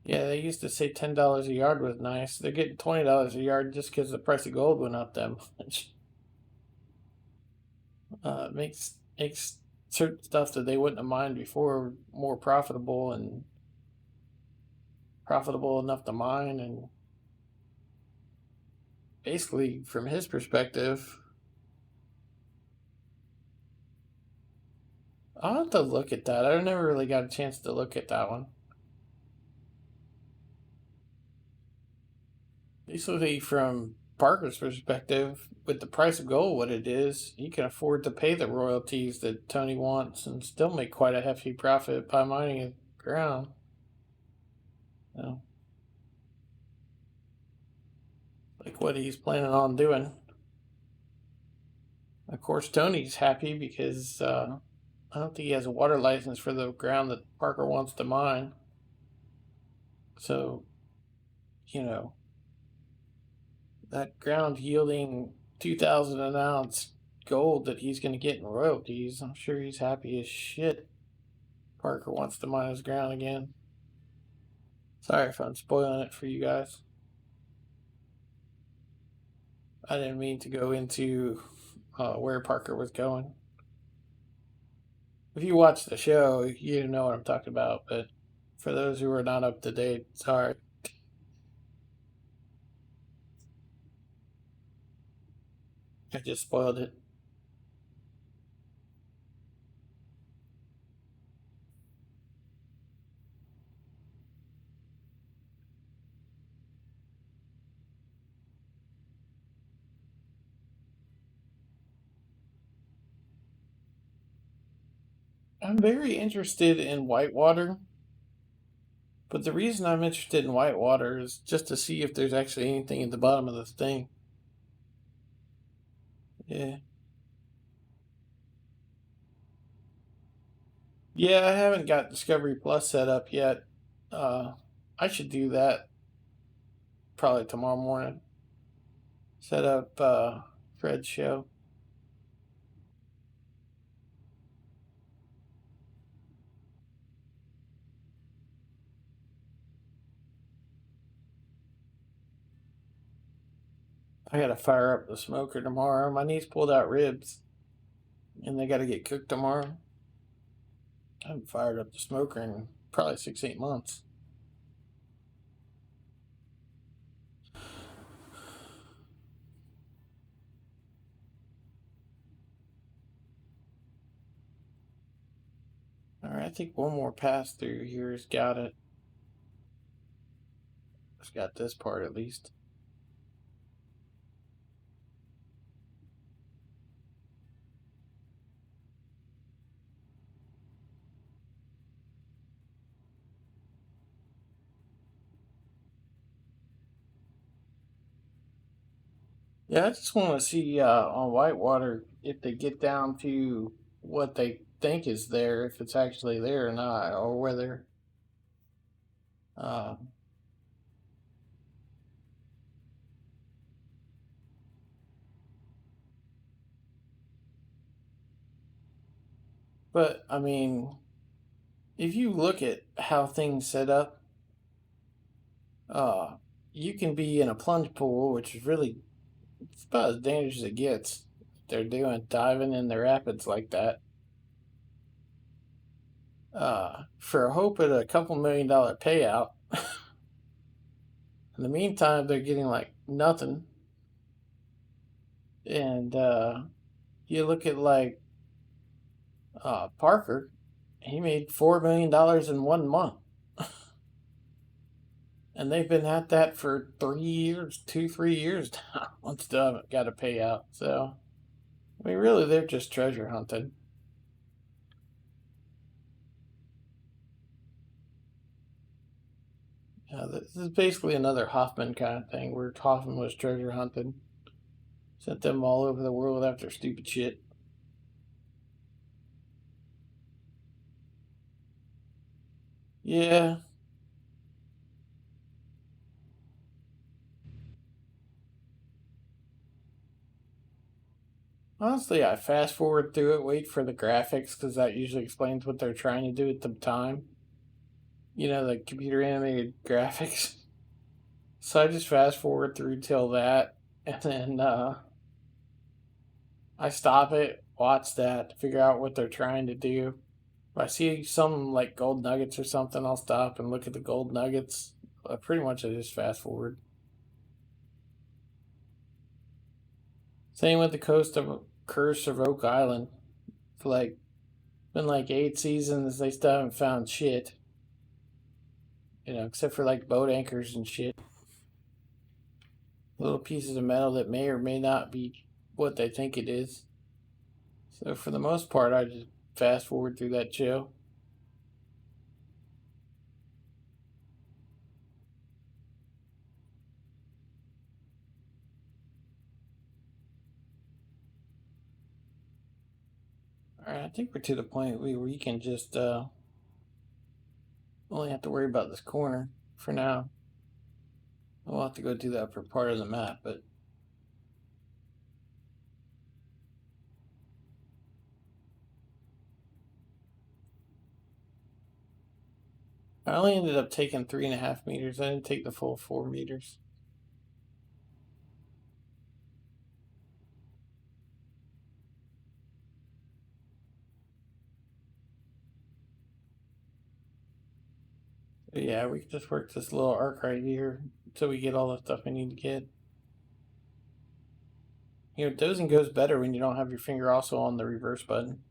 Yeah, they used to say $10 a yard was nice. They're getting $20 a yard just because the price of gold went up that much. Makes certain stuff that they wouldn't have mined before more profitable, and profitable enough to mine, and basically, from his perspective, I'll have to look at that. I never really got a chance to look at that one. Basically, from Parker's perspective, with the price of gold what it is, he can afford to pay the royalties that Tony wants and still make quite a hefty profit by mining his ground. So, like what he's planning on doing. Of course, Tony's happy because I don't think he has a water license for the ground that Parker wants to mine. So, you know, that ground yielding 2,000 an ounce gold that he's going to get in royalties, I'm sure he's happy as shit. Parker wants to mine his ground again. Sorry if I'm spoiling it for you guys. I didn't mean to go into where Parker was going. If you watch the show, you know what I'm talking about, but for those who are not up to date, sorry. I just spoiled it. I'm very interested in whitewater, but the reason I'm interested in whitewater is just to see if there's actually anything at the bottom of this thing. Yeah. Yeah, I haven't got Discovery Plus set up yet. I should do that probably tomorrow morning. Set up Fred's show. I gotta fire up the smoker tomorrow. My niece pulled out ribs, and they gotta get cooked tomorrow. I haven't fired up the smoker in probably 6, 8 months. Alright, I think one more pass through here's got it. It's got this part at least. Yeah, I just want to see on Whitewater if they get down to what they think is there, if it's actually there or not, or whether. Uh, but I mean, if you look at how things set up, uh, you can be in a plunge pool, which is really it's about as dangerous as it gets. They're doing diving in the rapids like that. For a hope at a couple $1 million payout. In the meantime, they're getting like nothing. And you look at like Parker, he made $4 million in 1 month. And they've been at that for 3 years, 2, 3 years now. Once they haven't got a payout. So, I mean, really, they're just treasure hunting. This is basically another Hoffman kind of thing where Hoffman was treasure hunting. Sent them all over the world after stupid shit. Yeah. Honestly, I fast forward through it, wait for the graphics, because that usually explains what they're trying to do at the time. You know, the computer animated graphics. So I just fast forward through till that, and then I stop it, watch that, figure out what they're trying to do. If I see some like gold nuggets or something, I'll stop and look at the gold nuggets. pretty much I just fast forward. Same with the coast of Curse of Oak Island. It's like been like 8 seasons. They still haven't found shit. Except for like boat anchors and shit. Little pieces of metal that may or may not be what they think it is. So for the most part, I just fast forward through that show. All right, I think we're to the point where we can just only have to worry about this corner for now. We'll have to go do that for part of the map, but I only ended up taking 3.5 meters. I didn't take the full 4 meters. But yeah, we can just work this little arc right here until we get all the stuff we need to get. Dozing goes better when you don't have your finger also on the reverse button.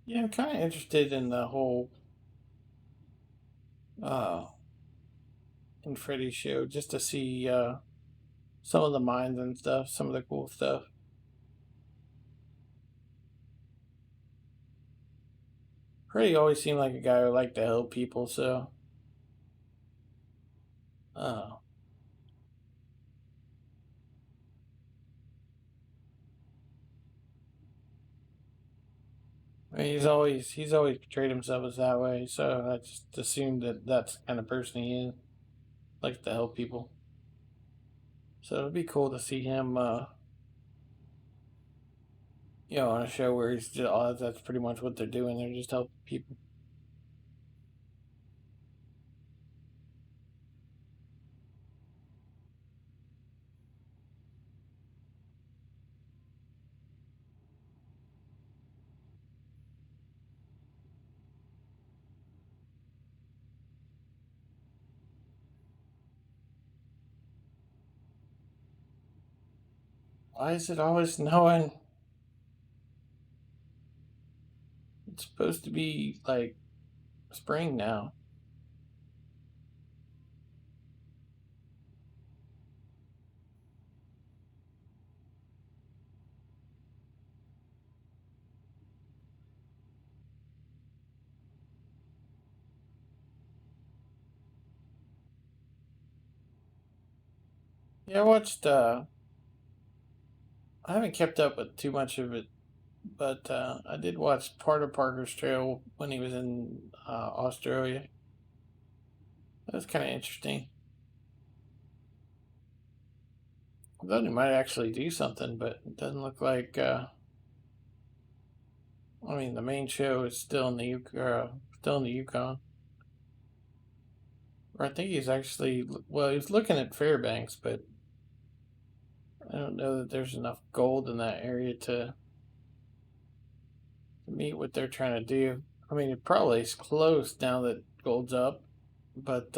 Yeah, I'm kind of interested in the whole uh, in Freddy's show just to see some of the mines and stuff, some of the cool stuff. Freddy always seemed like a guy who liked to help people, so uh, I mean, he's always portrayed himself as that way. So I just assumed that that's the kind of person he is, likes to help people. So it'd be cool to see him, on a show where he's just, that's pretty much what they're doing. They're just helping people. Why is it always snowing? It's supposed to be like spring now. Yeah, I watched. I haven't kept up with too much of it, but I did watch part of Parker's Trail when he was in Australia. That was kind of interesting. I thought he might actually do something, but it doesn't look like. I mean, the main show is still in the Yukon. Or I think he's actually. Well, he's looking at Fairbanks, but I don't know that there's enough gold in that area to meet what they're trying to do. I mean, it probably is close now that gold's up, but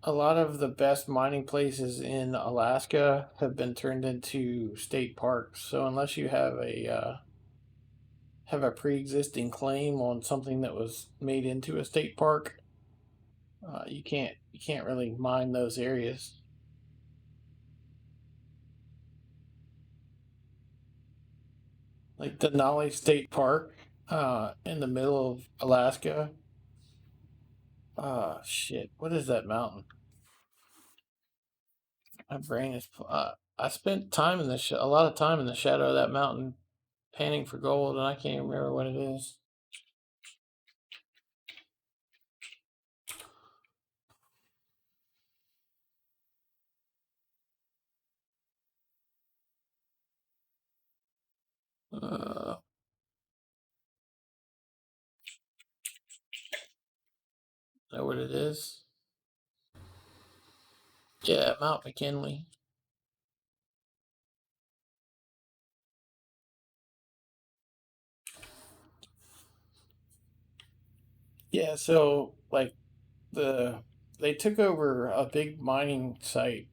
a lot of the best mining places in Alaska have been turned into state parks. So unless you have a pre-existing claim on something that was made into a state park, you can't really mine those areas. Like Denali State Park, in the middle of Alaska. Shit, what is that mountain? My brain is. I spent time in a lot of time in the shadow of that mountain, panning for gold, and I can't even remember what it is. Uh, know what it is? Yeah, Mount McKinley. Yeah, so like the they took over a big mining site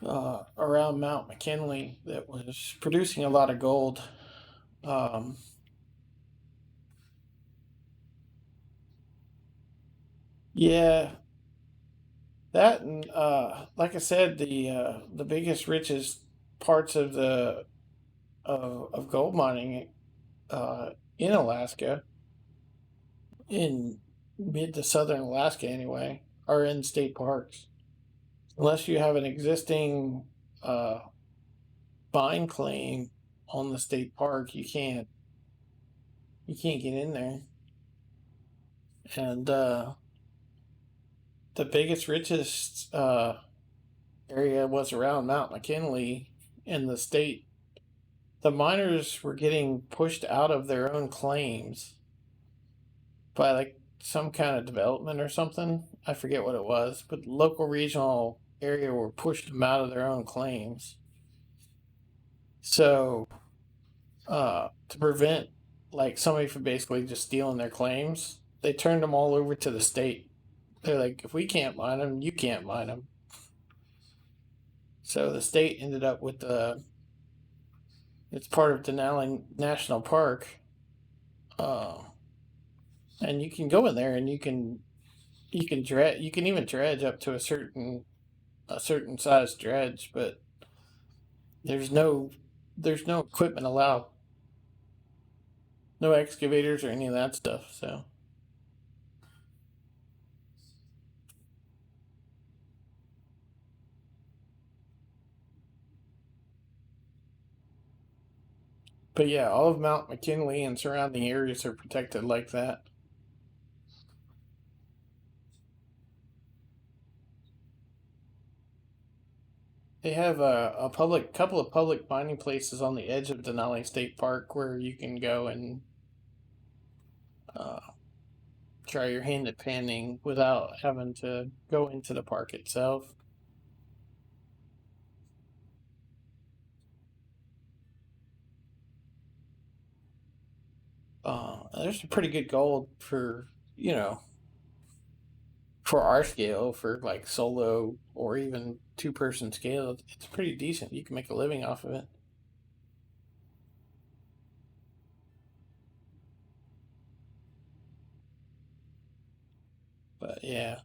around Mount McKinley that was producing a lot of gold. Um, yeah, that and like I said, the biggest, richest parts of gold mining uh, in Alaska, in mid to southern Alaska anyway, are in state parks. Unless you have an existing uh, mine claim on the state park, you can't get in there. And the biggest, richest area was around Mount McKinley in the state. The miners were getting pushed out of their own claims by like some kind of development or something. I forget what it was, but local regional area were pushed them out of their own claims. So to prevent like somebody from basically just stealing their claims, they turned them all over to the state. They're like, if we can't mine them, you can't mine them. So the state ended up with it's part of Denali National Park, uh, and you can go in there and you can even dredge up to a certain size dredge, but there's no there's no equipment allowed, no excavators or any of that stuff. So, but yeah, all of Mount McKinley and surrounding areas are protected like that. They have a public couple of public mining places on the edge of Denali State Park where you can go and uh, try your hand at panning without having to go into the park itself. There's some pretty good gold you know for our scale, for like solo or even two-person scale. It's pretty decent. You can make a living off of it. But yeah,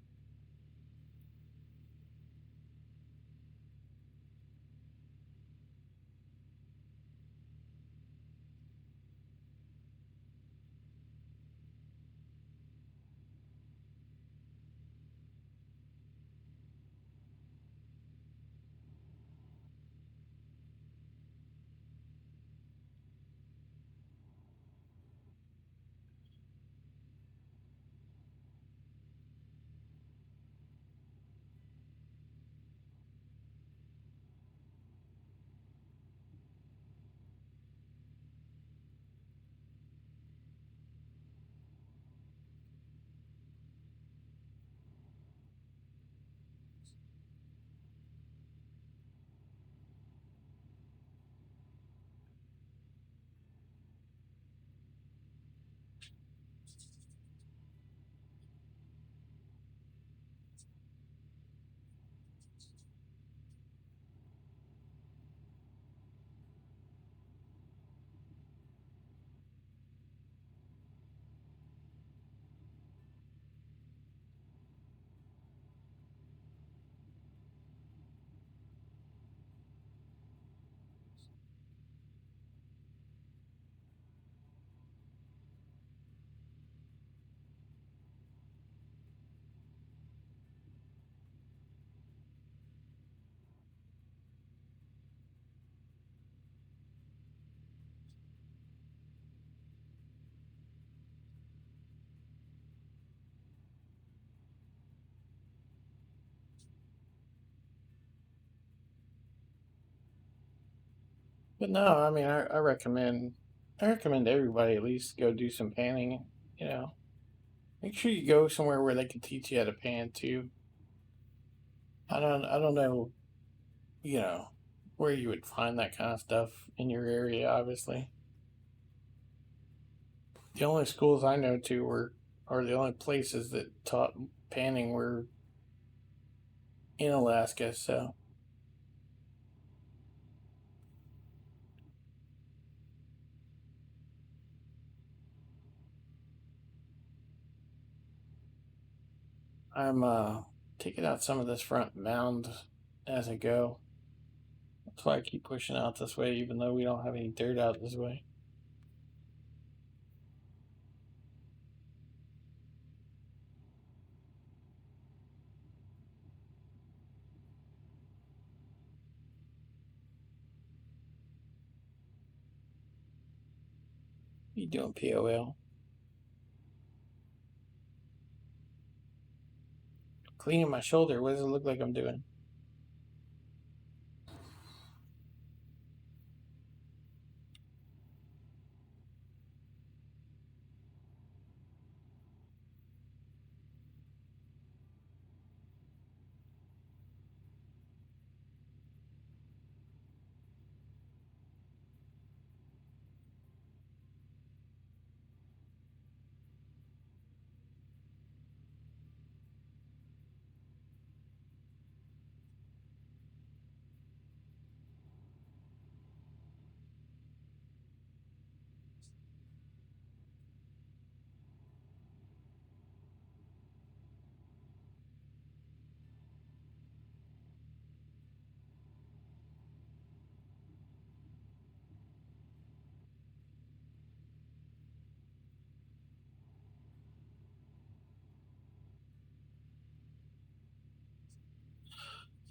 But no, I mean, I recommend everybody at least go do some panning. You know, make sure you go somewhere where they can teach you how to pan too. I don't know, you know, where you would find that kind of stuff in your area. Obviously, the only schools I know to were, or the only places that taught panning were in Alaska. So I'm taking out some of this front mound as I go. That's why I keep pushing out this way, even though we don't have any dirt out this way. You doing POL? Cleaning my shoulder. What does it look like I'm doing?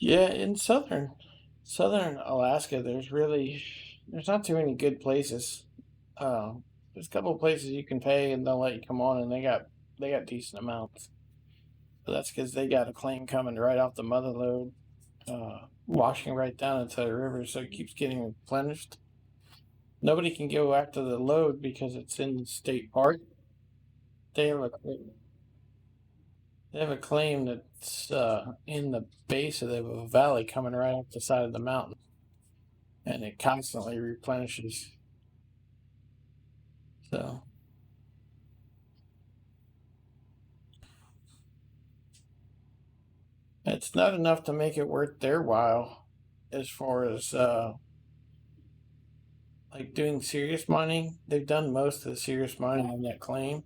Yeah, in southern Alaska, there's not too many good places. There's a couple of places you can pay and they'll let you come on, and they got decent amounts. But that's because they got a claim coming right off the mother lode, washing right down into the river, so it keeps getting replenished. Nobody can go after the load because it's in state park. They have a they have a claim that's in the base of the valley coming right up the side of the mountain, and it constantly replenishes. So it's not enough to make it worth their while as far as like doing serious mining. They've done most of the serious mining on that claim.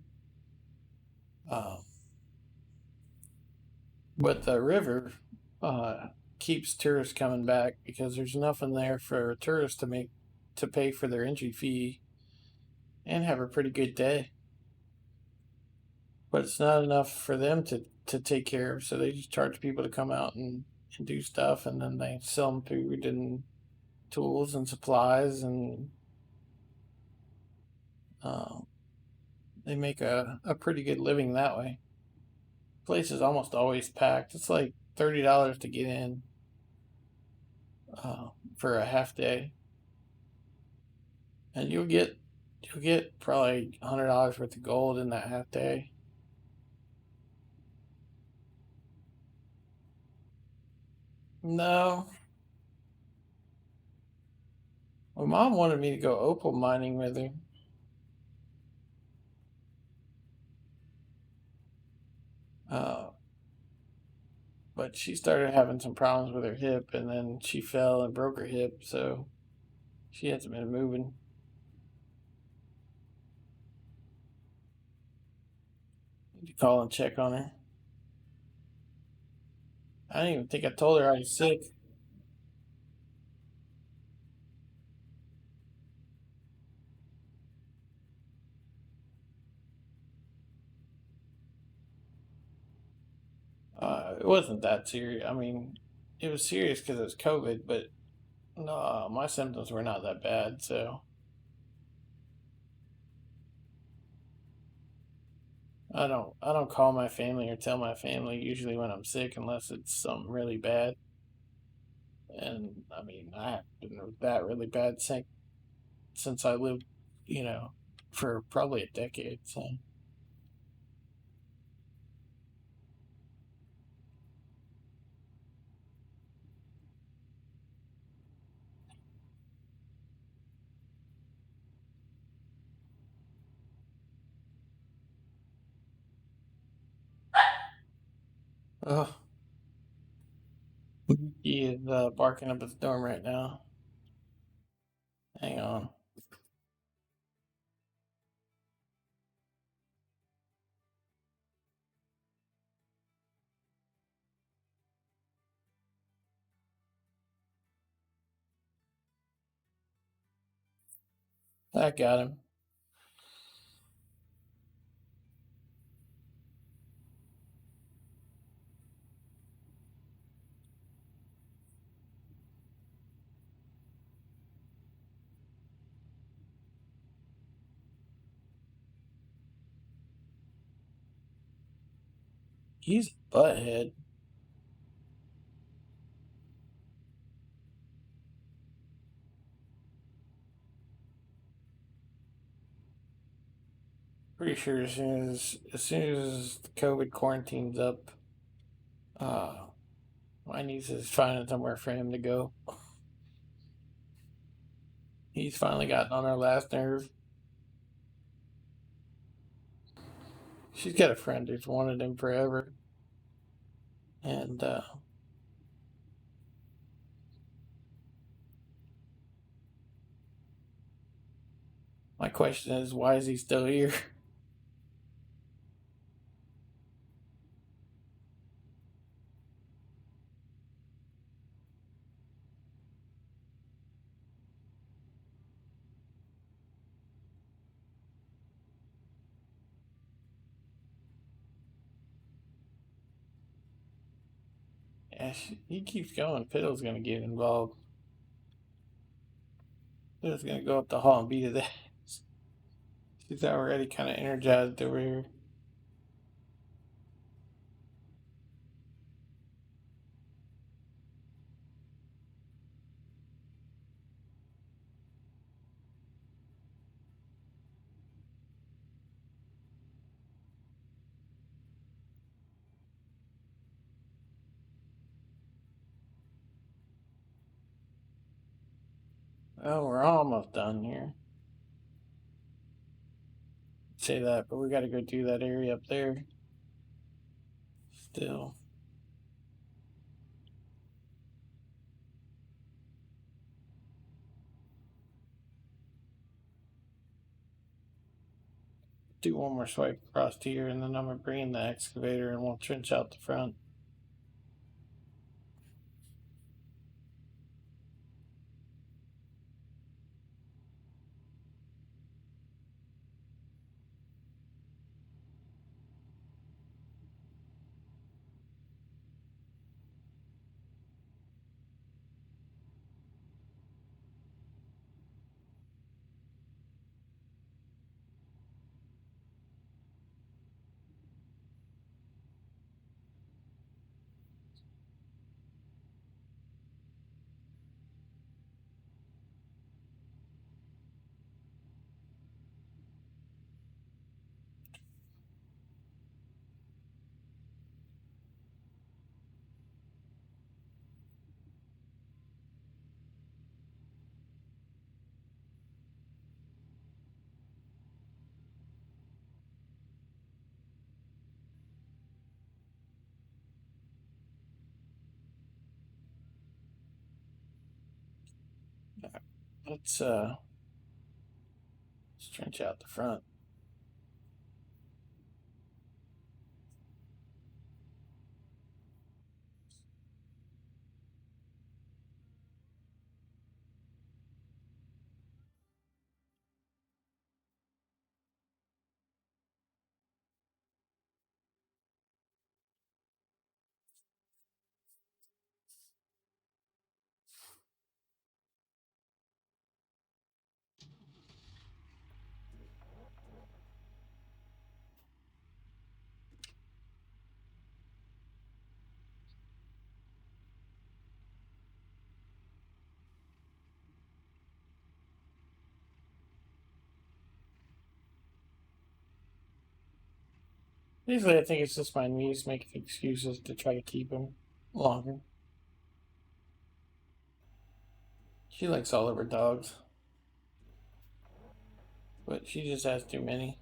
Uh, but the river uh, keeps tourists coming back because there's nothing there for tourists to pay for their entry fee and have a pretty good day. But it's not enough for them to take care of, so they just charge people to come out and do stuff, and then they sell them food and tools and supplies, and uh, they make a pretty good living that way. Place is almost always packed. It's like $30 to get in for a half day, and you'll get probably $100 worth of gold in that half day. No, my mom wanted me to go opal mining with her, uh, but she started having some problems with her hip, and then she fell and broke her hip, so she hasn't been moving. Need to call and check on her. I didn't even think I told her I was sick. It wasn't that serious. I mean, it was serious because it was COVID, but no, my symptoms were not that bad. So I don't call my family or tell my family usually when I'm sick unless it's something really bad. And I mean, I have been that really bad sick since I lived, for probably a decade. So. Oh, he is barking up at the dorm right now. Hang on. I got him. He's a butthead. Pretty sure as soon as the COVID quarantine's up, uh, my niece is finding somewhere for him to go. He's finally gotten on her last nerve. She's got a friend who's wanted him forever, and my question is, why is he still here? Yeah, he keeps going. Fiddle's gonna get involved. Fiddle's gonna go up the hall and beat his ass. She's already kind of energized over here. Oh, we're almost done here. Say that, but we got to go do that area up there. Still. Do one more swipe across here, and then I'm gonna bring in the excavator and we'll trench out the front. Let's trench out the front. Usually, I think it's just my niece making excuses to try to keep him longer. She likes all of her dogs, but she just has too many.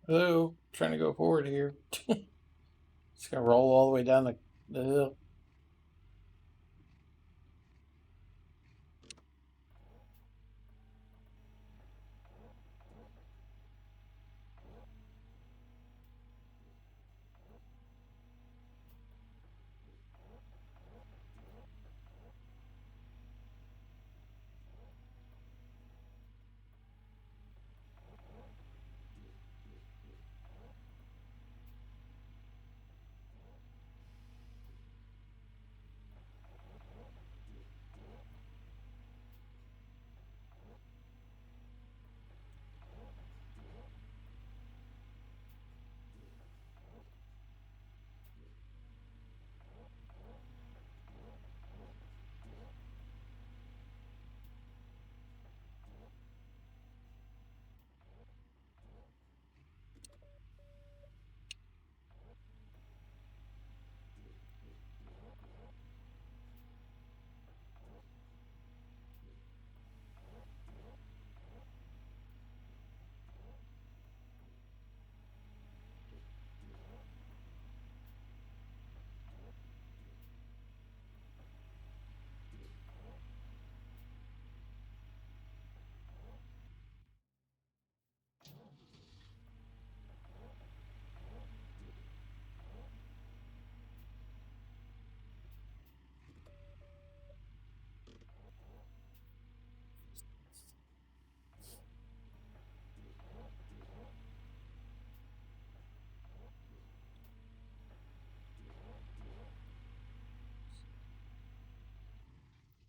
Hello, trying to go forward here. It's gonna roll all the way down the hill.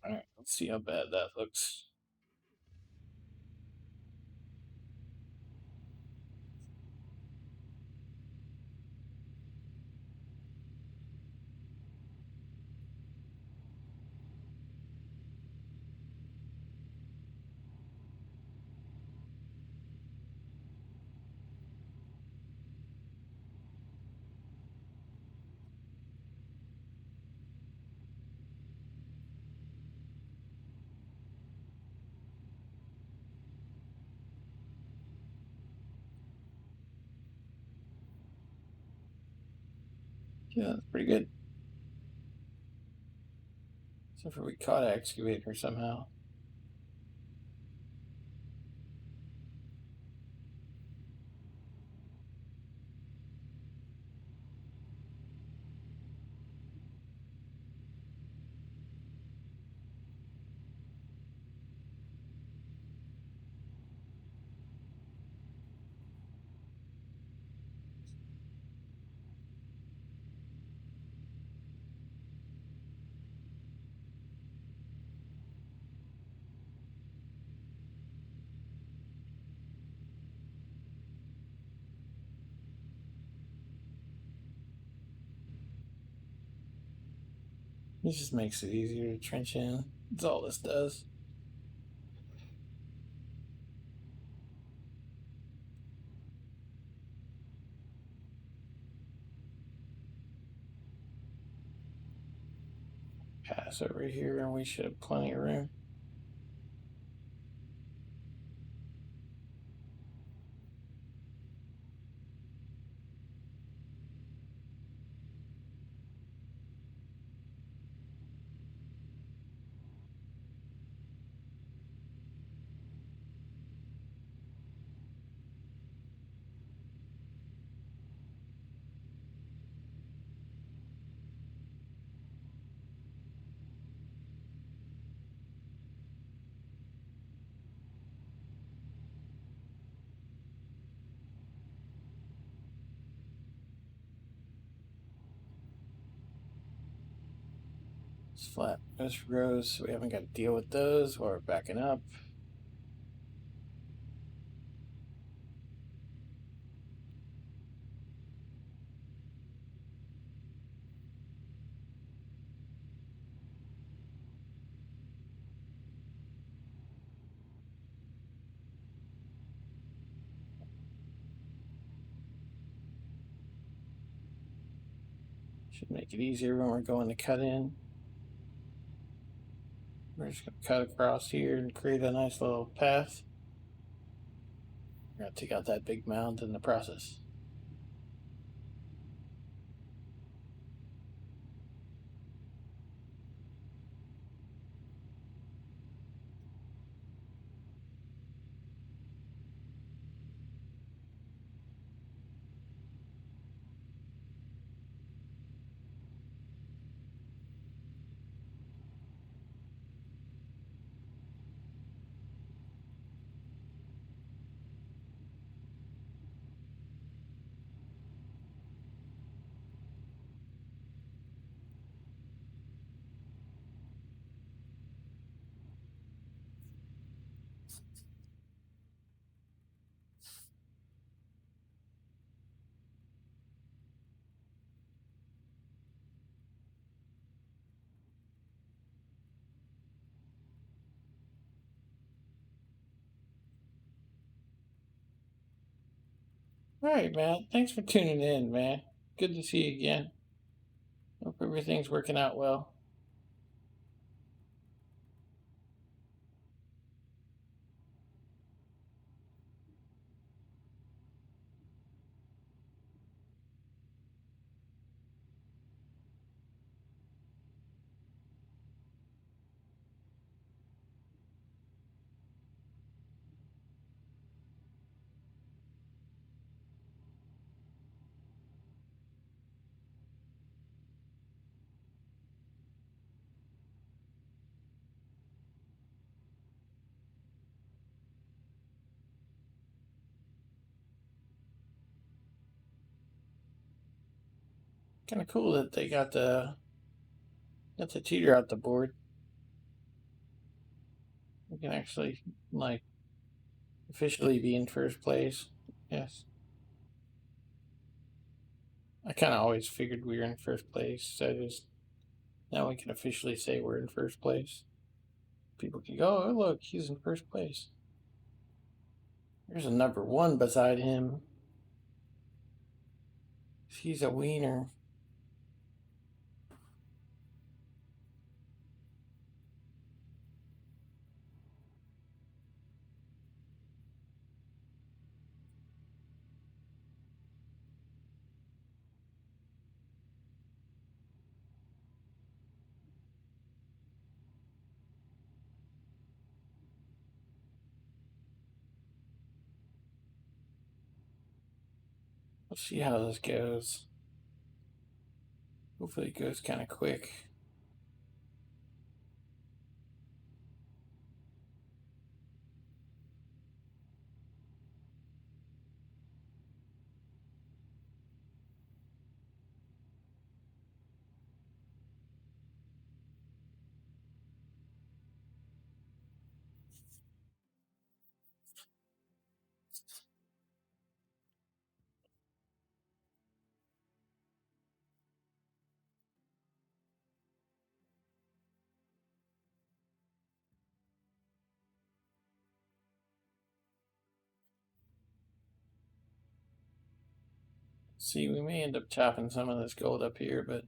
All right, let's see how bad that looks. Yeah, that's pretty good. Except for we caught an excavator somehow. This just makes it easier to trench in. That's all this does. Pass over here and we should have plenty of room. It's flat. Those rows, so we haven't got to deal with those while we're backing up. Should make it easier when we're going to cut in. We're just going to cut across here and create a nice little path. We're going to take out that big mound in the process. All right, man. Thanks for tuning in, man. Good to see you again. Hope everything's working out well. Kind of cool that they got the cheater out the board. We can actually like officially be in first place. Yes. I kind of always figured we were in first place. So just now we can officially say we're in first place. People can go, oh look, he's in first place. There's a number one beside him. He's a wiener. Let's see how this goes. Hopefully it goes kind of quick. See, we may end up chopping some of this gold up here, but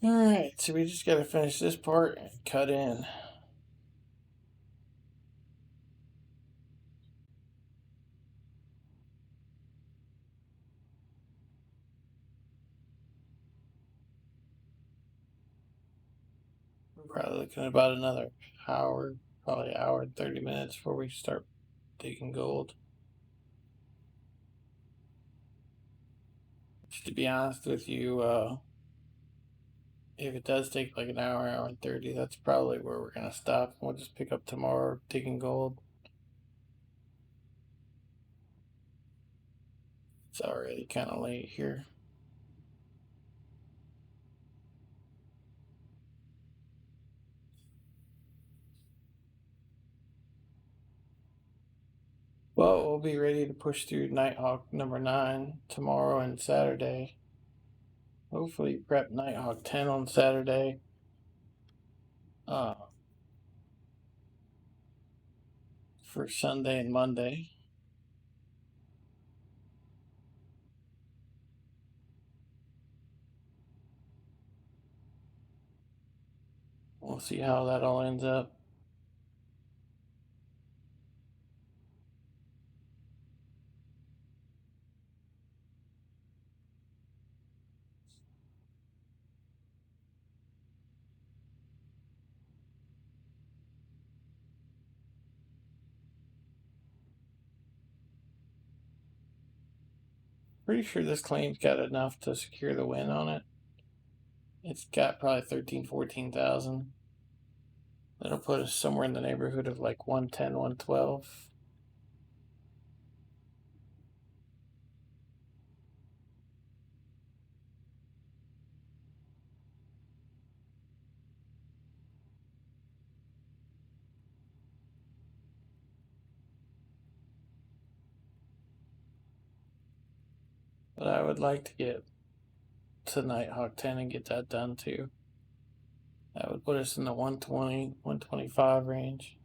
Alright, so we just gotta finish this part and cut in. We're probably looking at about another hour, probably an hour and 30 minutes before we start digging gold. To be honest with you, if it does take like an hour, hour and 30, that's probably where we're gonna stop. We'll just pick up tomorrow digging gold. It's already kind of late here. Well, we'll be ready to push through Nighthawk number 9 tomorrow and Saturday. Hopefully prep Nighthawk 10 on Saturday. For Sunday and Monday. We'll see how that all ends up. Pretty sure this claim's got enough to secure the win on it. It's got probably 13, 14,000. That'll put us somewhere in the neighborhood of like 110, 112. But I would like to get to Nighthawk 10 and get that done too. That would put us in the 120, 125 range.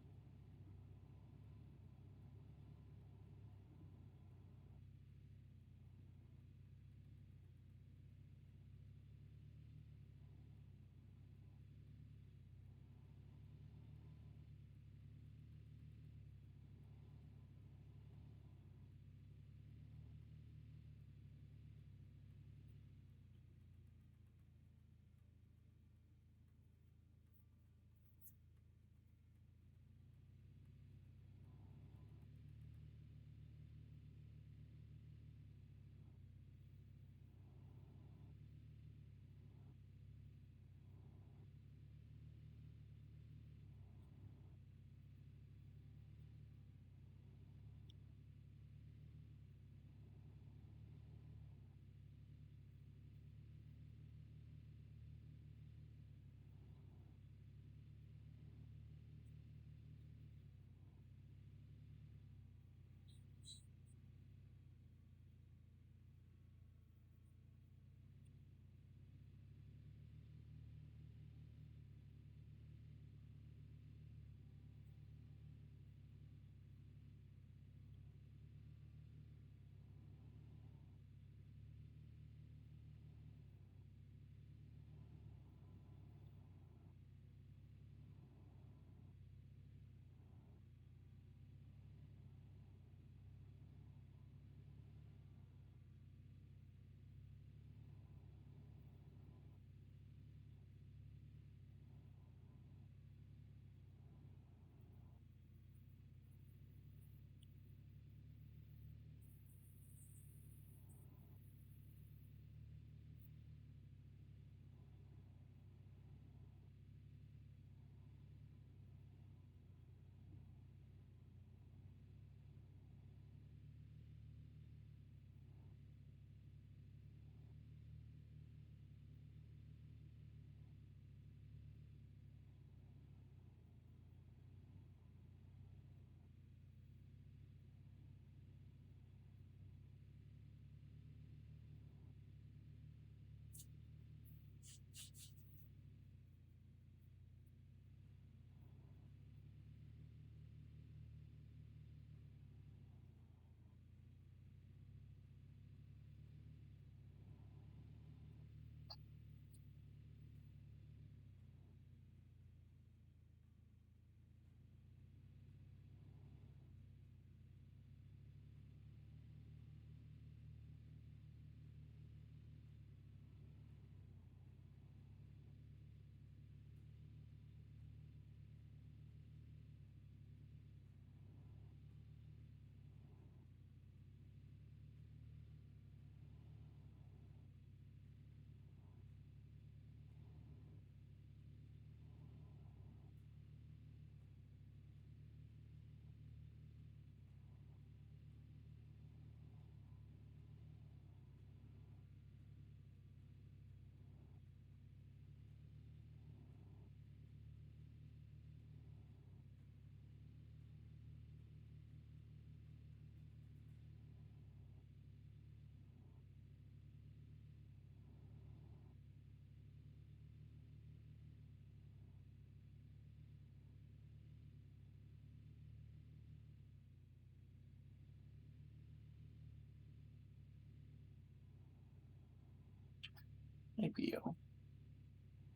Maybe you.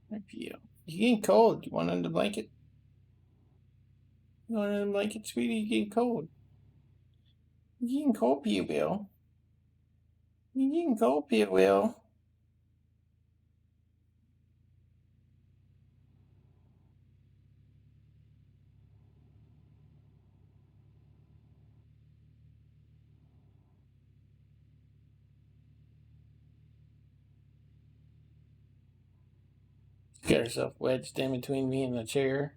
Maybe you. You getting cold. You want under the blanket? You want under the blanket, sweetie? You getting cold. You getting cold, Pia Bill. You getting cold, Pia Bill. Got herself wedged in between me and the chair.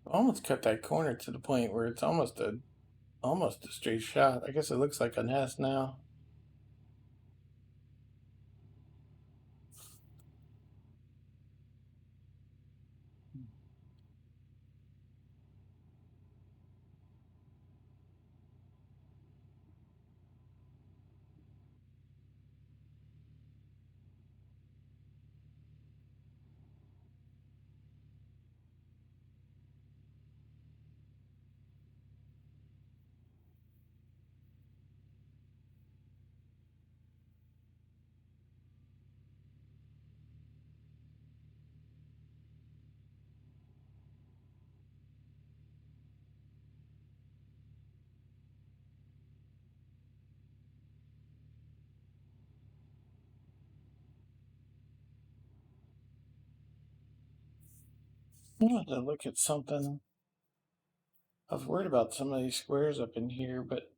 Almost cut that corner to the point where it's almost a straight shot. I guess it looks like a nest now. I wanted to look at something. I was worried about some of these squares up in here, but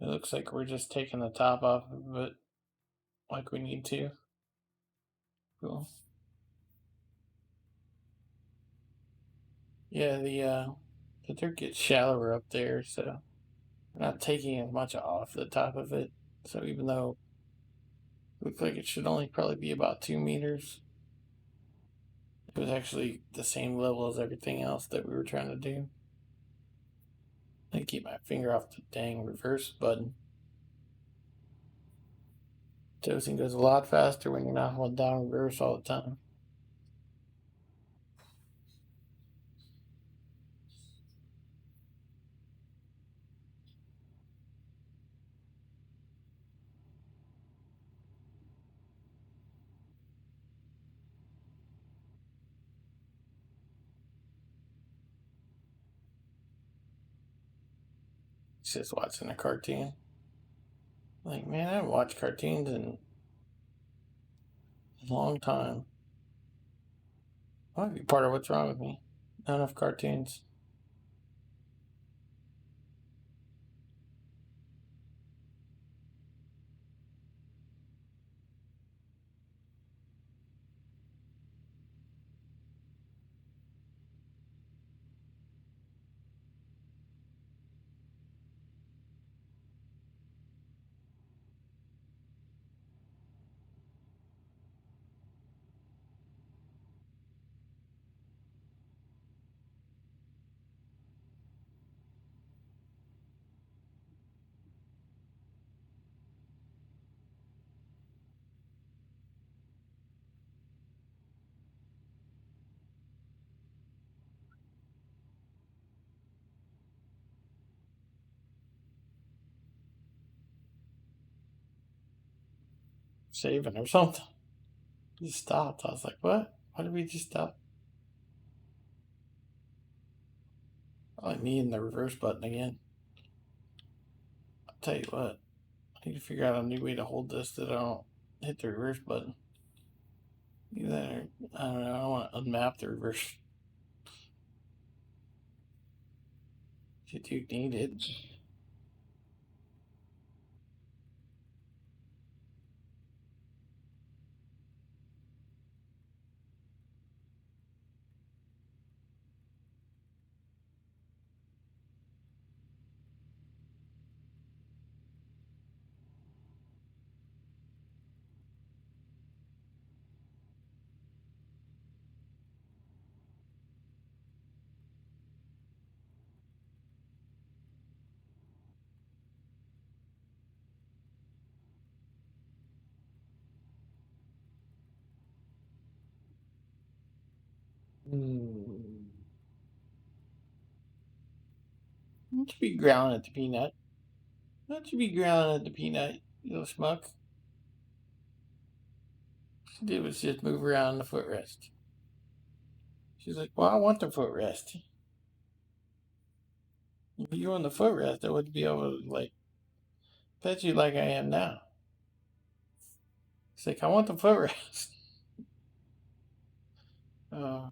it looks like we're just taking the top off of it like we need to. Cool. Yeah, the dirt gets shallower up there, so we're not taking as much off the top of it. So even though it looks like it should only probably be about 2 meters, it was actually the same level as everything else that we were trying to do. I keep my finger off the dang reverse button. Toasting goes a lot faster when you're not holding down reverse all the time. It's just watching a cartoon. Like, man, I haven't watched cartoons in a long time. Might be part of what's wrong with me. Not enough cartoons. Saving or something. Just stopped. I was like, what? Why did we just stop? Probably me and the reverse button again. I'll tell you what. I need to figure out a new way to hold this that I don't hit the reverse button. Either I don't know. I want to unmap the reverse. You do need it. Don't you be growling at the peanut. Don't you be growling at the peanut, you little schmuck. All she did was just move around the footrest. She's like, well, I want the footrest. If you were on the footrest, I would be able to, like, pet you like I am now. She's like, I want the footrest. Oh,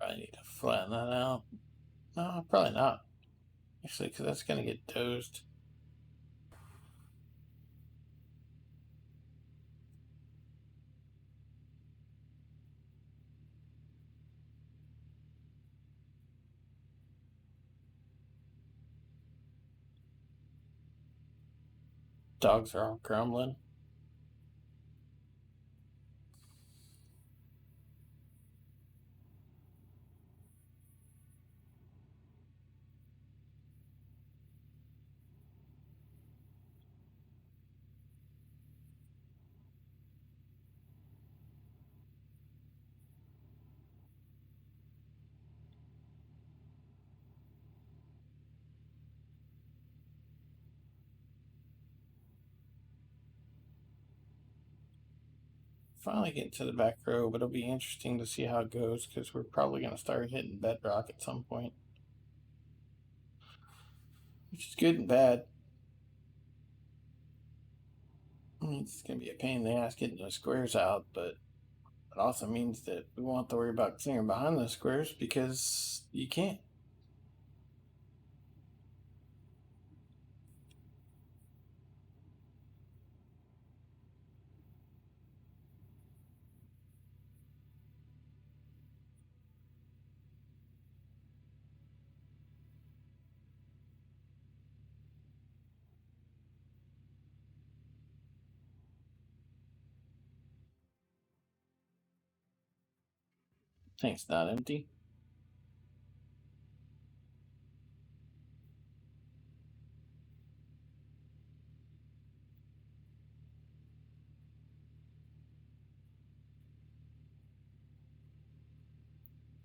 I need to flatten that out. No, probably not. Actually, because that's going to get toast. Dogs are all grumbling. Finally getting to the back row, but it'll be interesting to see how it goes because we're probably going to start hitting bedrock at some point, which is good and bad. I mean, it's going to be a pain in the ass getting the squares out, but it also means that we won't have to worry about clearing behind those squares because you can't. Tank's not empty.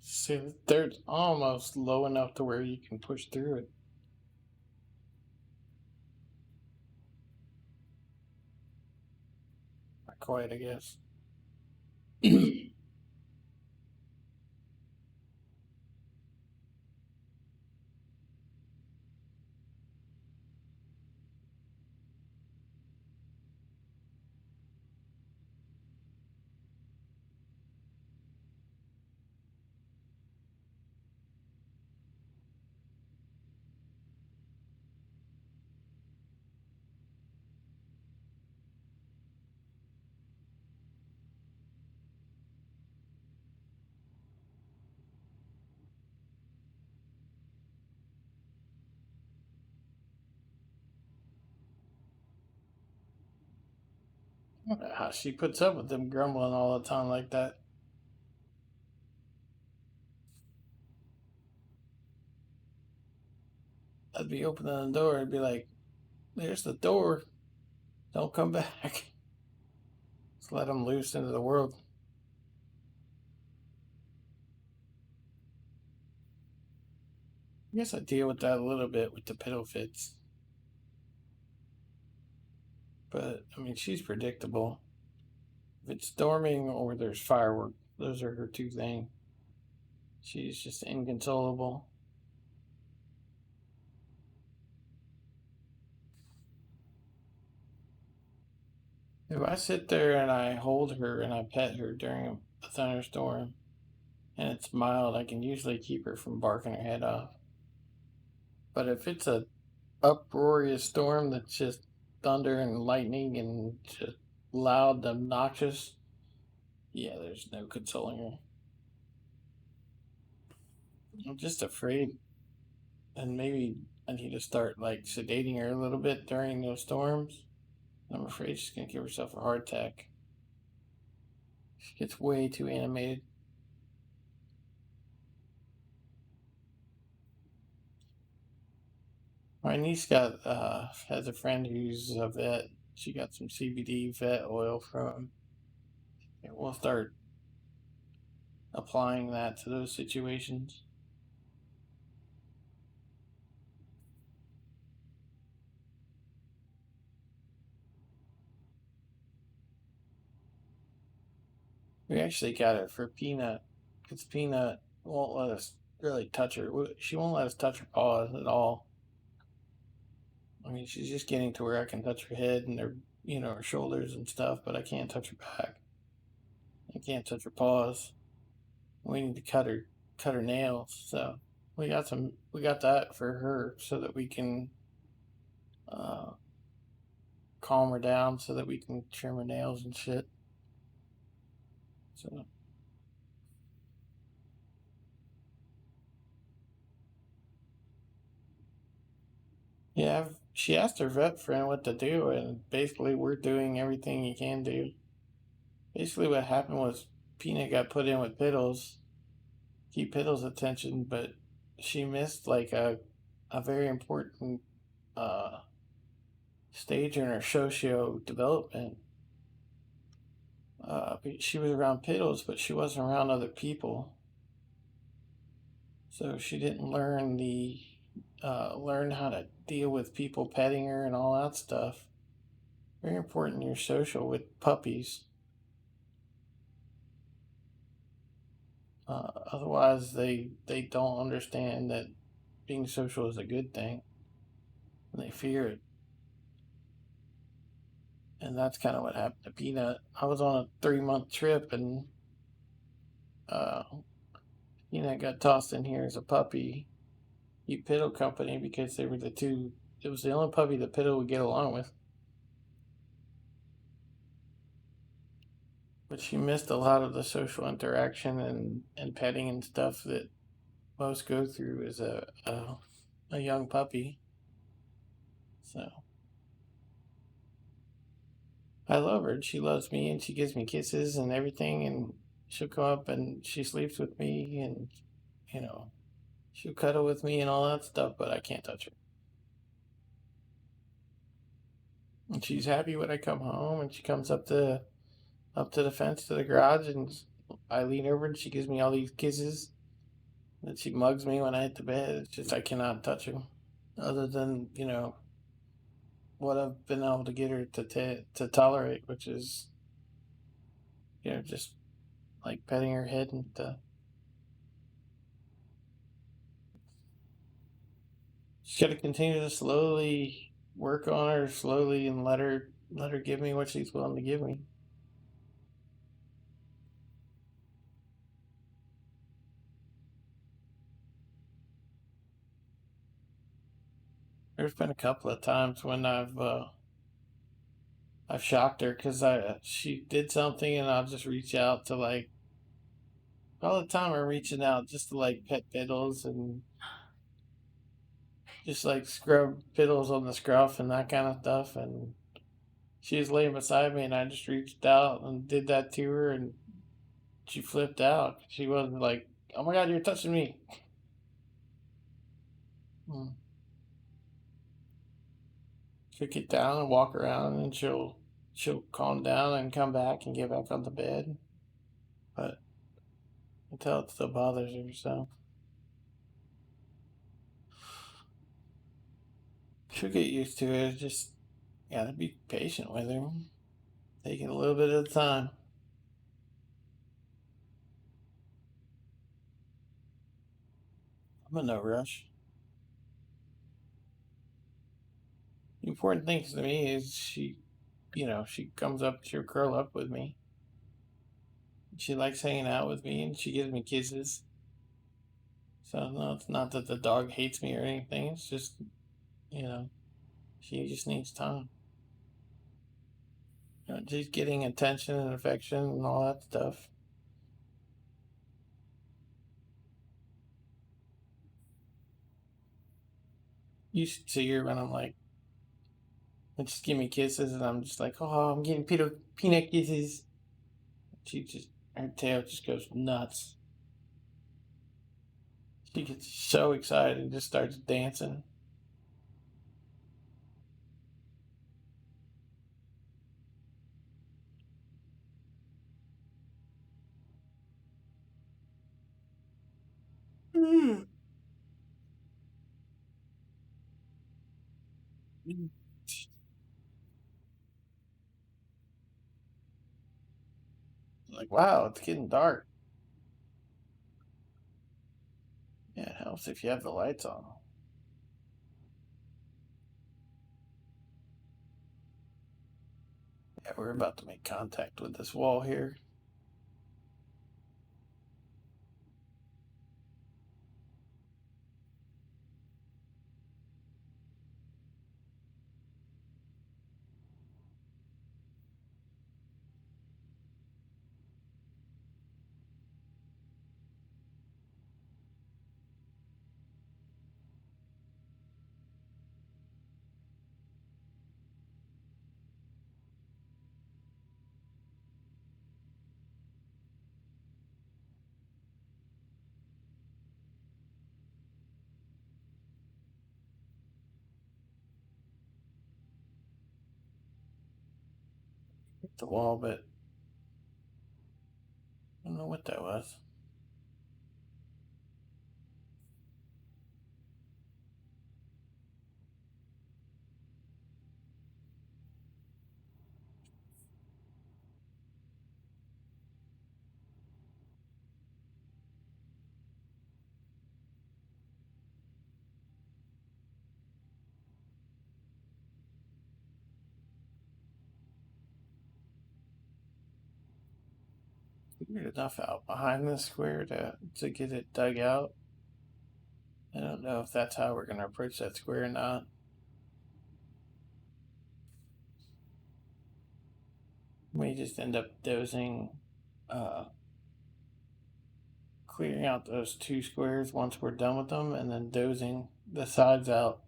See, the third's almost low enough to where you can push through it. Not quite, I guess. How she puts up with them grumbling all the time like that. I'd be opening the door and be like, there's the door. Don't come back. Just let them loose into the world. I guess I deal with that a little bit with the piddle fits. But, I mean, she's predictable. If it's storming or there's fireworks, those are her two things. She's just inconsolable. If I sit there and I hold her and I pet her during a thunderstorm and it's mild, I can usually keep her from barking her head off. But if it's a uproarious storm that's just thunder and lightning and just loud, obnoxious, yeah, there's no consoling her. I'm just afraid, and maybe I need to start like sedating her a little bit during those storms. I'm afraid she's gonna give herself a heart attack. She gets way too animated. My niece got has a friend who's a vet. She got some CBD vet oil from. And we'll start applying that to those situations. We actually got it for Peanut because Peanut won't let us really touch her. She won't let us touch her paws at all. I mean, she's just getting to where I can touch her head and her, her shoulders and stuff, but I can't touch her back. I can't touch her paws. We need to cut her nails. So we got that for her so that we can uh, calm her down, so that we can trim her nails and shit. So yeah, she asked her vet friend what to do, and basically we're doing everything you can do. Basically, what happened was Peanut got put in with Piddles, keep Piddles' attention, but she missed like a very important uh, stage in her socio development. She was around Piddles, but she wasn't around other people, so she didn't learn how to deal with people petting her and all that stuff. Very important in your social with puppies. Otherwise, they don't understand that being social is a good thing, and they fear it. And that's kind of what happened to Peanut. I was on a 3 month trip, and uh, Peanut got tossed in here as a puppy. He Piddle Company because they were the two. It was the only puppy that Piddle would get along with. But she missed a lot of the social interaction and petting and stuff that most go through as a young puppy. So I love her, and she loves me, and she gives me kisses and everything, and she'll come up and she sleeps with me, and you know she'll cuddle with me and all that stuff. But I can't touch her. And she's happy when I come home, and she comes up to the fence to the garage, and I lean over and she gives me all these kisses. And she mugs me when I hit the bed. It's just I cannot touch her, other than what I've been able to get her to tolerate, which is just like petting her head and just got to continue to slowly work on her slowly and let her give me what she's willing to give me. There's been a couple of times when I've shocked her because I she did something and I'll just reach out to like all the time I'm reaching out just to like pet Piddles and just like scrub Piddles on the scruff and that kind of stuff. And she was laying beside me and I just reached out and did that to her and she flipped out. She wasn't like, "Oh my God, you're touching me." Mm. she'll get down and walk around, and she'll calm down and come back and get back on the bed. But until it still bothers her, so she'll get used to it. Just gotta be patient with her. Take it a little bit at a time. I'm in no rush. The important thing to me is she comes up, she'll curl up with me. She likes hanging out with me, and she gives me kisses. So no, it's not that the dog hates me or anything. It's just, you know, she just needs time. She's getting attention and affection and all that stuff. You should see her when I'm like, and just give me kisses, and I'm just like, oh, I'm getting peanut kisses. Her tail just goes nuts. She gets so excited and just starts dancing. Like, wow, it's getting dark. Yeah, it helps if you have the lights on. Yeah, we're about to make contact with this wall here. Hit the wall, but I don't know what that was. Weird enough out behind the square to get it dug out. I don't know if that's how we're gonna approach that square or not. We just end up dozing, uh, clearing out those two squares once we're done with them, and then dozing the sides out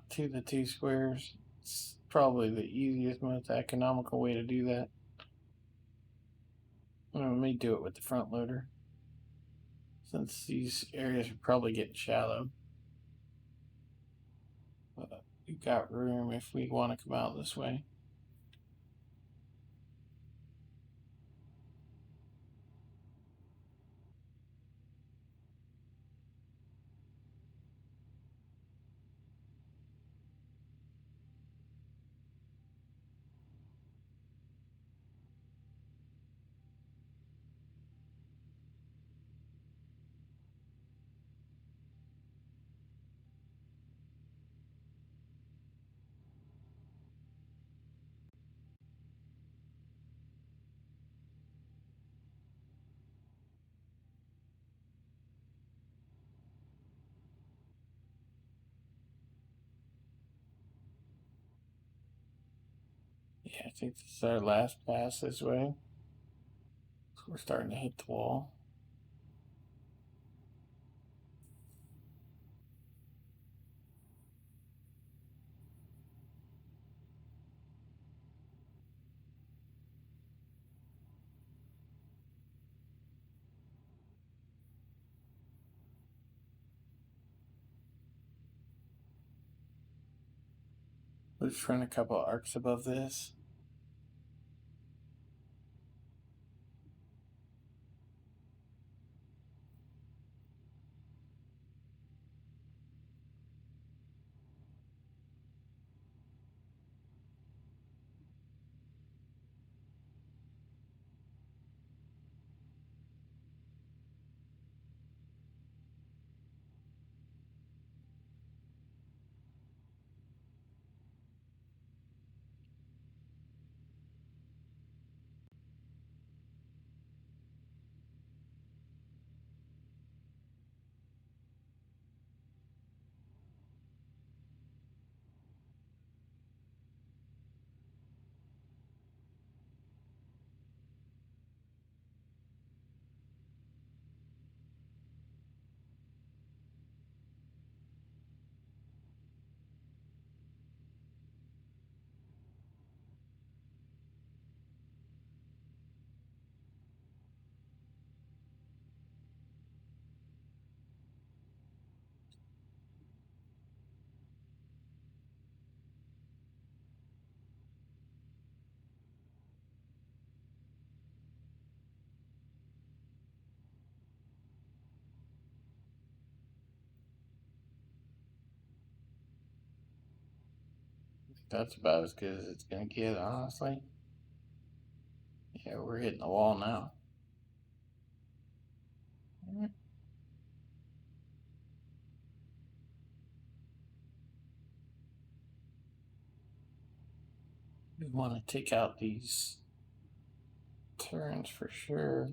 to the two squares. It's probably the easiest, most economical way to do that. We may do it with the front loader, since these areas are probably getting shallow. But we've got room if we want to come out this way. Yeah, I think this is our last pass this way. So we're starting to hit the wall. just run a couple arcs above this. That's about as good as it's gonna get, honestly. Yeah, we're hitting the wall now. We want to take out these turns for sure.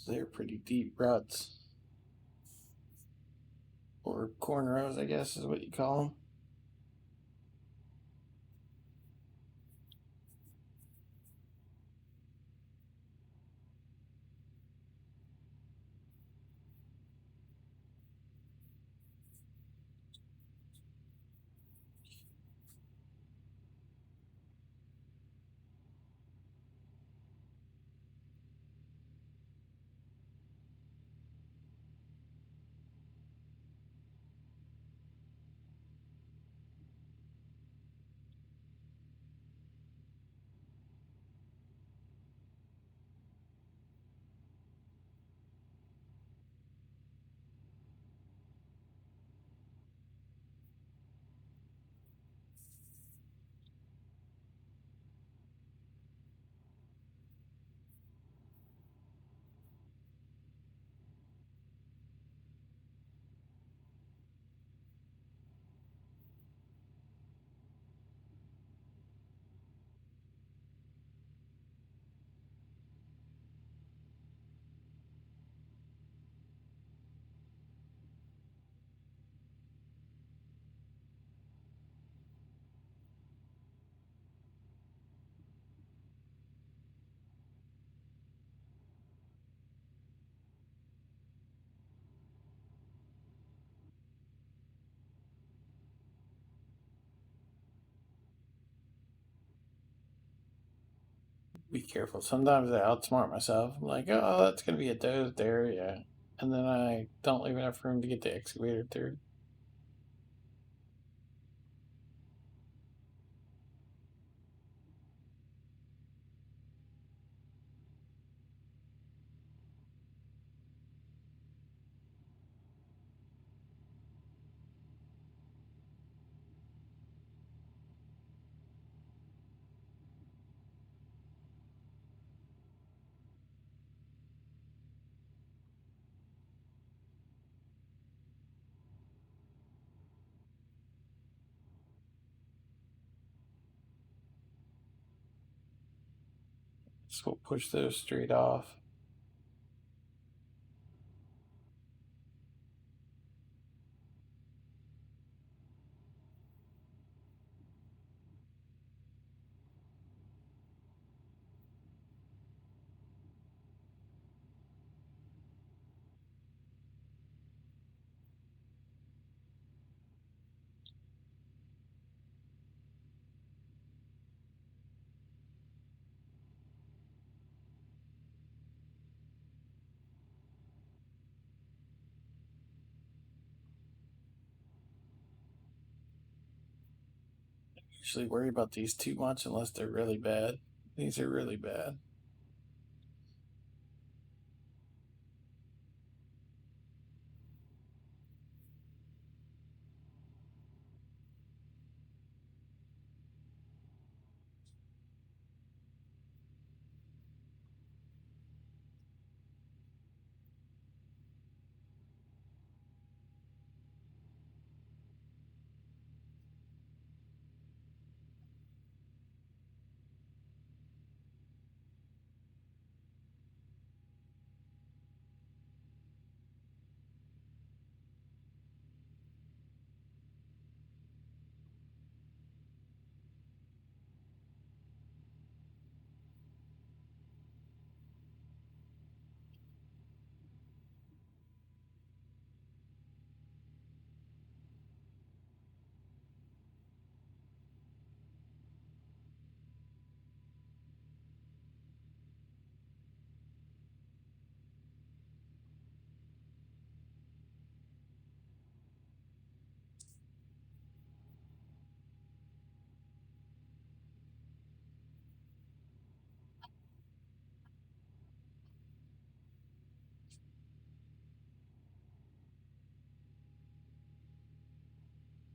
They're pretty deep ruts. Or cornrows, I guess is what you call them. Be careful. Sometimes I outsmart myself. I'm like, oh, that's gonna be a dozed area, and then I don't leave enough room to get the excavator through. So we'll push those straight off. usually worry about these too much unless they're really bad. These are really bad.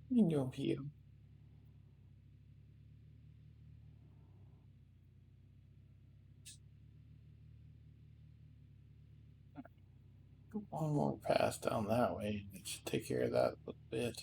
You'll heal. One more pass down that way. It should take care of that a bit.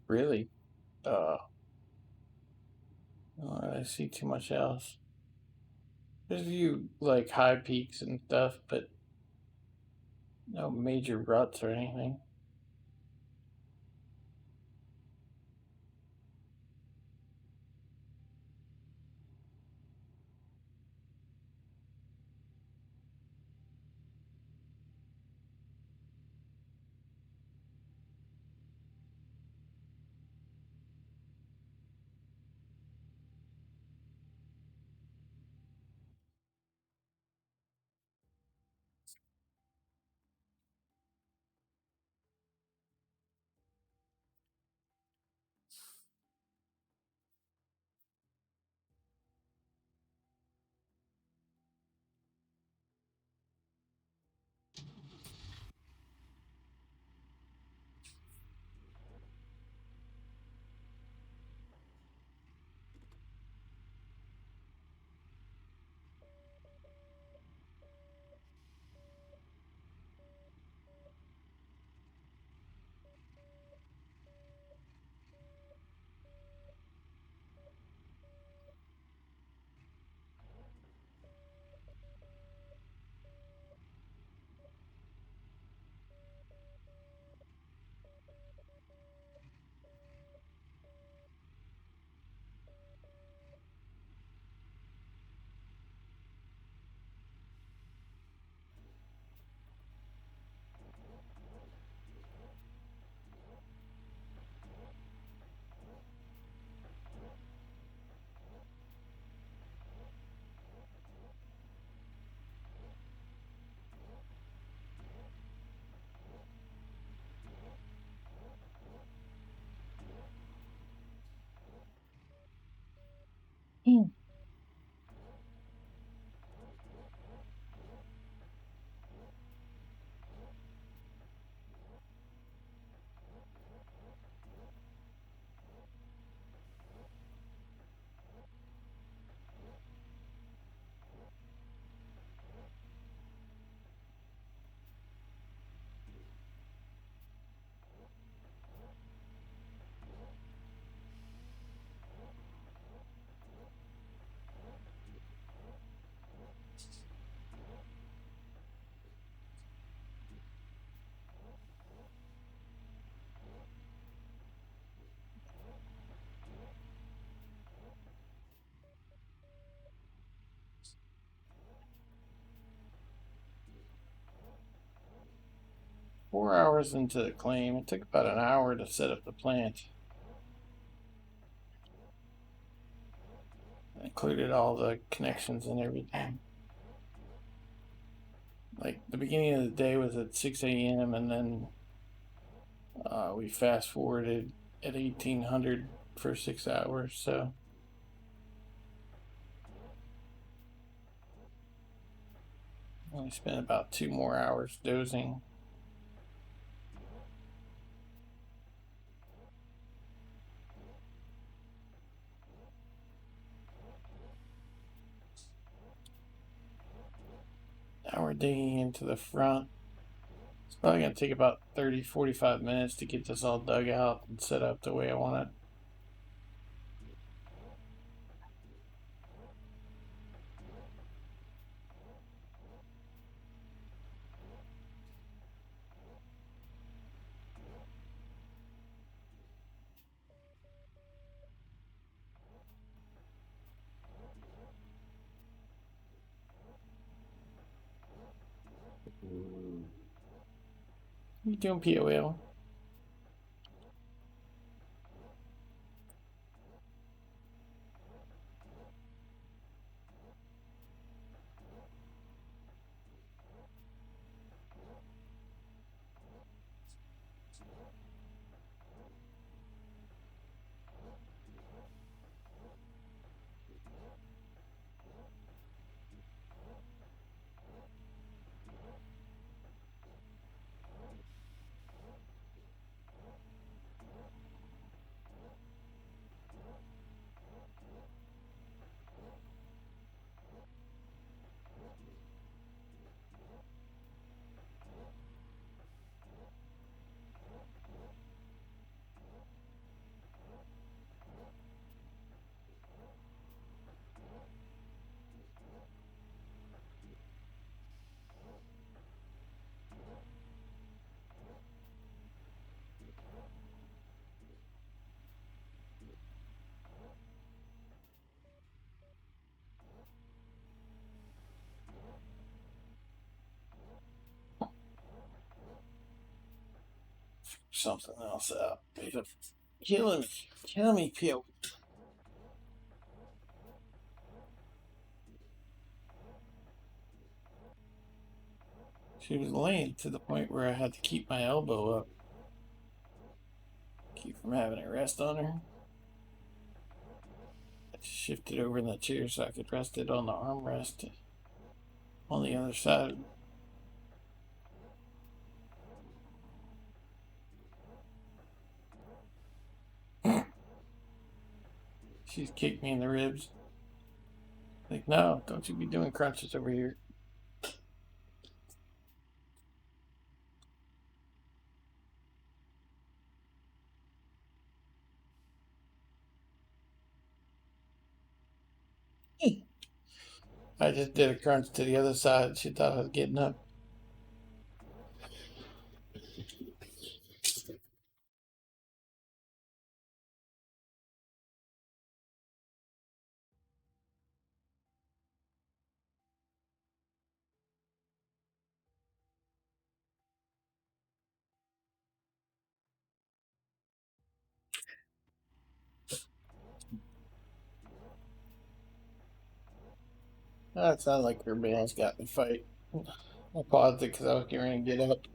Really? Uh, I see too much else. There's a few like high peaks and stuff, but no major ruts or anything. Hmm. 4 hours into the claim, it took about an hour to set up the plant. It included all the connections and everything. Like the beginning of the day was at 6 a.m. and then we fast forwarded at 1800 for 6 hours. So we spent about 2 more hours dozing. Now we're digging into the front. It's probably going to take about 30-45 minutes to get this all dug out and set up the way I want it. You doing, POL? something else out. Killing me. Kill me, Peel. She was laying to the point where I had to keep my elbow up. Keep from having it rest on her. I just shifted over in the chair so I could rest it on the armrest on the other side. She's kicked me in the ribs. Like, no, don't you be doing crunches over here. I just did a crunch to the other side. She thought I was getting up. That sounded like her man's got in a fight. I paused it because I was getting ready to get up.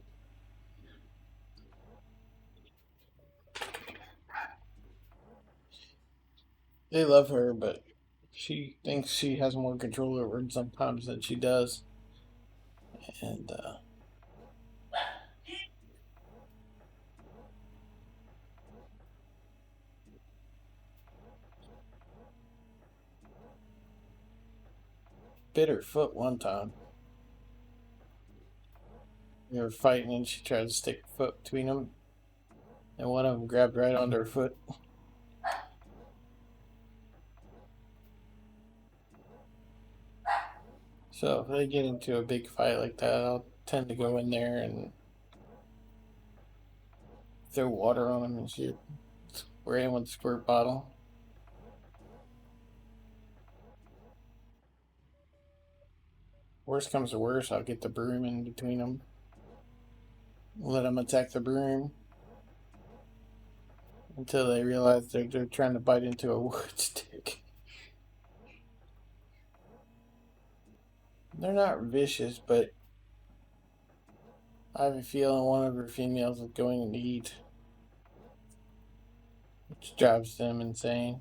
They love her, but she thinks she has more control over him sometimes than she does. And, bit her foot one time. They were fighting and she tried to stick her foot between them. And one of them grabbed right onto her foot. So if they get into a big fight like that, I'll tend to go in there and throw water on them and shoot. Spray them with a squirt bottle. Worst comes to worst, I'll get the broom in between them. Let them attack the broom until they realize they're trying to bite into a wood stick. They're not vicious, but I have a feeling one of her females is going to eat, which drives them insane.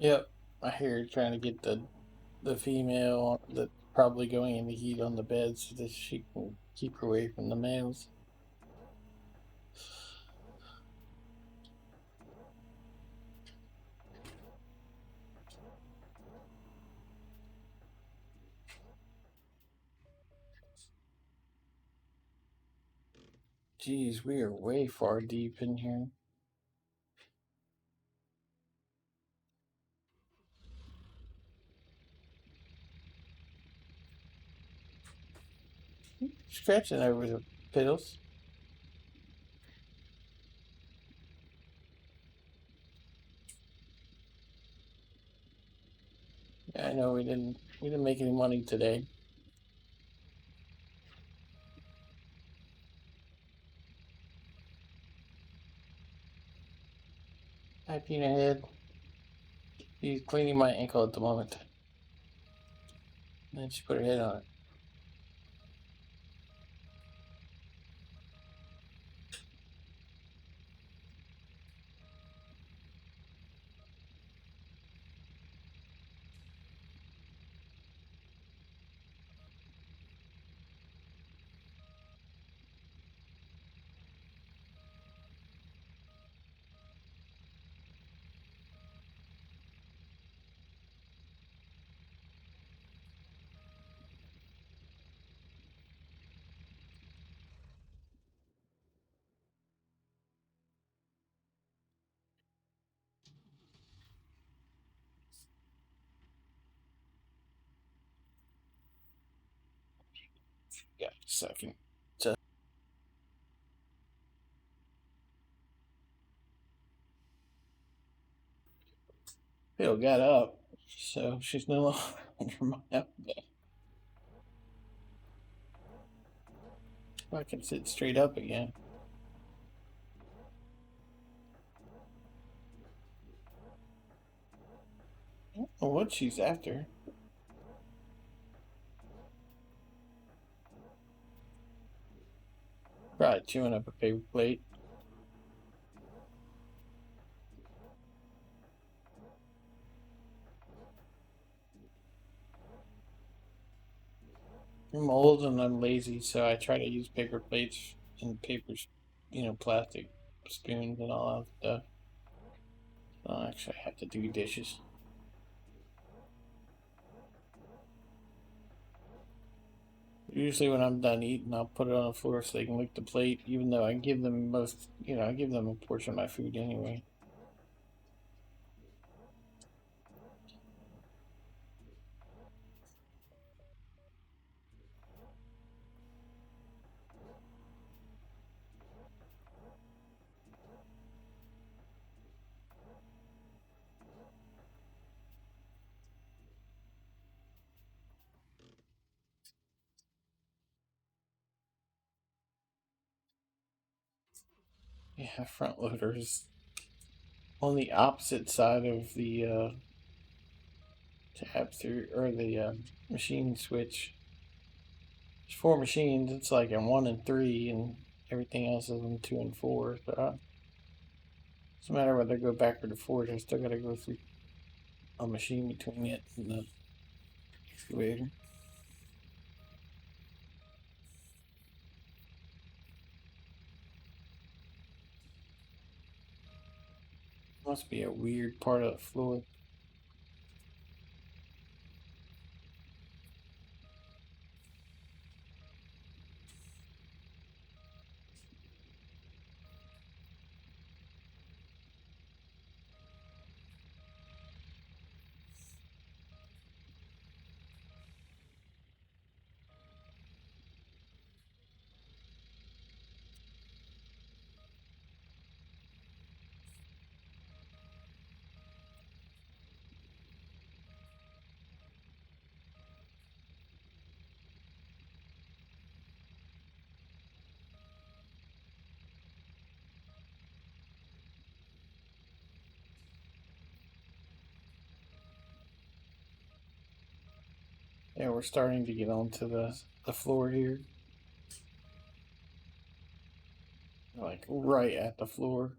Yep, I hear her trying to get the female that's probably going into heat on the bed so that she can keep her away from the males. Geez, we are way far deep in here. Scratching over the pills. Yeah, I know we didn't make any money today. Typing ahead. She's cleaning my ankle at the moment. And then she put her head on it. Yeah, second. Bill got up, so she's no longer my bed. I can sit straight up again. I don't know what she's after. Probably chewing up a paper plate. I'm old and I'm lazy, so I try to use paper plates and papers, plastic spoons and all that stuff. I don't actually have to do dishes. Usually, when I'm done eating, I'll put it on the floor so they can lick the plate, even though I give them I give them a portion of my food anyway. Yeah, front loader is on the opposite side of the tab through or the machine switch. There's four machines. It's like in 1 and 3, and everything else is in 2 and 4. So doesn't matter whether I go backward or forward. I still got to go through a machine between it and the excavator. Must be a weird part of the floor. Yeah, we're starting to get onto the floor here. Like right at the floor.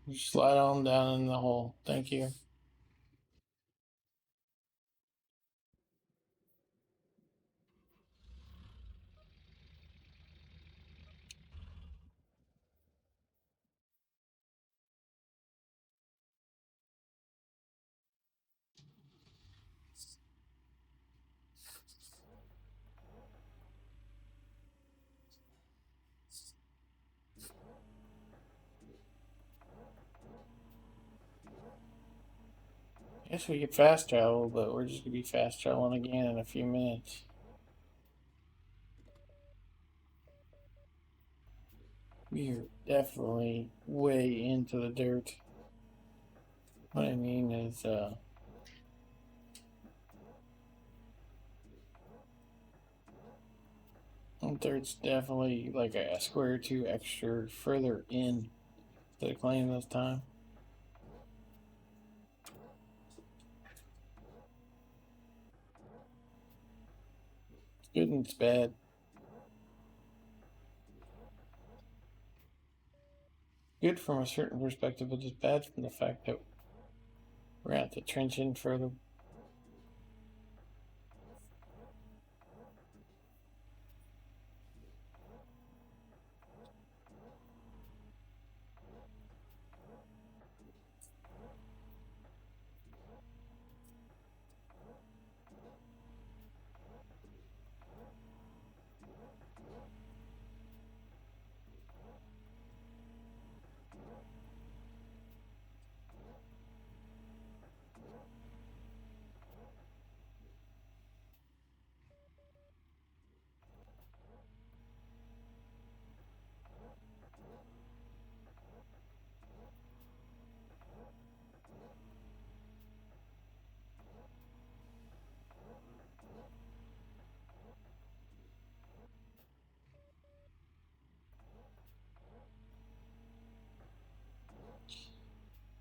You slide on down in the hole. Thank you. Guess we could fast travel, but we're just gonna be fast traveling again in a few minutes. We're definitely way into the dirt. What I mean is, dirt's definitely like a square or two extra further in the claim this time. It's good and it's bad. Good from a certain perspective, but it's bad from the fact that we're gonna have to trench in further.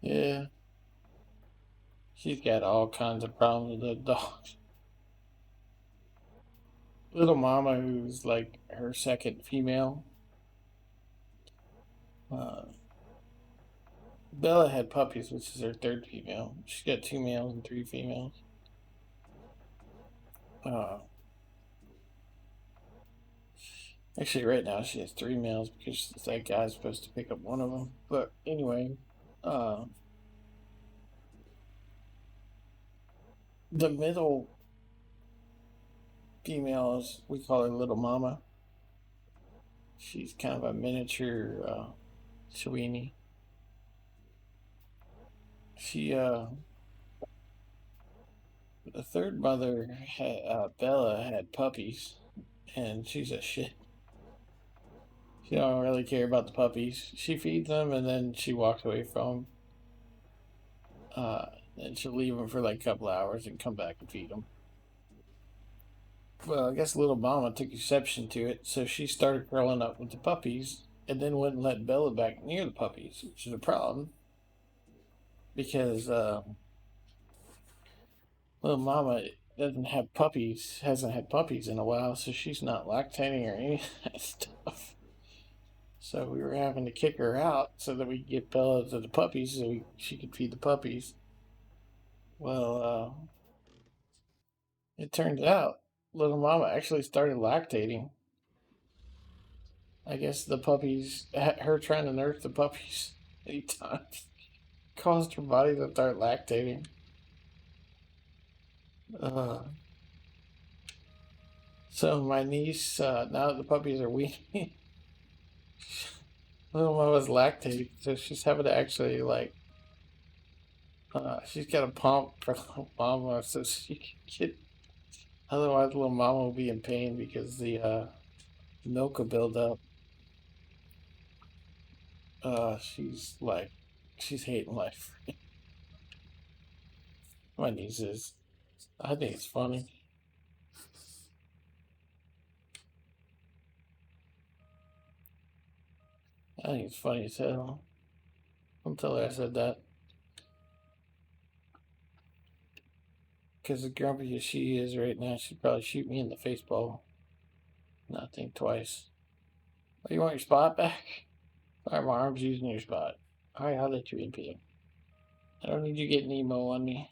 Yeah. She's got all kinds of problems with that dog. Little Mama, who's like her second female. Uh, Bella had puppies, which is her third female. She's got 2 males and 3 females. Uh, Actually, right now she has 3 males because that guy's supposed to pick up one of them. But anyway, uh, the middle female is, we call her Little Mama. She's kind of a miniature Sweeney. She, the third mother, Bella, had puppies, and she's a shit. She don't really care about the puppies. She feeds them and then she walks away from them. And she'll leave them for like a couple hours and come back and feed them. Well, I guess little Mama took exception to it, so she started curling up with the puppies and then wouldn't let Bella back near the puppies, which is a problem because little Mama doesn't have puppies, hasn't had puppies in a while, so she's not lactating or any of that stuff. So we were having to kick her out so that we could get Bella to the puppies so she could feed the puppies. Well, it turns out little Mama actually started lactating. I guess the puppies, her trying to nurse the puppies 8 times, caused her body to start lactating. So my niece, now that the puppies are weaning, little Mama's lactating, so she's having to actually like, she's got a pump for little Mama so she can get. Otherwise, little Mama will be in pain because the milk will build up. She's like, she's hating life. My niece is. I think it's funny. I think it's funny as hell. Don't tell her I said that. Because as grumpy as she is right now, she'd probably shoot me in the face ball. Not think twice. Oh, you want your spot back? Alright, my arm's using your spot. Alright, I'll let you in, Peter. I don't need you getting emo on me.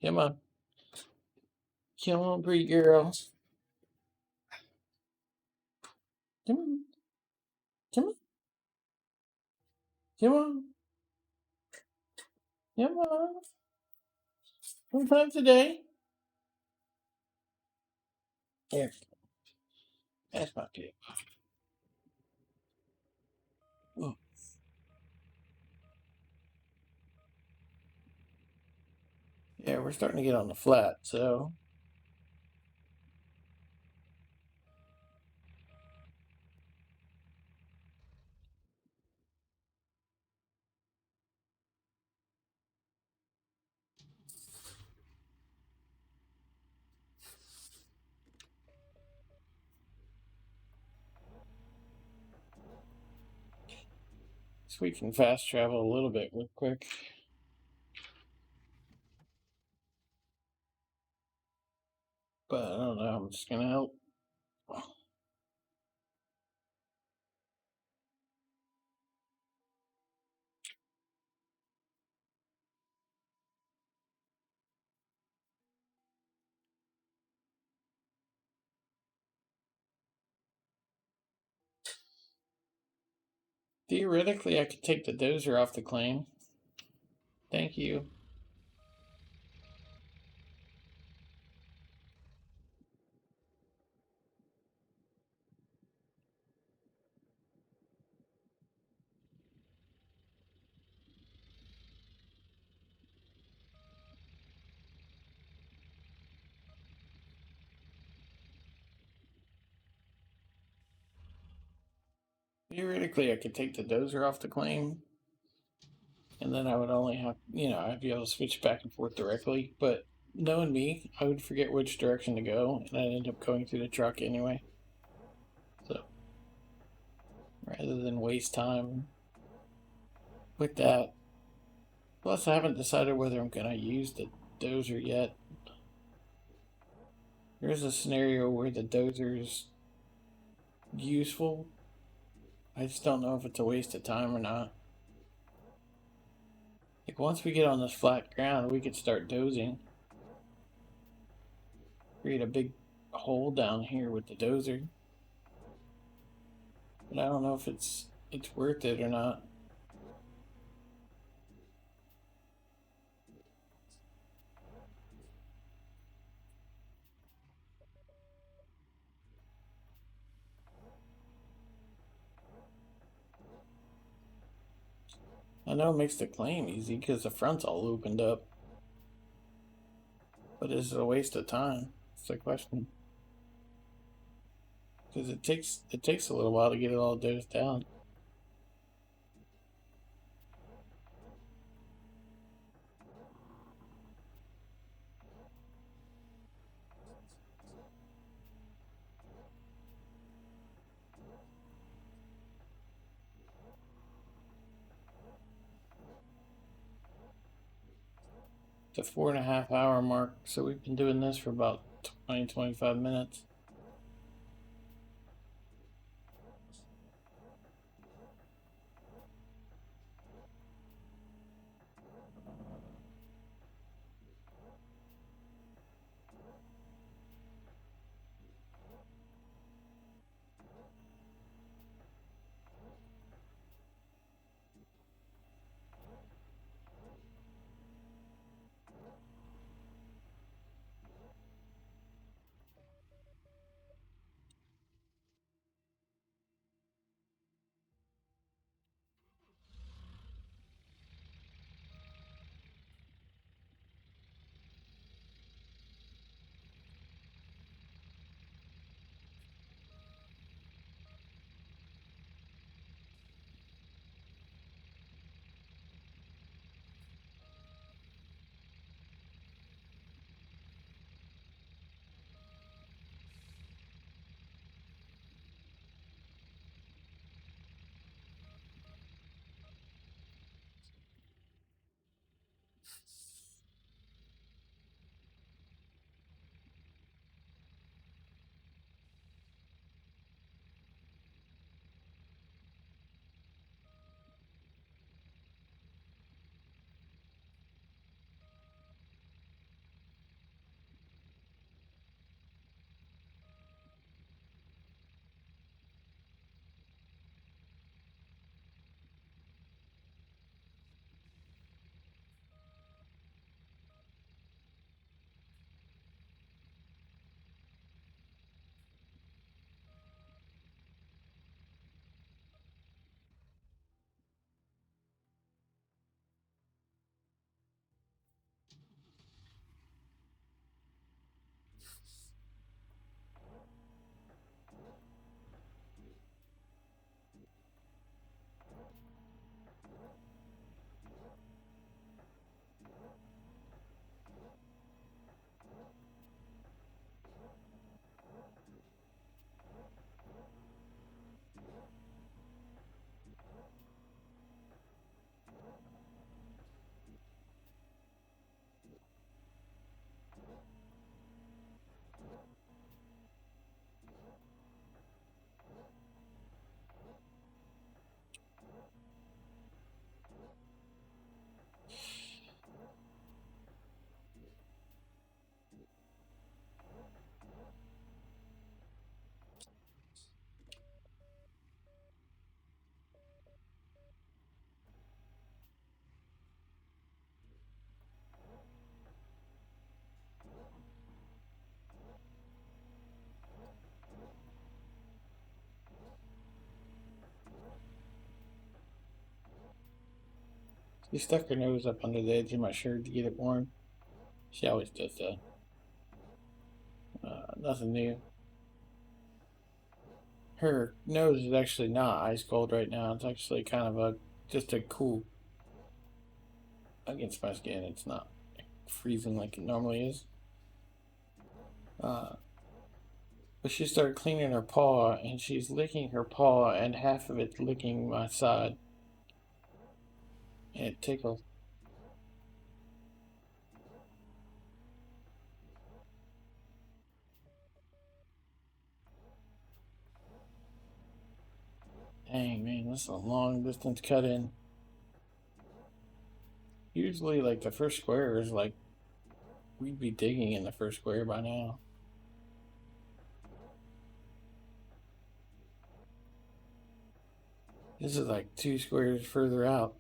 Come on. Come on, pretty girl. Come on. Come on. Come on. Come on. Sometime today. Here. That's my kid. Ooh. Yeah, we're starting to get on the flat, so. So we can fast travel a little bit real quick. But I don't know, I'm just gonna help. Theoretically, I could take the dozer off the claim. Thank you. Theoretically, I could take the dozer off the claim, and then I would only have, I'd be able to switch back and forth directly. But knowing me, I would forget which direction to go, and I'd end up going through the truck anyway. So rather than waste time with that, Plus, I haven't decided whether I'm going to use the dozer yet. There's a scenario where the dozer is useful. I just don't know if it's a waste of time or not. Like, once we get on this flat ground, we could start dozing. Create a big hole down here with the dozer. But I don't know if it's worth it or not. I know it makes the claim easy because the front's all opened up. But is it a waste of time? That's the question. Because it takes a little while to get it all dosed down. The 4.5 hour mark, so we've been doing this for about 20-25 minutes. She stuck her nose up under the edge of my shirt to get it warm. She always does that. Nothing new. Her nose is actually not ice cold right now. It's actually kind of just a cool against my skin. It's not freezing like it normally is. But she started cleaning her paw, and she's licking her paw, and half of it's licking my side. And it tickles. this is a long distance cut in. Usually, like, the first square is like, we'd be digging in the first square by now. This is like 2 squares further out.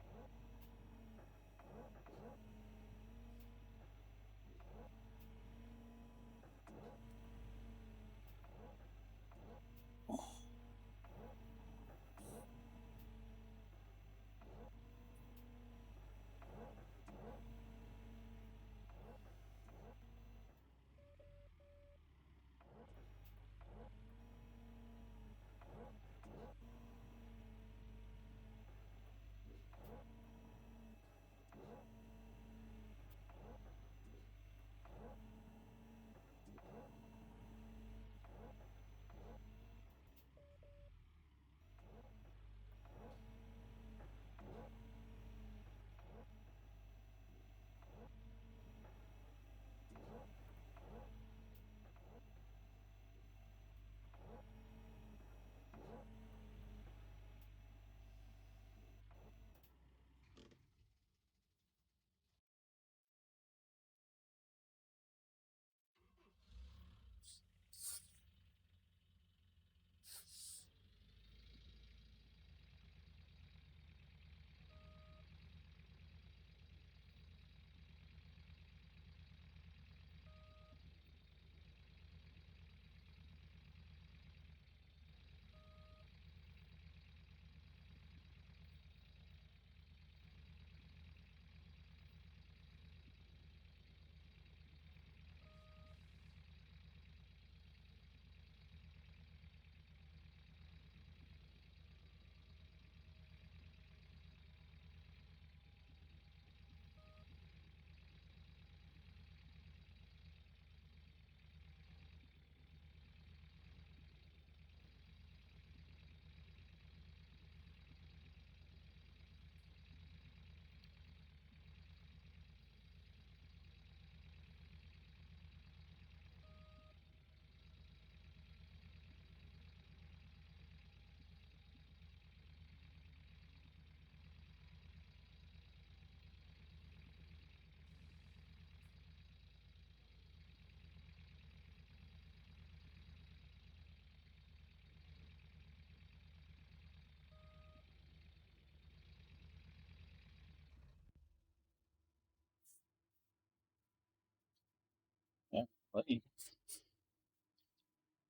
Yeah, buddy.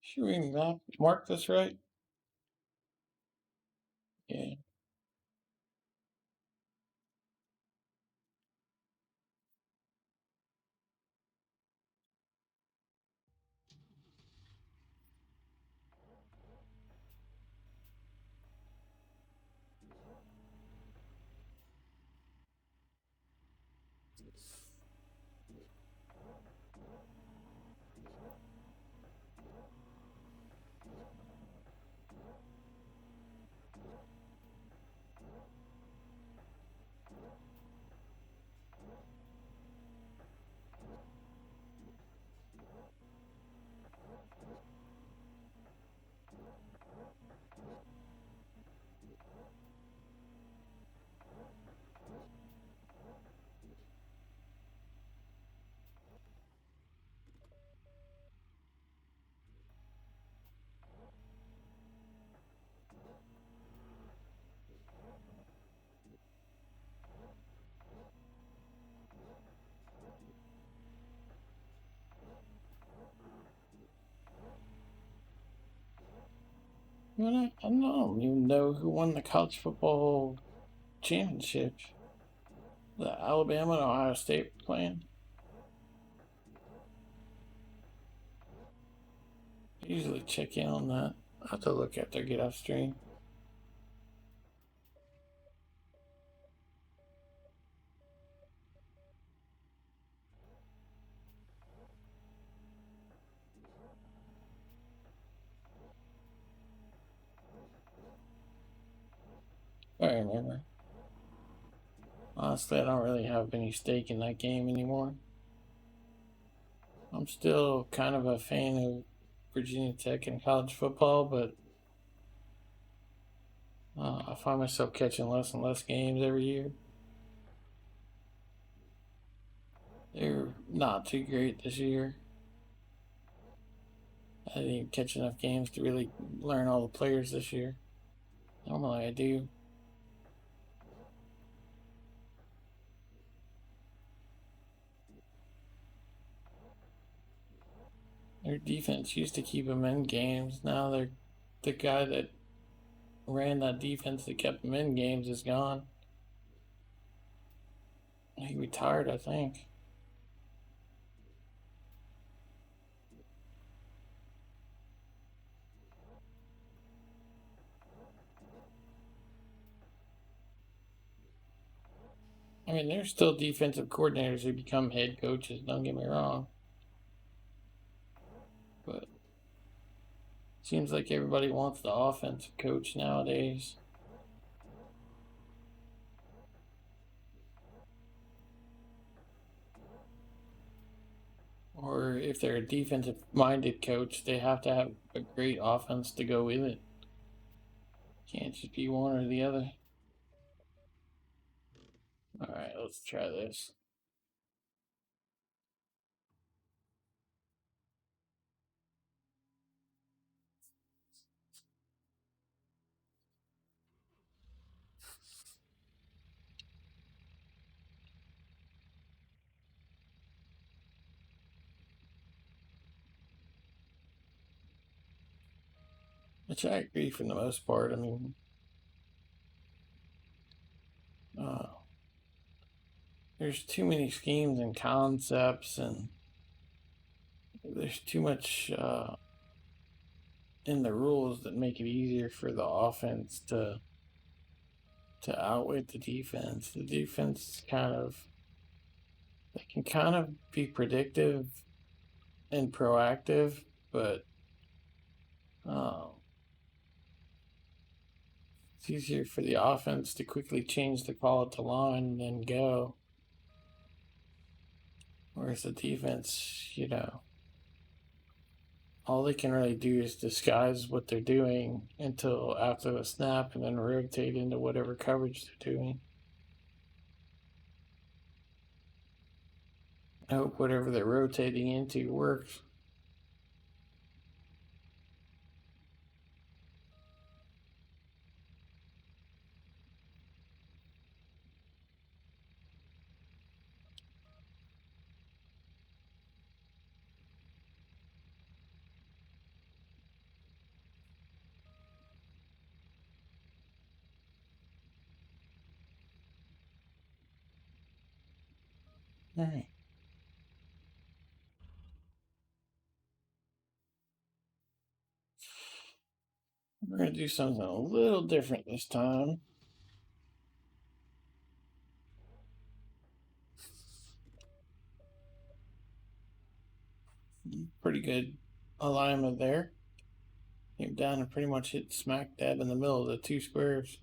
Should we mark this right? Yeah. You know, I don't even know who won the college football championship. The Alabama and Ohio State playing. I usually check in on that. I'll have to look after I get off stream. I remember. Honestly, I don't really have any stake in that game anymore. I'm still kind of a fan of Virginia Tech and college football, but I find myself catching less and less games every year. They're not too great this year. I didn't even catch enough games to really learn all the players this year. Normally I do. Their defense used to keep them in games. Now the guy that ran that defense that kept them in games is gone. He retired, I think. I mean, there's still defensive coordinators who become head coaches, don't get me wrong. But seems like everybody wants the offensive coach nowadays. Or if they're a defensive minded coach, they have to have a great offense to go with it. Can't just be one or the other. Alright, let's try this. Which I agree for the most part. I mean, there's too many schemes and concepts, and there's too much in the rules that make it easier for the offense to outwit the defense. The defense they can kind of be predictive and proactive, but it's easier for the offense to quickly change the call at the line and then go. Whereas the defense, all they can really do is disguise what they're doing until after the snap and then rotate into whatever coverage they're doing. I hope whatever they're rotating into works. All right. We're going to do something a little different this time. Pretty good alignment there. Came down and pretty much hit smack dab in the middle of the two squares.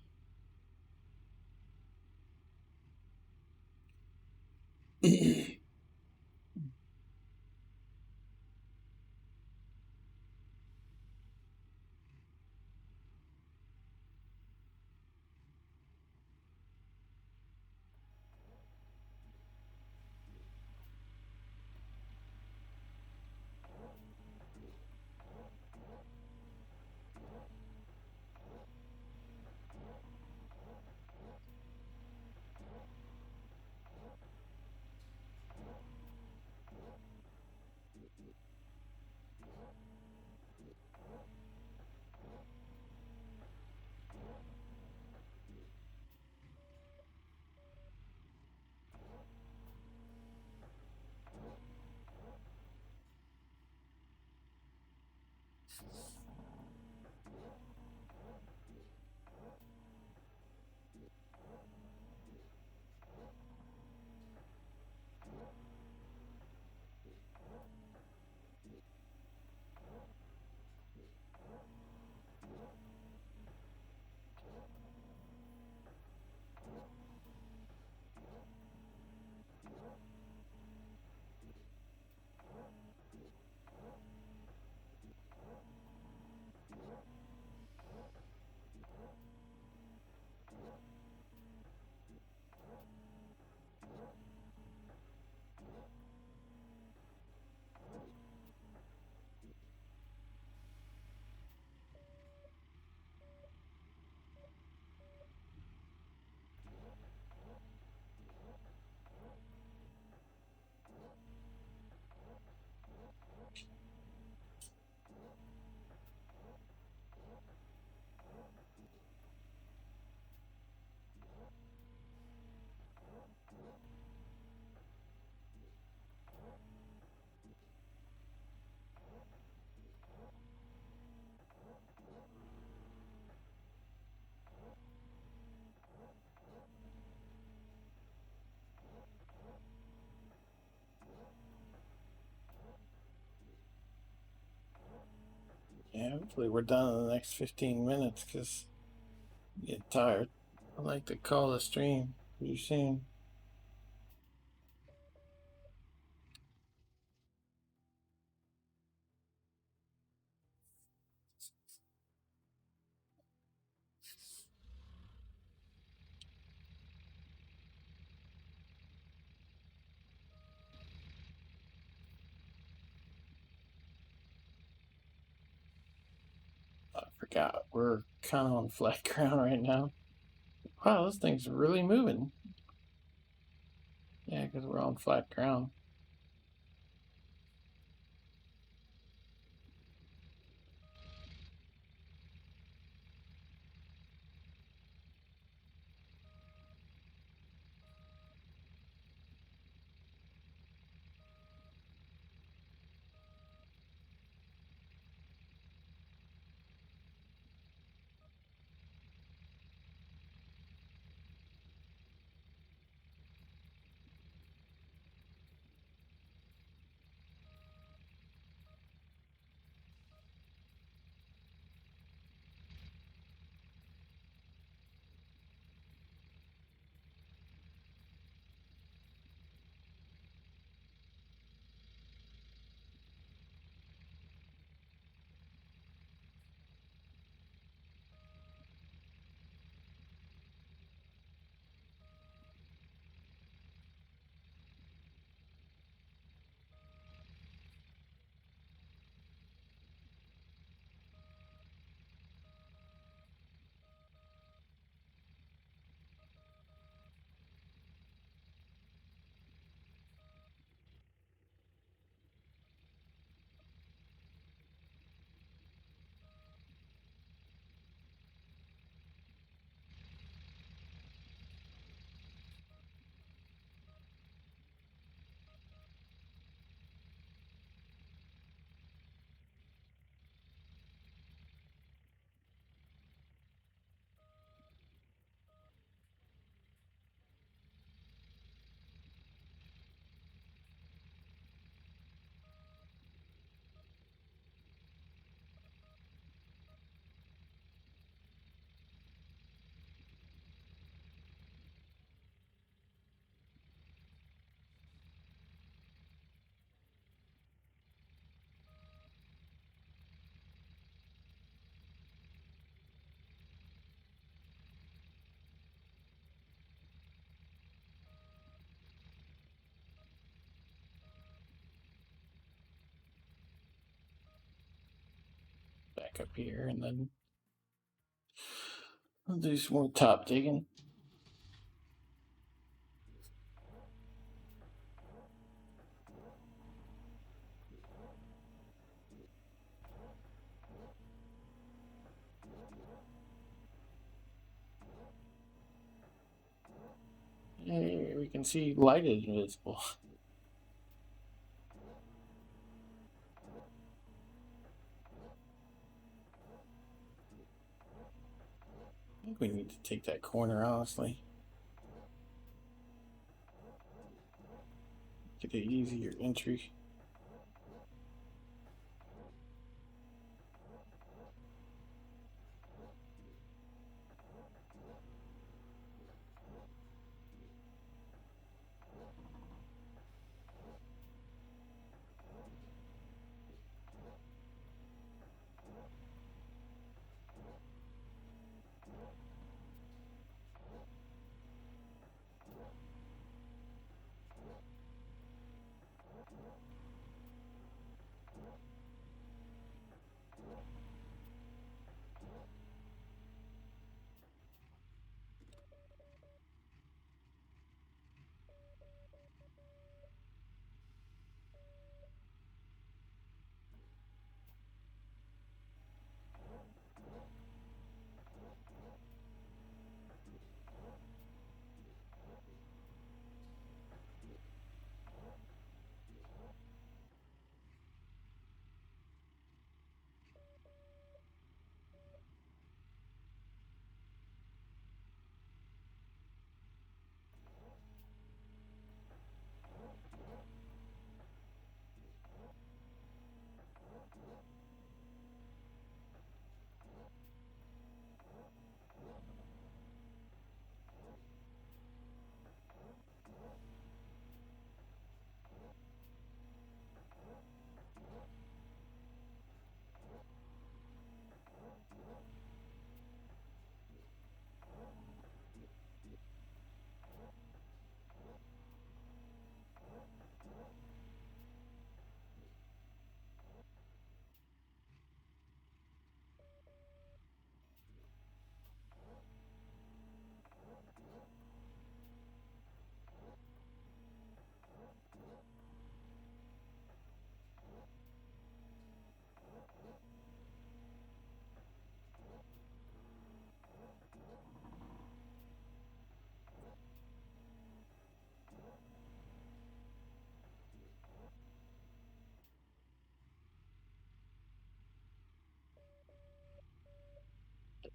Yeah, hopefully we're done in the next 15 minutes because I get tired. I'd like to call the stream pretty soon. I forgot. We're kind of on flat ground right now. Wow, this thing's really moving. Yeah, because we're on flat ground. Back up here and then I'll do some more top digging. Hey, we can see light is invisible. I think we need to take that corner, honestly. Get an easier entry.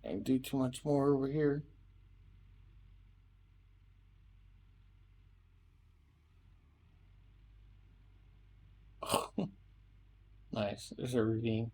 Can't do too much more over here. Nice. There's a ravine.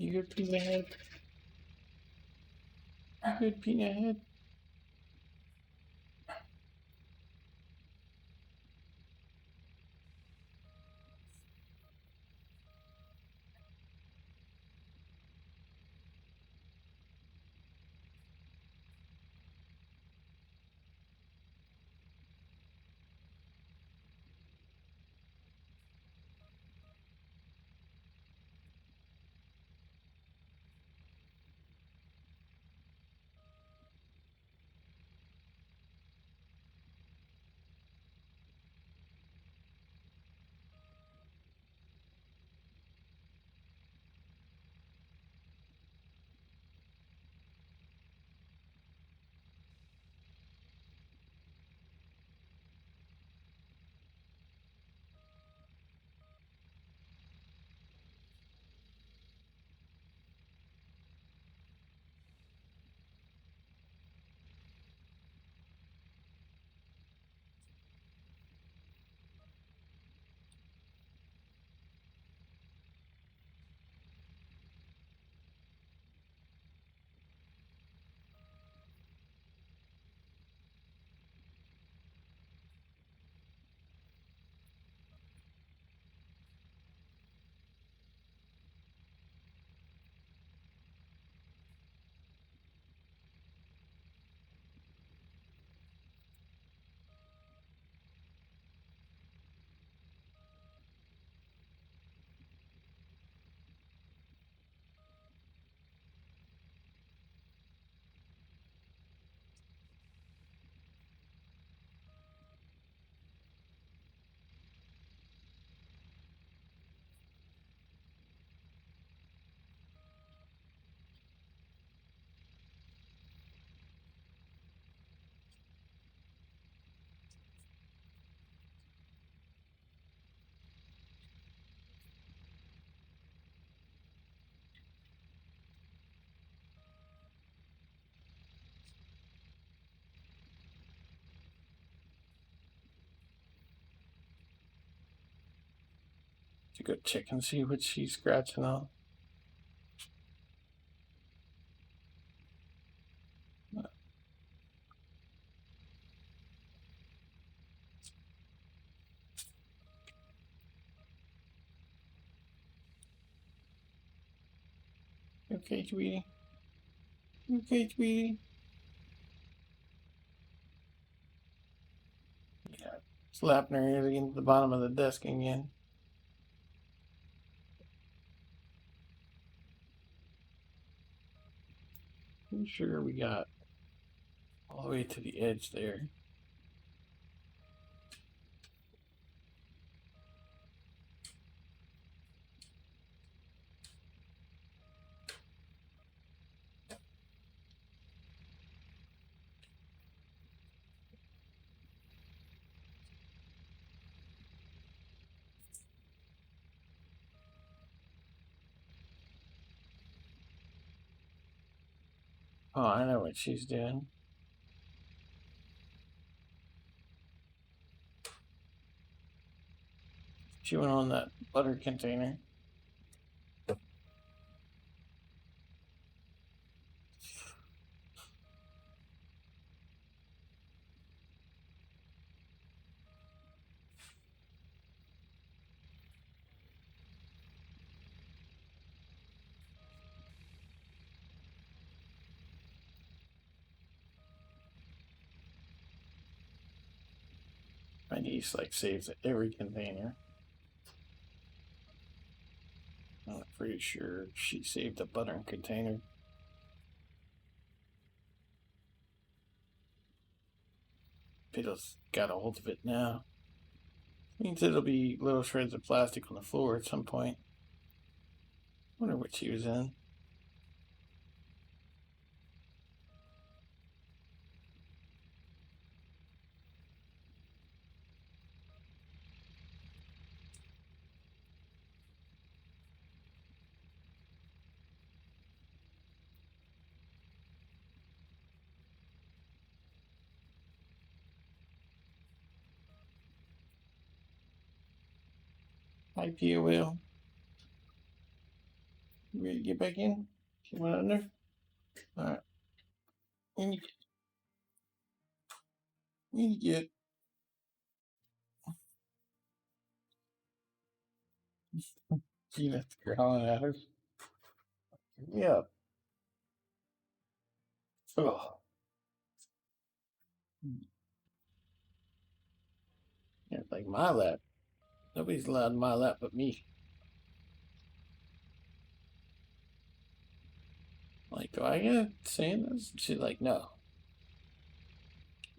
You good, Peanut Head? You good, Peanut Head? To go check and see what she's scratching on. Okay, Tweety. Okay, Tweety. Yeah, slapping her ear into the bottom of the desk again. Pretty sure we got all the way to the edge there. Oh, I know what she's doing. She went on that butter container. My niece like saves every container. I'm pretty sure she saved the butter container. Fiddle's got a hold of it now. Means it'll be little shreds of plastic on the floor at some point. Wonder what she was in. Hi, Pia Will. You ready to get back in? She went under? Alright. When you get. Peanut's growling at her. Yeah. Oh. Yeah, like my lap. Nobody's allowed in my lap but me. Like, do I get saying this? She's like, no.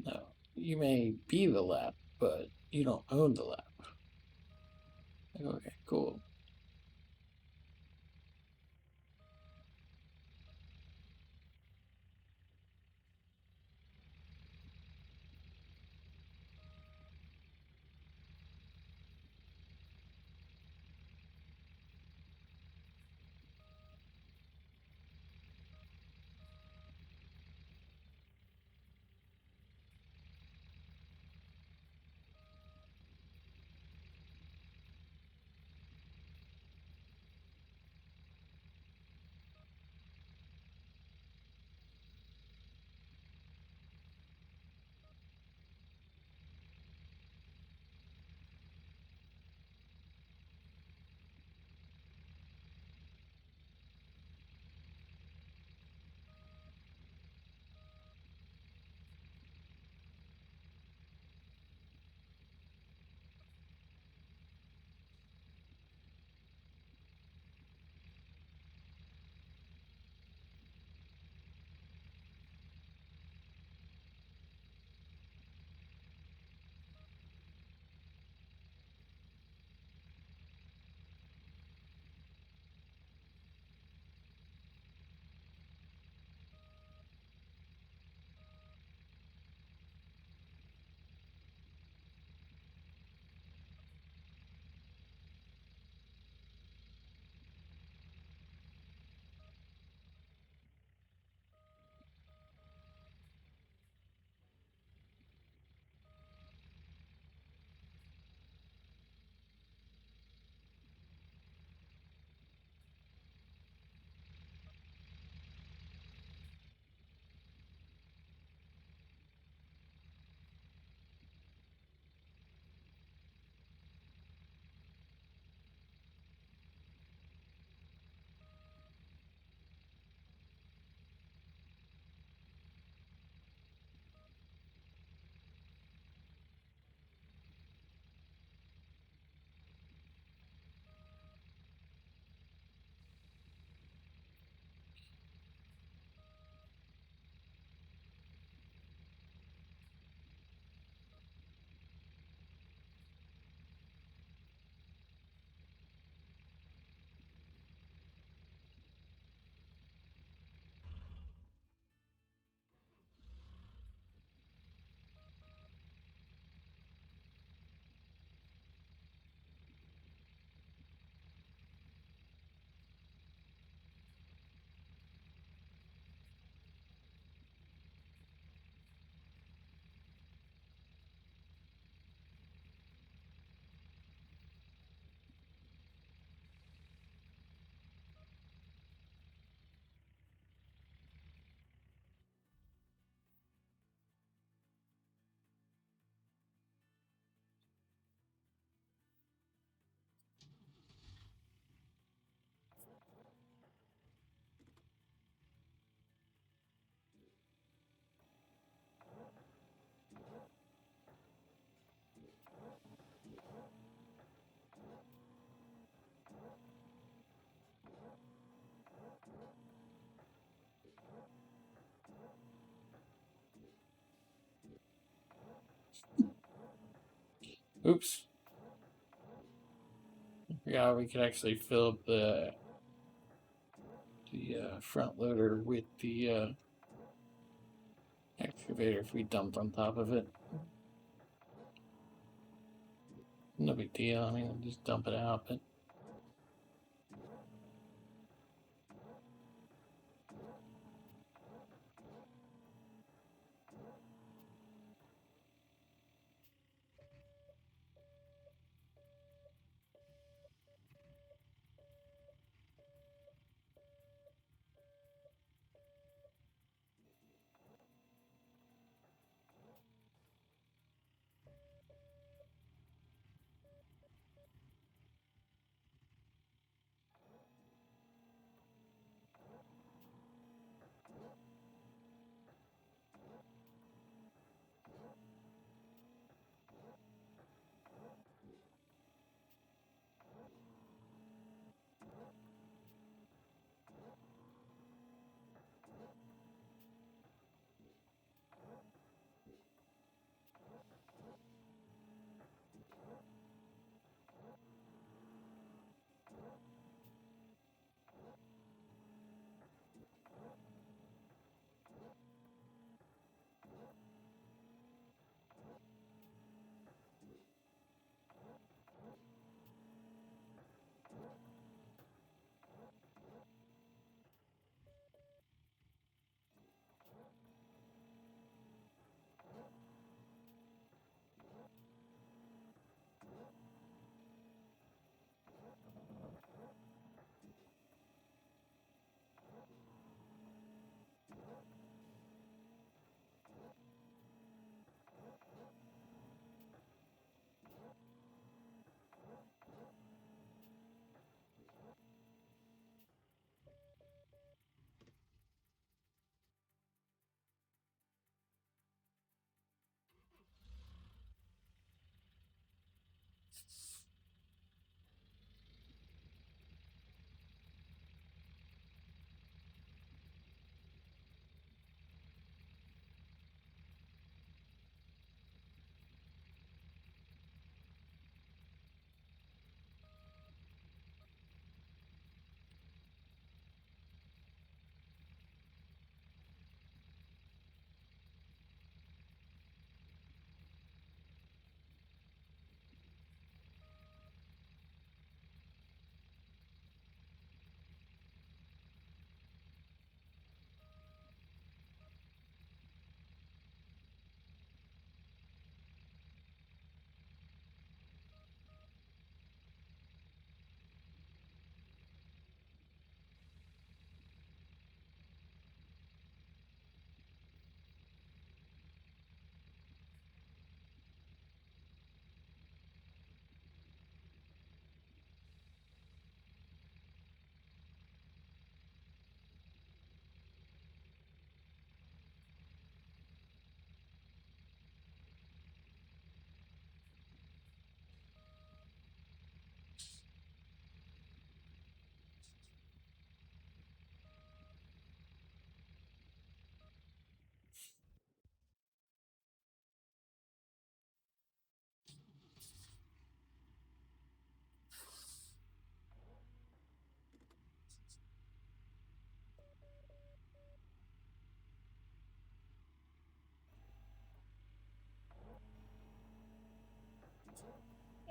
No. You may be the lap, but you don't own the lap. Okay, cool. Oops. I forgot we could actually fill up the front loader with the excavator if we dumped on top of it. No big deal. I mean, just dump it out, but.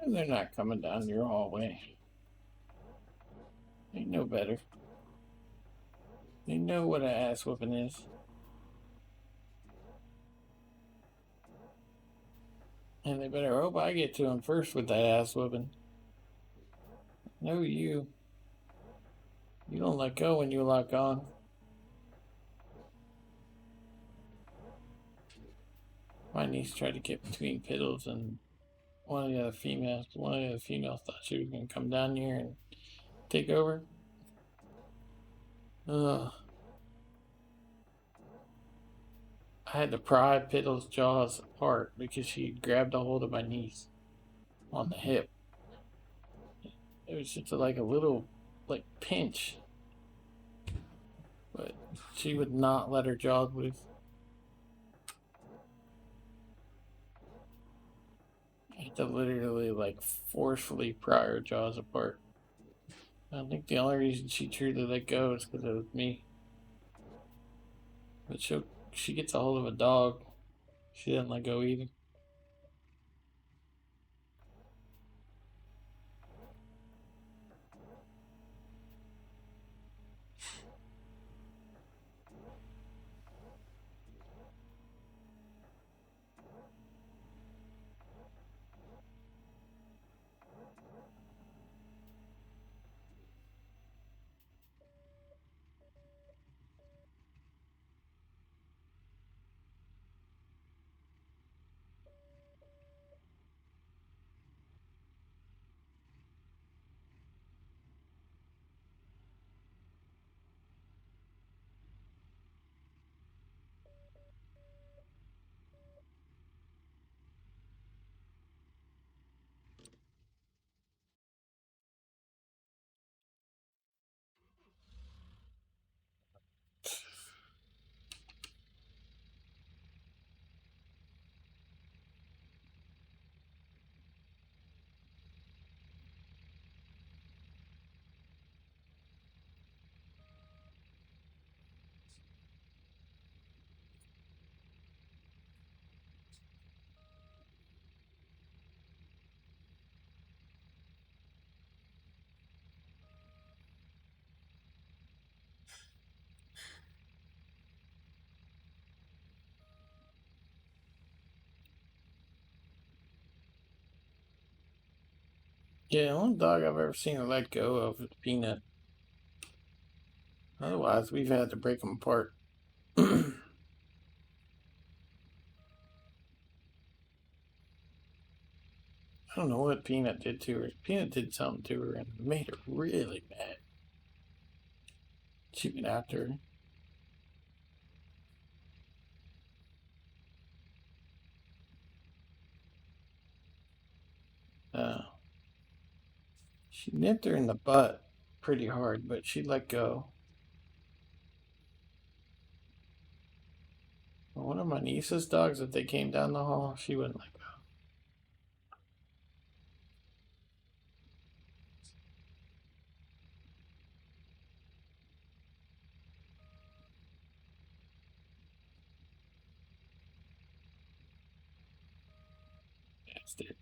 They're not coming down your hallway. They know better. They know what an ass whooping is. And they better hope I get to them first with that ass whooping. No, you. You don't let go when you lock on. My niece tried to get between Piddles and one of the other females. One of the other females thought she was going to come down here and take over. I had to pry Piddles' jaws apart because she grabbed a hold of my niece on the hip. It was just like a little, pinch. But she would not let her jaws loose. to literally like forcefully pry her jaws apart. I think the only reason she tried to let go is because it was me. But she gets a hold of a dog. She didn't let go either. Yeah, the only dog I've ever seen her let go of is Peanut. Otherwise, we've had to break them apart. I don't know what Peanut did to her. Peanut did something to her and made her really mad. She went after her. She nipped her in the butt pretty hard, but she let go. One of my niece's dogs, if they came down the hall, she wouldn't let go. That's it.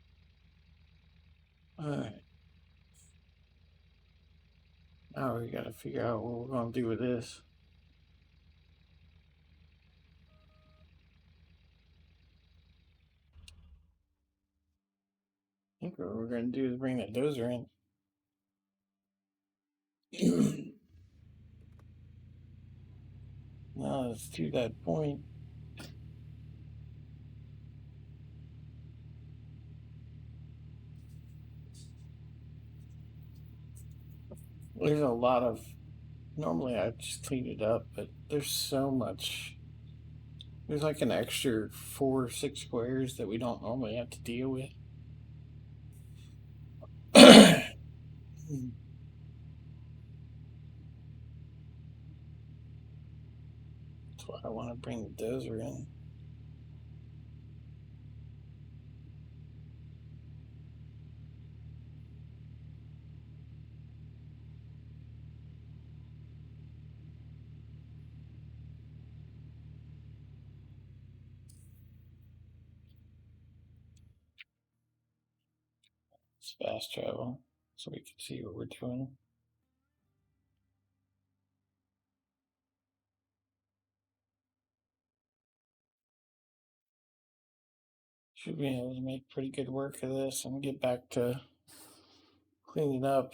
Alright. Now we gotta figure out what we're gonna do with this. I think what we're gonna do is bring the dozer in. Now it's to that point. There's a lot of. Normally I just clean it up, but there's so much. There's like an extra 4 or 6 squares that we don't normally have to deal with. That's why I want to bring the dozer in. It's fast travel, so we can see what we're doing. Should be able to make pretty good work of this and get back to cleaning up,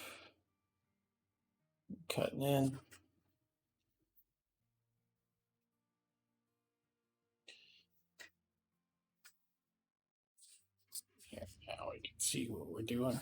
cutting in. Yeah, now we can see what we're doing.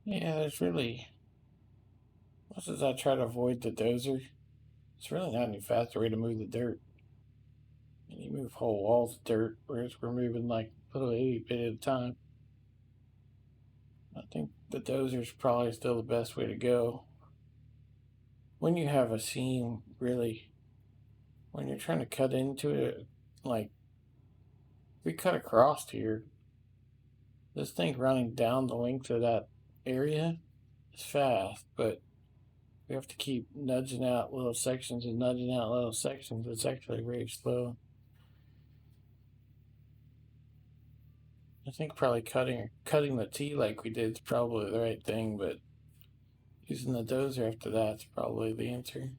Yeah, there's really, much as I try to avoid the dozer, it's really not any faster way to move the dirt. And you move whole walls of dirt, whereas we're moving like little itty bit at a time. I think the dozer's probably still the best way to go. When you have a seam, really, when you're trying to cut into it, like we cut across here, this thing running down the length of that area is fast, but we have to keep nudging out little sections and nudging out little sections. It's actually very slow. I think probably cutting the T like we did is probably the right thing, but using the dozer after that's probably the answer.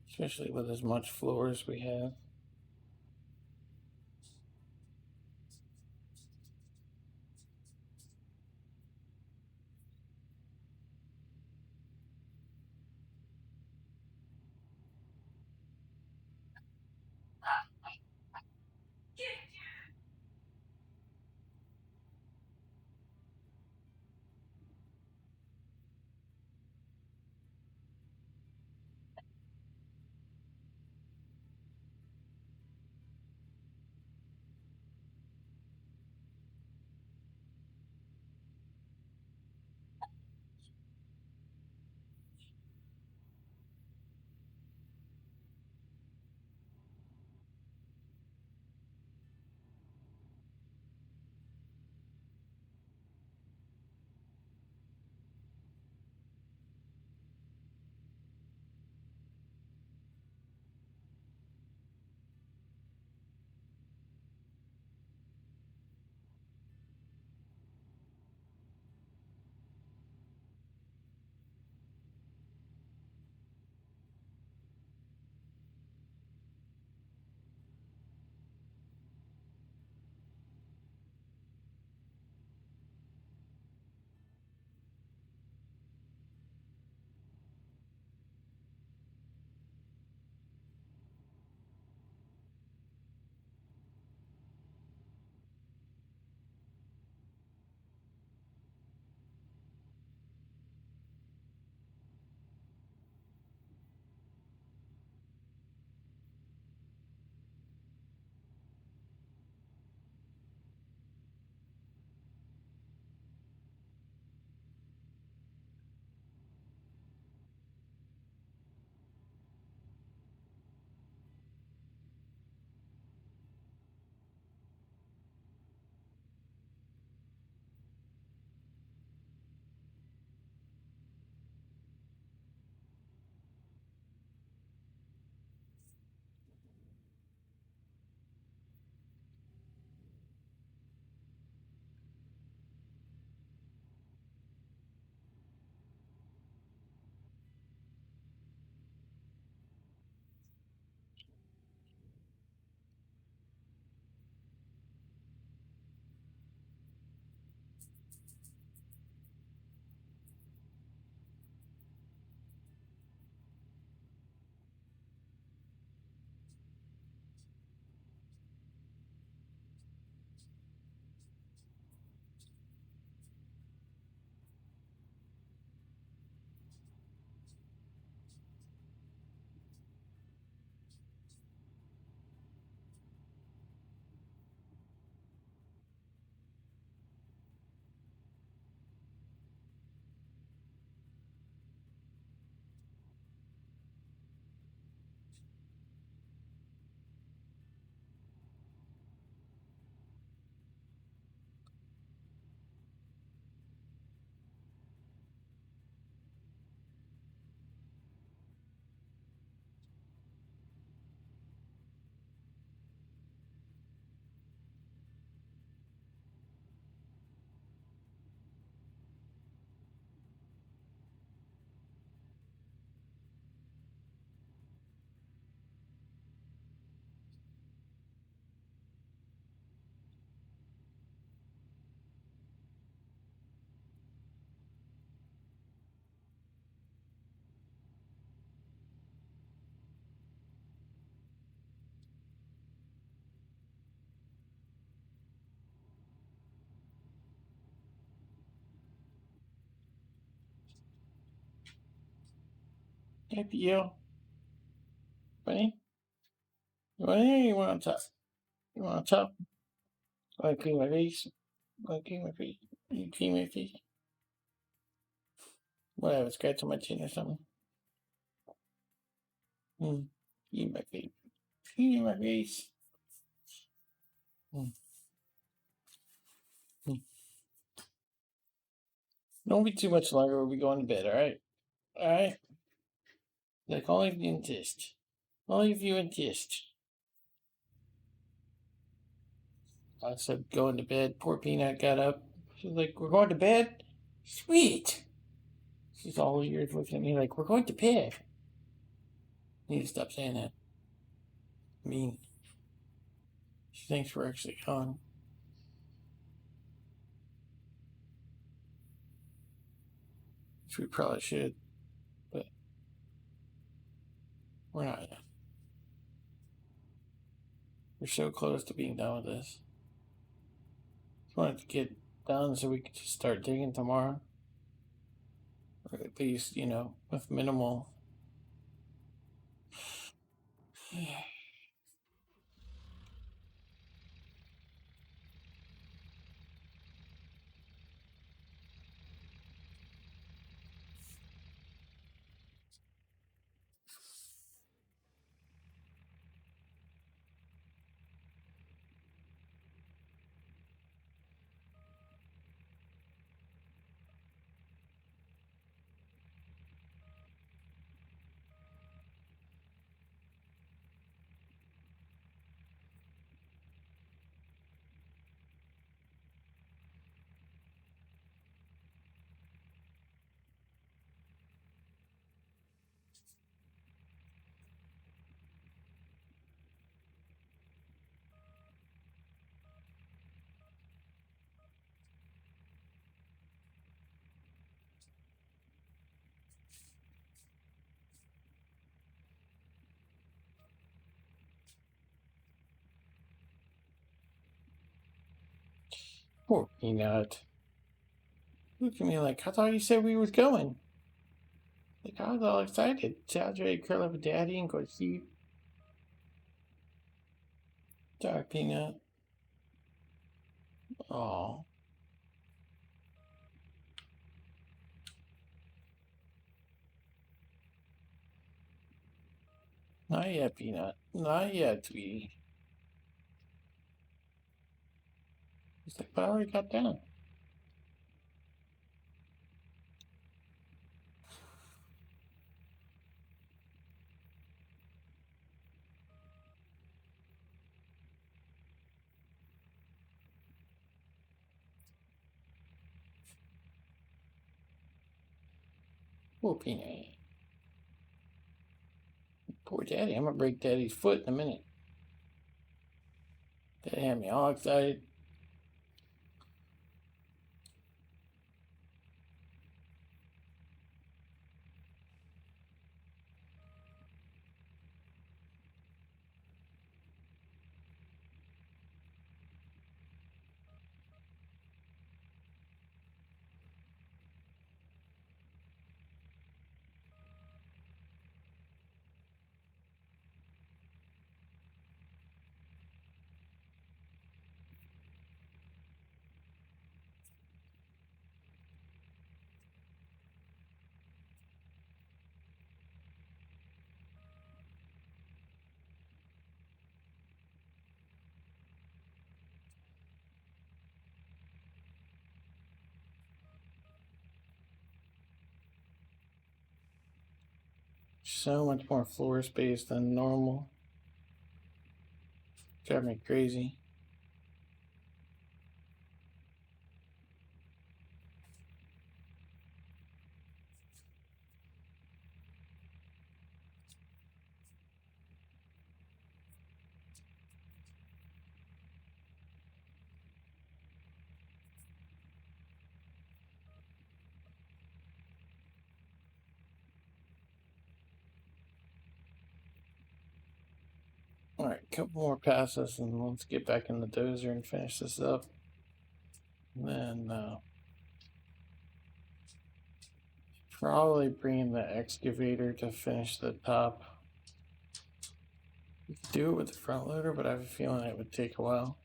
Especially with as much floor as we have. Happy you. Bunny? You want here or you want on top? You want on top? Want to clean my face? Want to clean my face? You clean my face? Whatever, scratch on my chin or something. Clean my face. Clean my face. Don't be too much longer. We'll be going to bed, alright? Alright? Like, only if you insist. Only if you insist. I said going to bed. Poor Peanut got up. She's like, we're going to bed? Sweet. She's all ears looking at me like, we're going to bed. I need to stop saying that. I mean, she thinks we're actually gone. Which we probably should. But we're not yet. We're so close to being done with this. Just wanted to get done so we could just start digging tomorrow. Or at least, with minimal. Poor Peanut. Look at me like, I thought you said we was going. Like, I was all excited. Sounds ready to curl up with Daddy and go to sleep. Sorry, Peanut. Oh. Not yet, Peanut. Not yet, sweetie. He's like, but I already got down. Poor Peanut. Poor Daddy. I'm gonna break Daddy's foot in a minute. Daddy had me all excited. So much more floor space than normal. Drive me crazy. Alright, couple more passes and let's get back in the dozer and finish this up. And then Probably bring the excavator to finish the top. We could do it with the front loader, but I have a feeling it would take a while.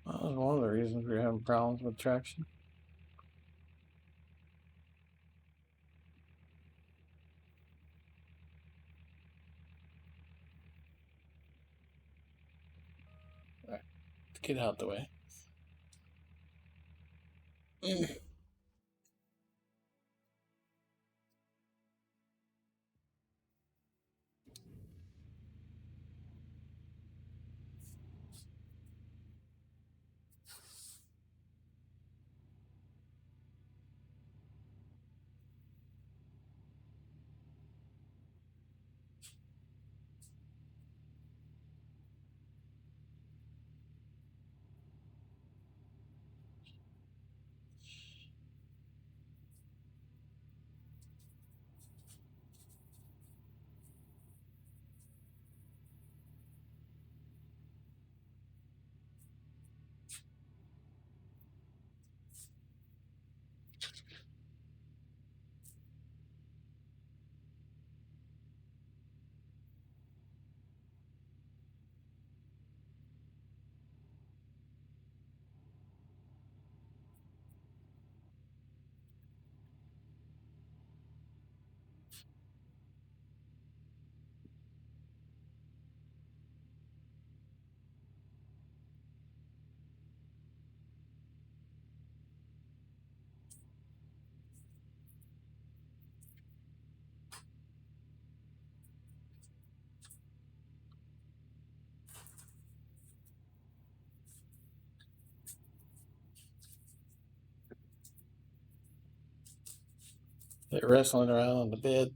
That was one of the reasons we were having problems with traction. All right, let's get out the way. They're wrestling around on the bed.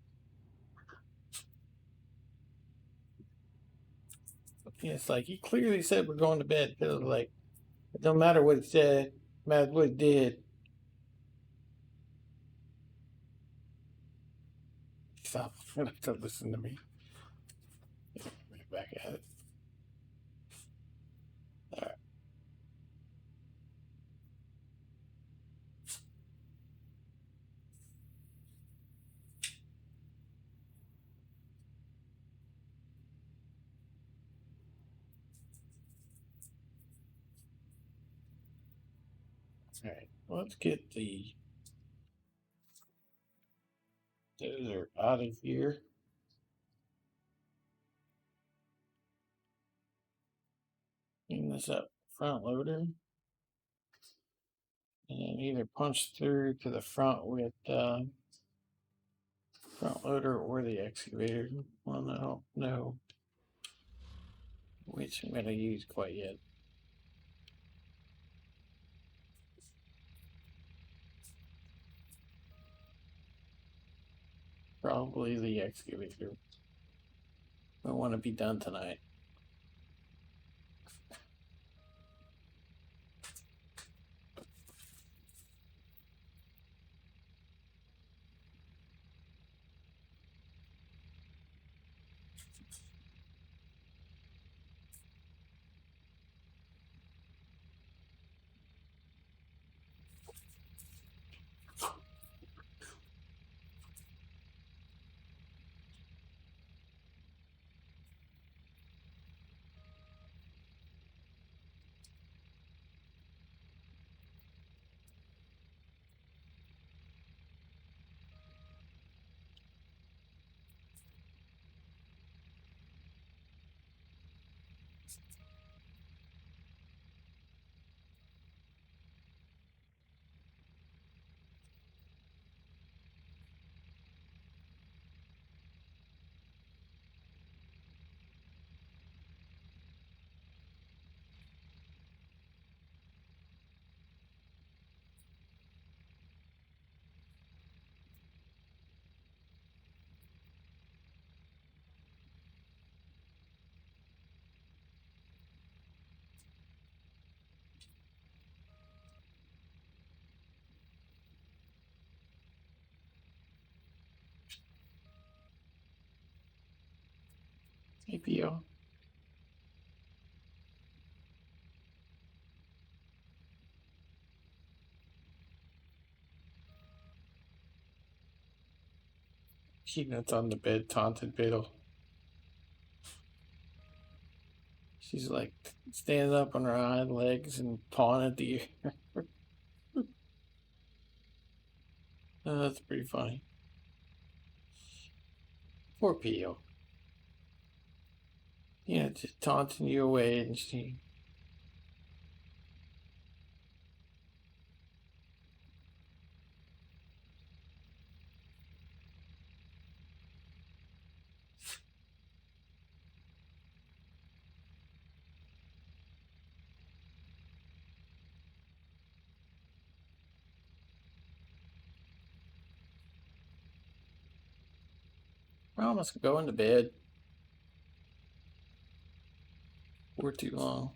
It's like he clearly said we're going to bed. It was like it don't matter what he said, it matters what he did. Stop. You have to listen to me. Back at it. All right. All right. Let's get the dozer out of here. Clean this up. Front loader. And either punch through to the front with front loader or the excavator. Well, no, no. Which I'm going to use quite yet. Probably the excavator. I want to be done tonight. APO. Peanut's on the bed, taunted Biddle. She's like standing up on her hind legs and pawing at the air. Oh, that's pretty funny. Poor Pio. Yeah, just taunting you away, and she. We're almost going to bed. We're too long.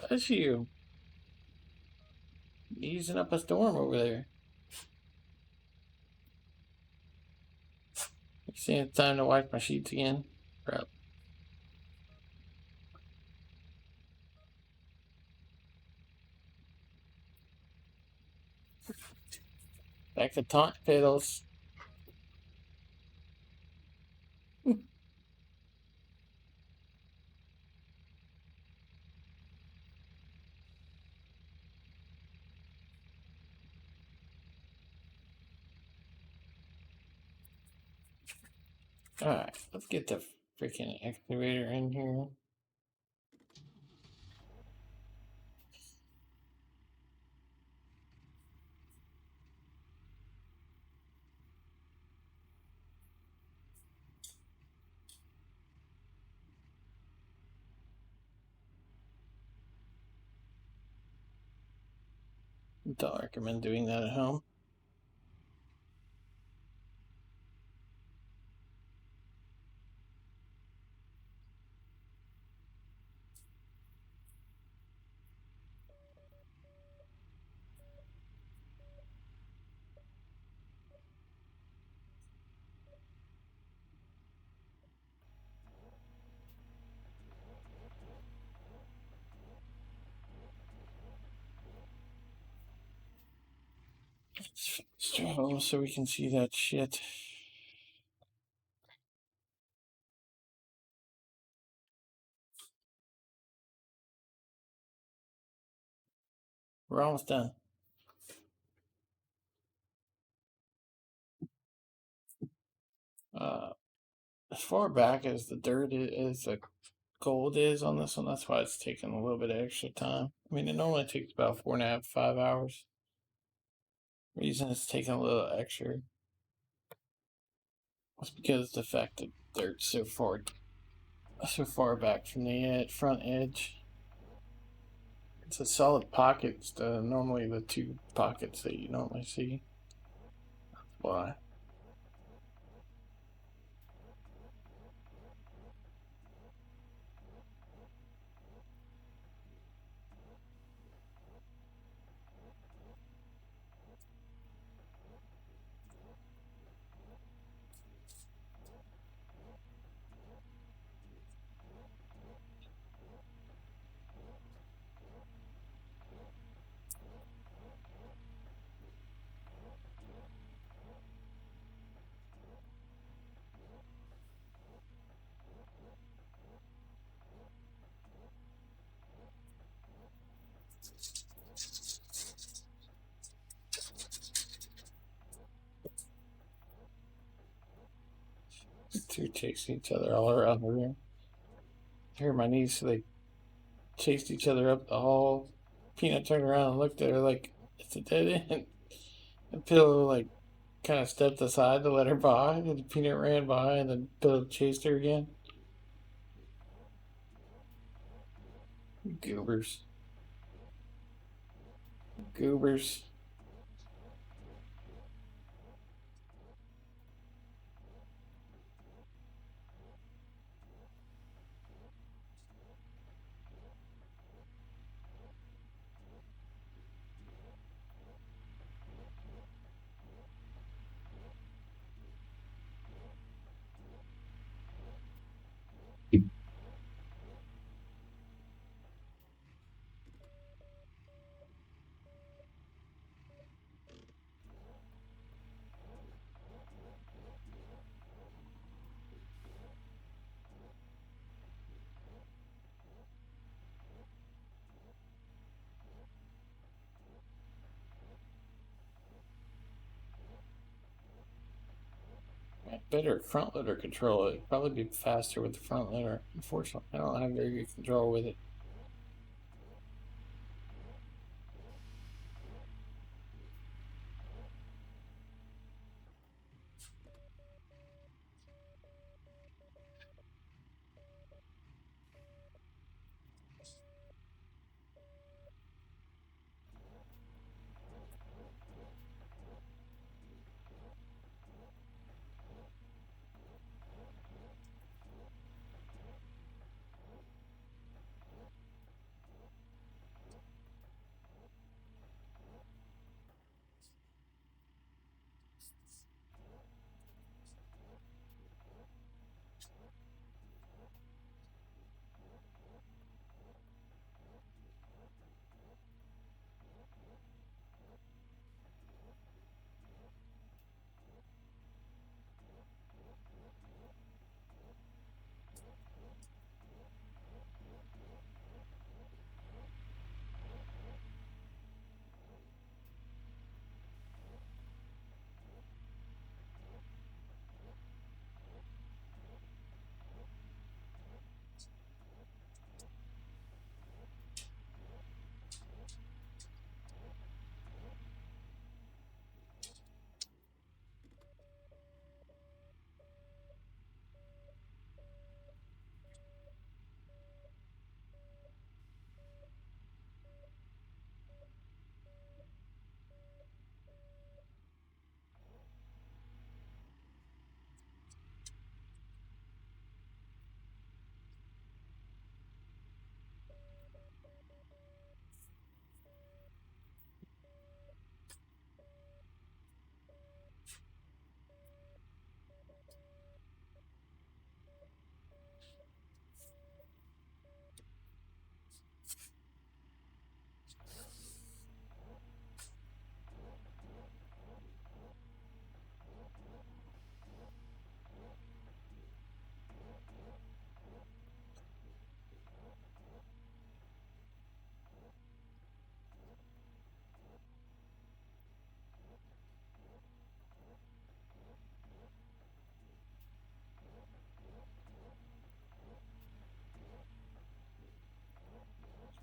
Bless you. Easing up a storm over there. You saying it's time to wipe my sheets again? Crap. Back to taunt fiddles. Alright, let's get the freaking excavator in here. Don't recommend doing that at home. So we can see that shit. We're almost done. As far back as the dirt is, the gold is on this one, that's why it's taking a little bit of extra time. I mean, it normally takes about 4.5, 5 hours. Reason it's taking a little extra was because of the fact that dirt's so far back from the front edge. It's a solid pocket. It's normally the two pockets that you normally see. That's why. The two chasing each other all around the room. I hear my niece, they chased each other up the hall. Peanut turned around and looked at her like, it's a dead end. And Pillow, like, kind of stepped aside to let her by. And Peanut ran by, and then Pillow chased her again. Goobers. Goobers. better front loader control. It'd probably be faster with the front loader. Unfortunately, I don't have very good control with it.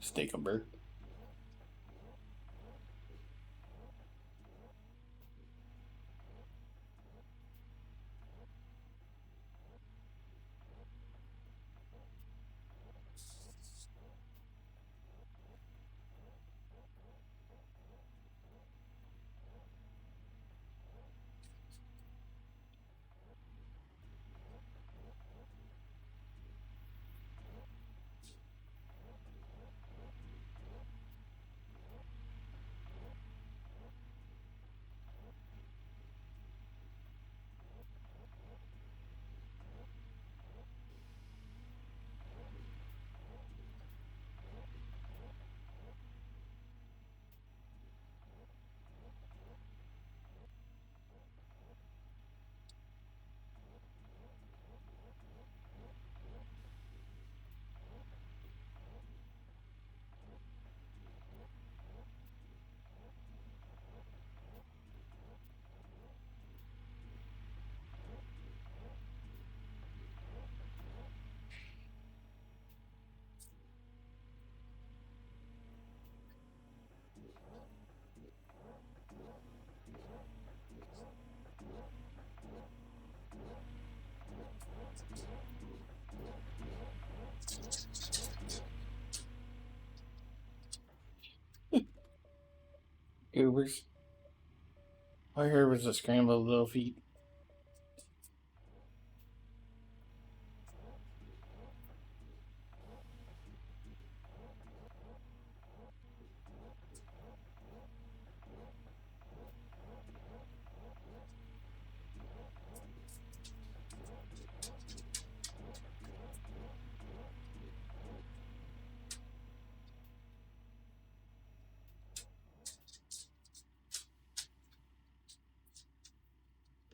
Steak a bird. Goobers. All I heard was a scrambled little feet.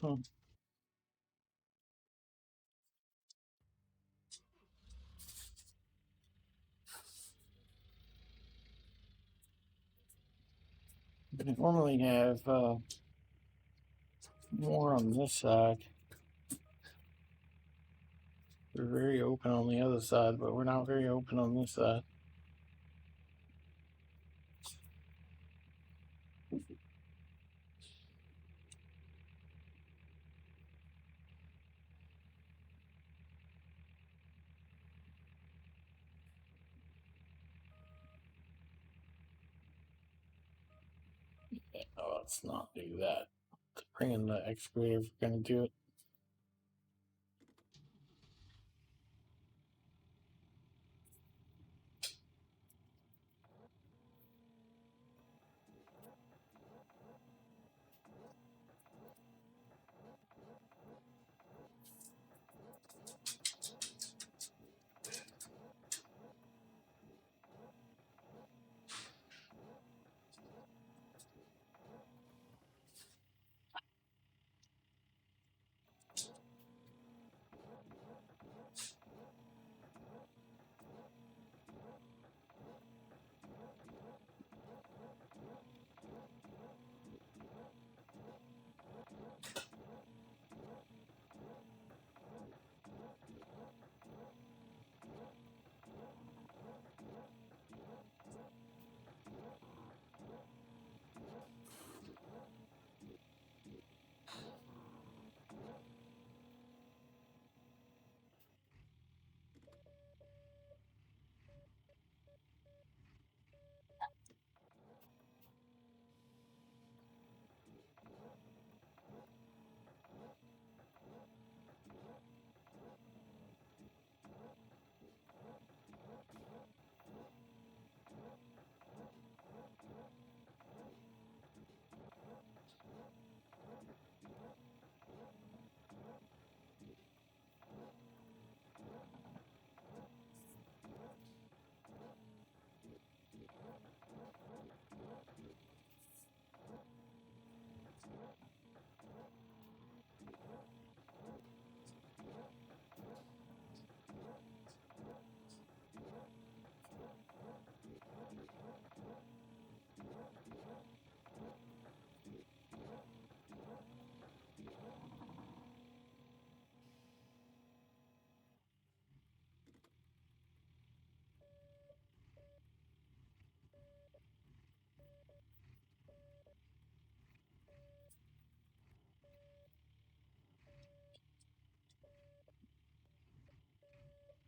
Hmm. But I normally have more on this side. We're very open on the other side, but we're not very open on this side. Oh, let's not do that. Let's bring in the excavator if we're going to do it.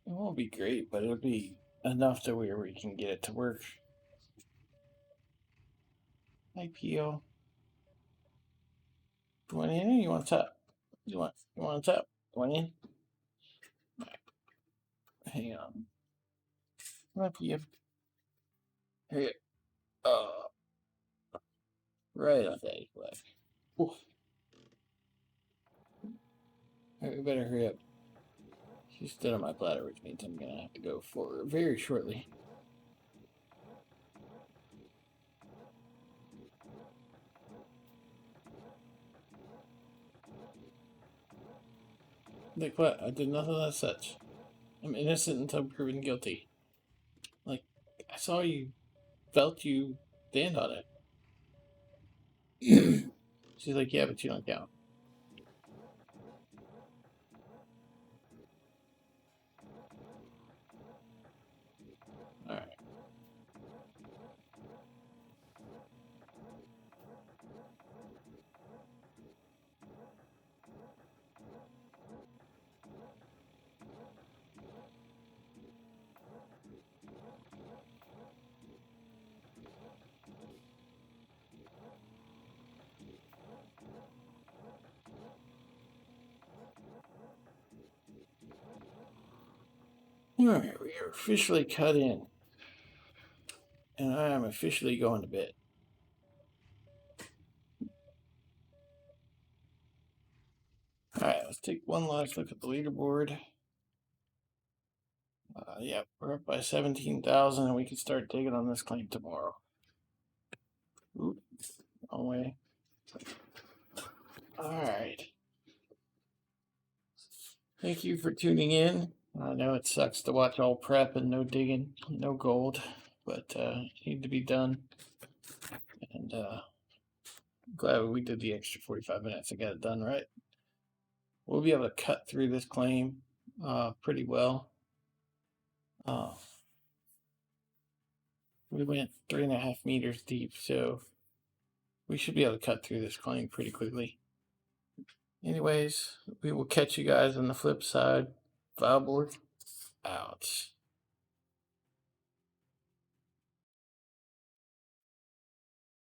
It won't be great, but it'll be enough to where we can get it to work. Hi, Pio. You want in or you want to tap? You want to tap? You want in? Hang on. Come on, Pio. Here. Right on Daddy's leg. Oof. We better hurry up. She stood on my bladder, which means I'm gonna have to go for her very shortly. Like what? I did nothing as such. I'm innocent until proven guilty. Like, I saw you, felt you stand on it. She's like, yeah, but you don't count. Alright. Alright, we are officially cut in. And I am officially going to bed. Alright, let's take one last look at the leaderboard. Yep, we're up by 17,000 and we can start digging on this claim tomorrow. Oop, wrong way. Alright. Thank you for tuning in. I know it sucks to watch all prep and no digging, no gold, but need to be done. And glad we did the extra 45 minutes and got it done right. We'll be able to cut through this claim pretty well. We went 3.5 meters deep, so we should be able to cut through this claim pretty quickly. Anyways, we will catch you guys on the flip side. Foul board out.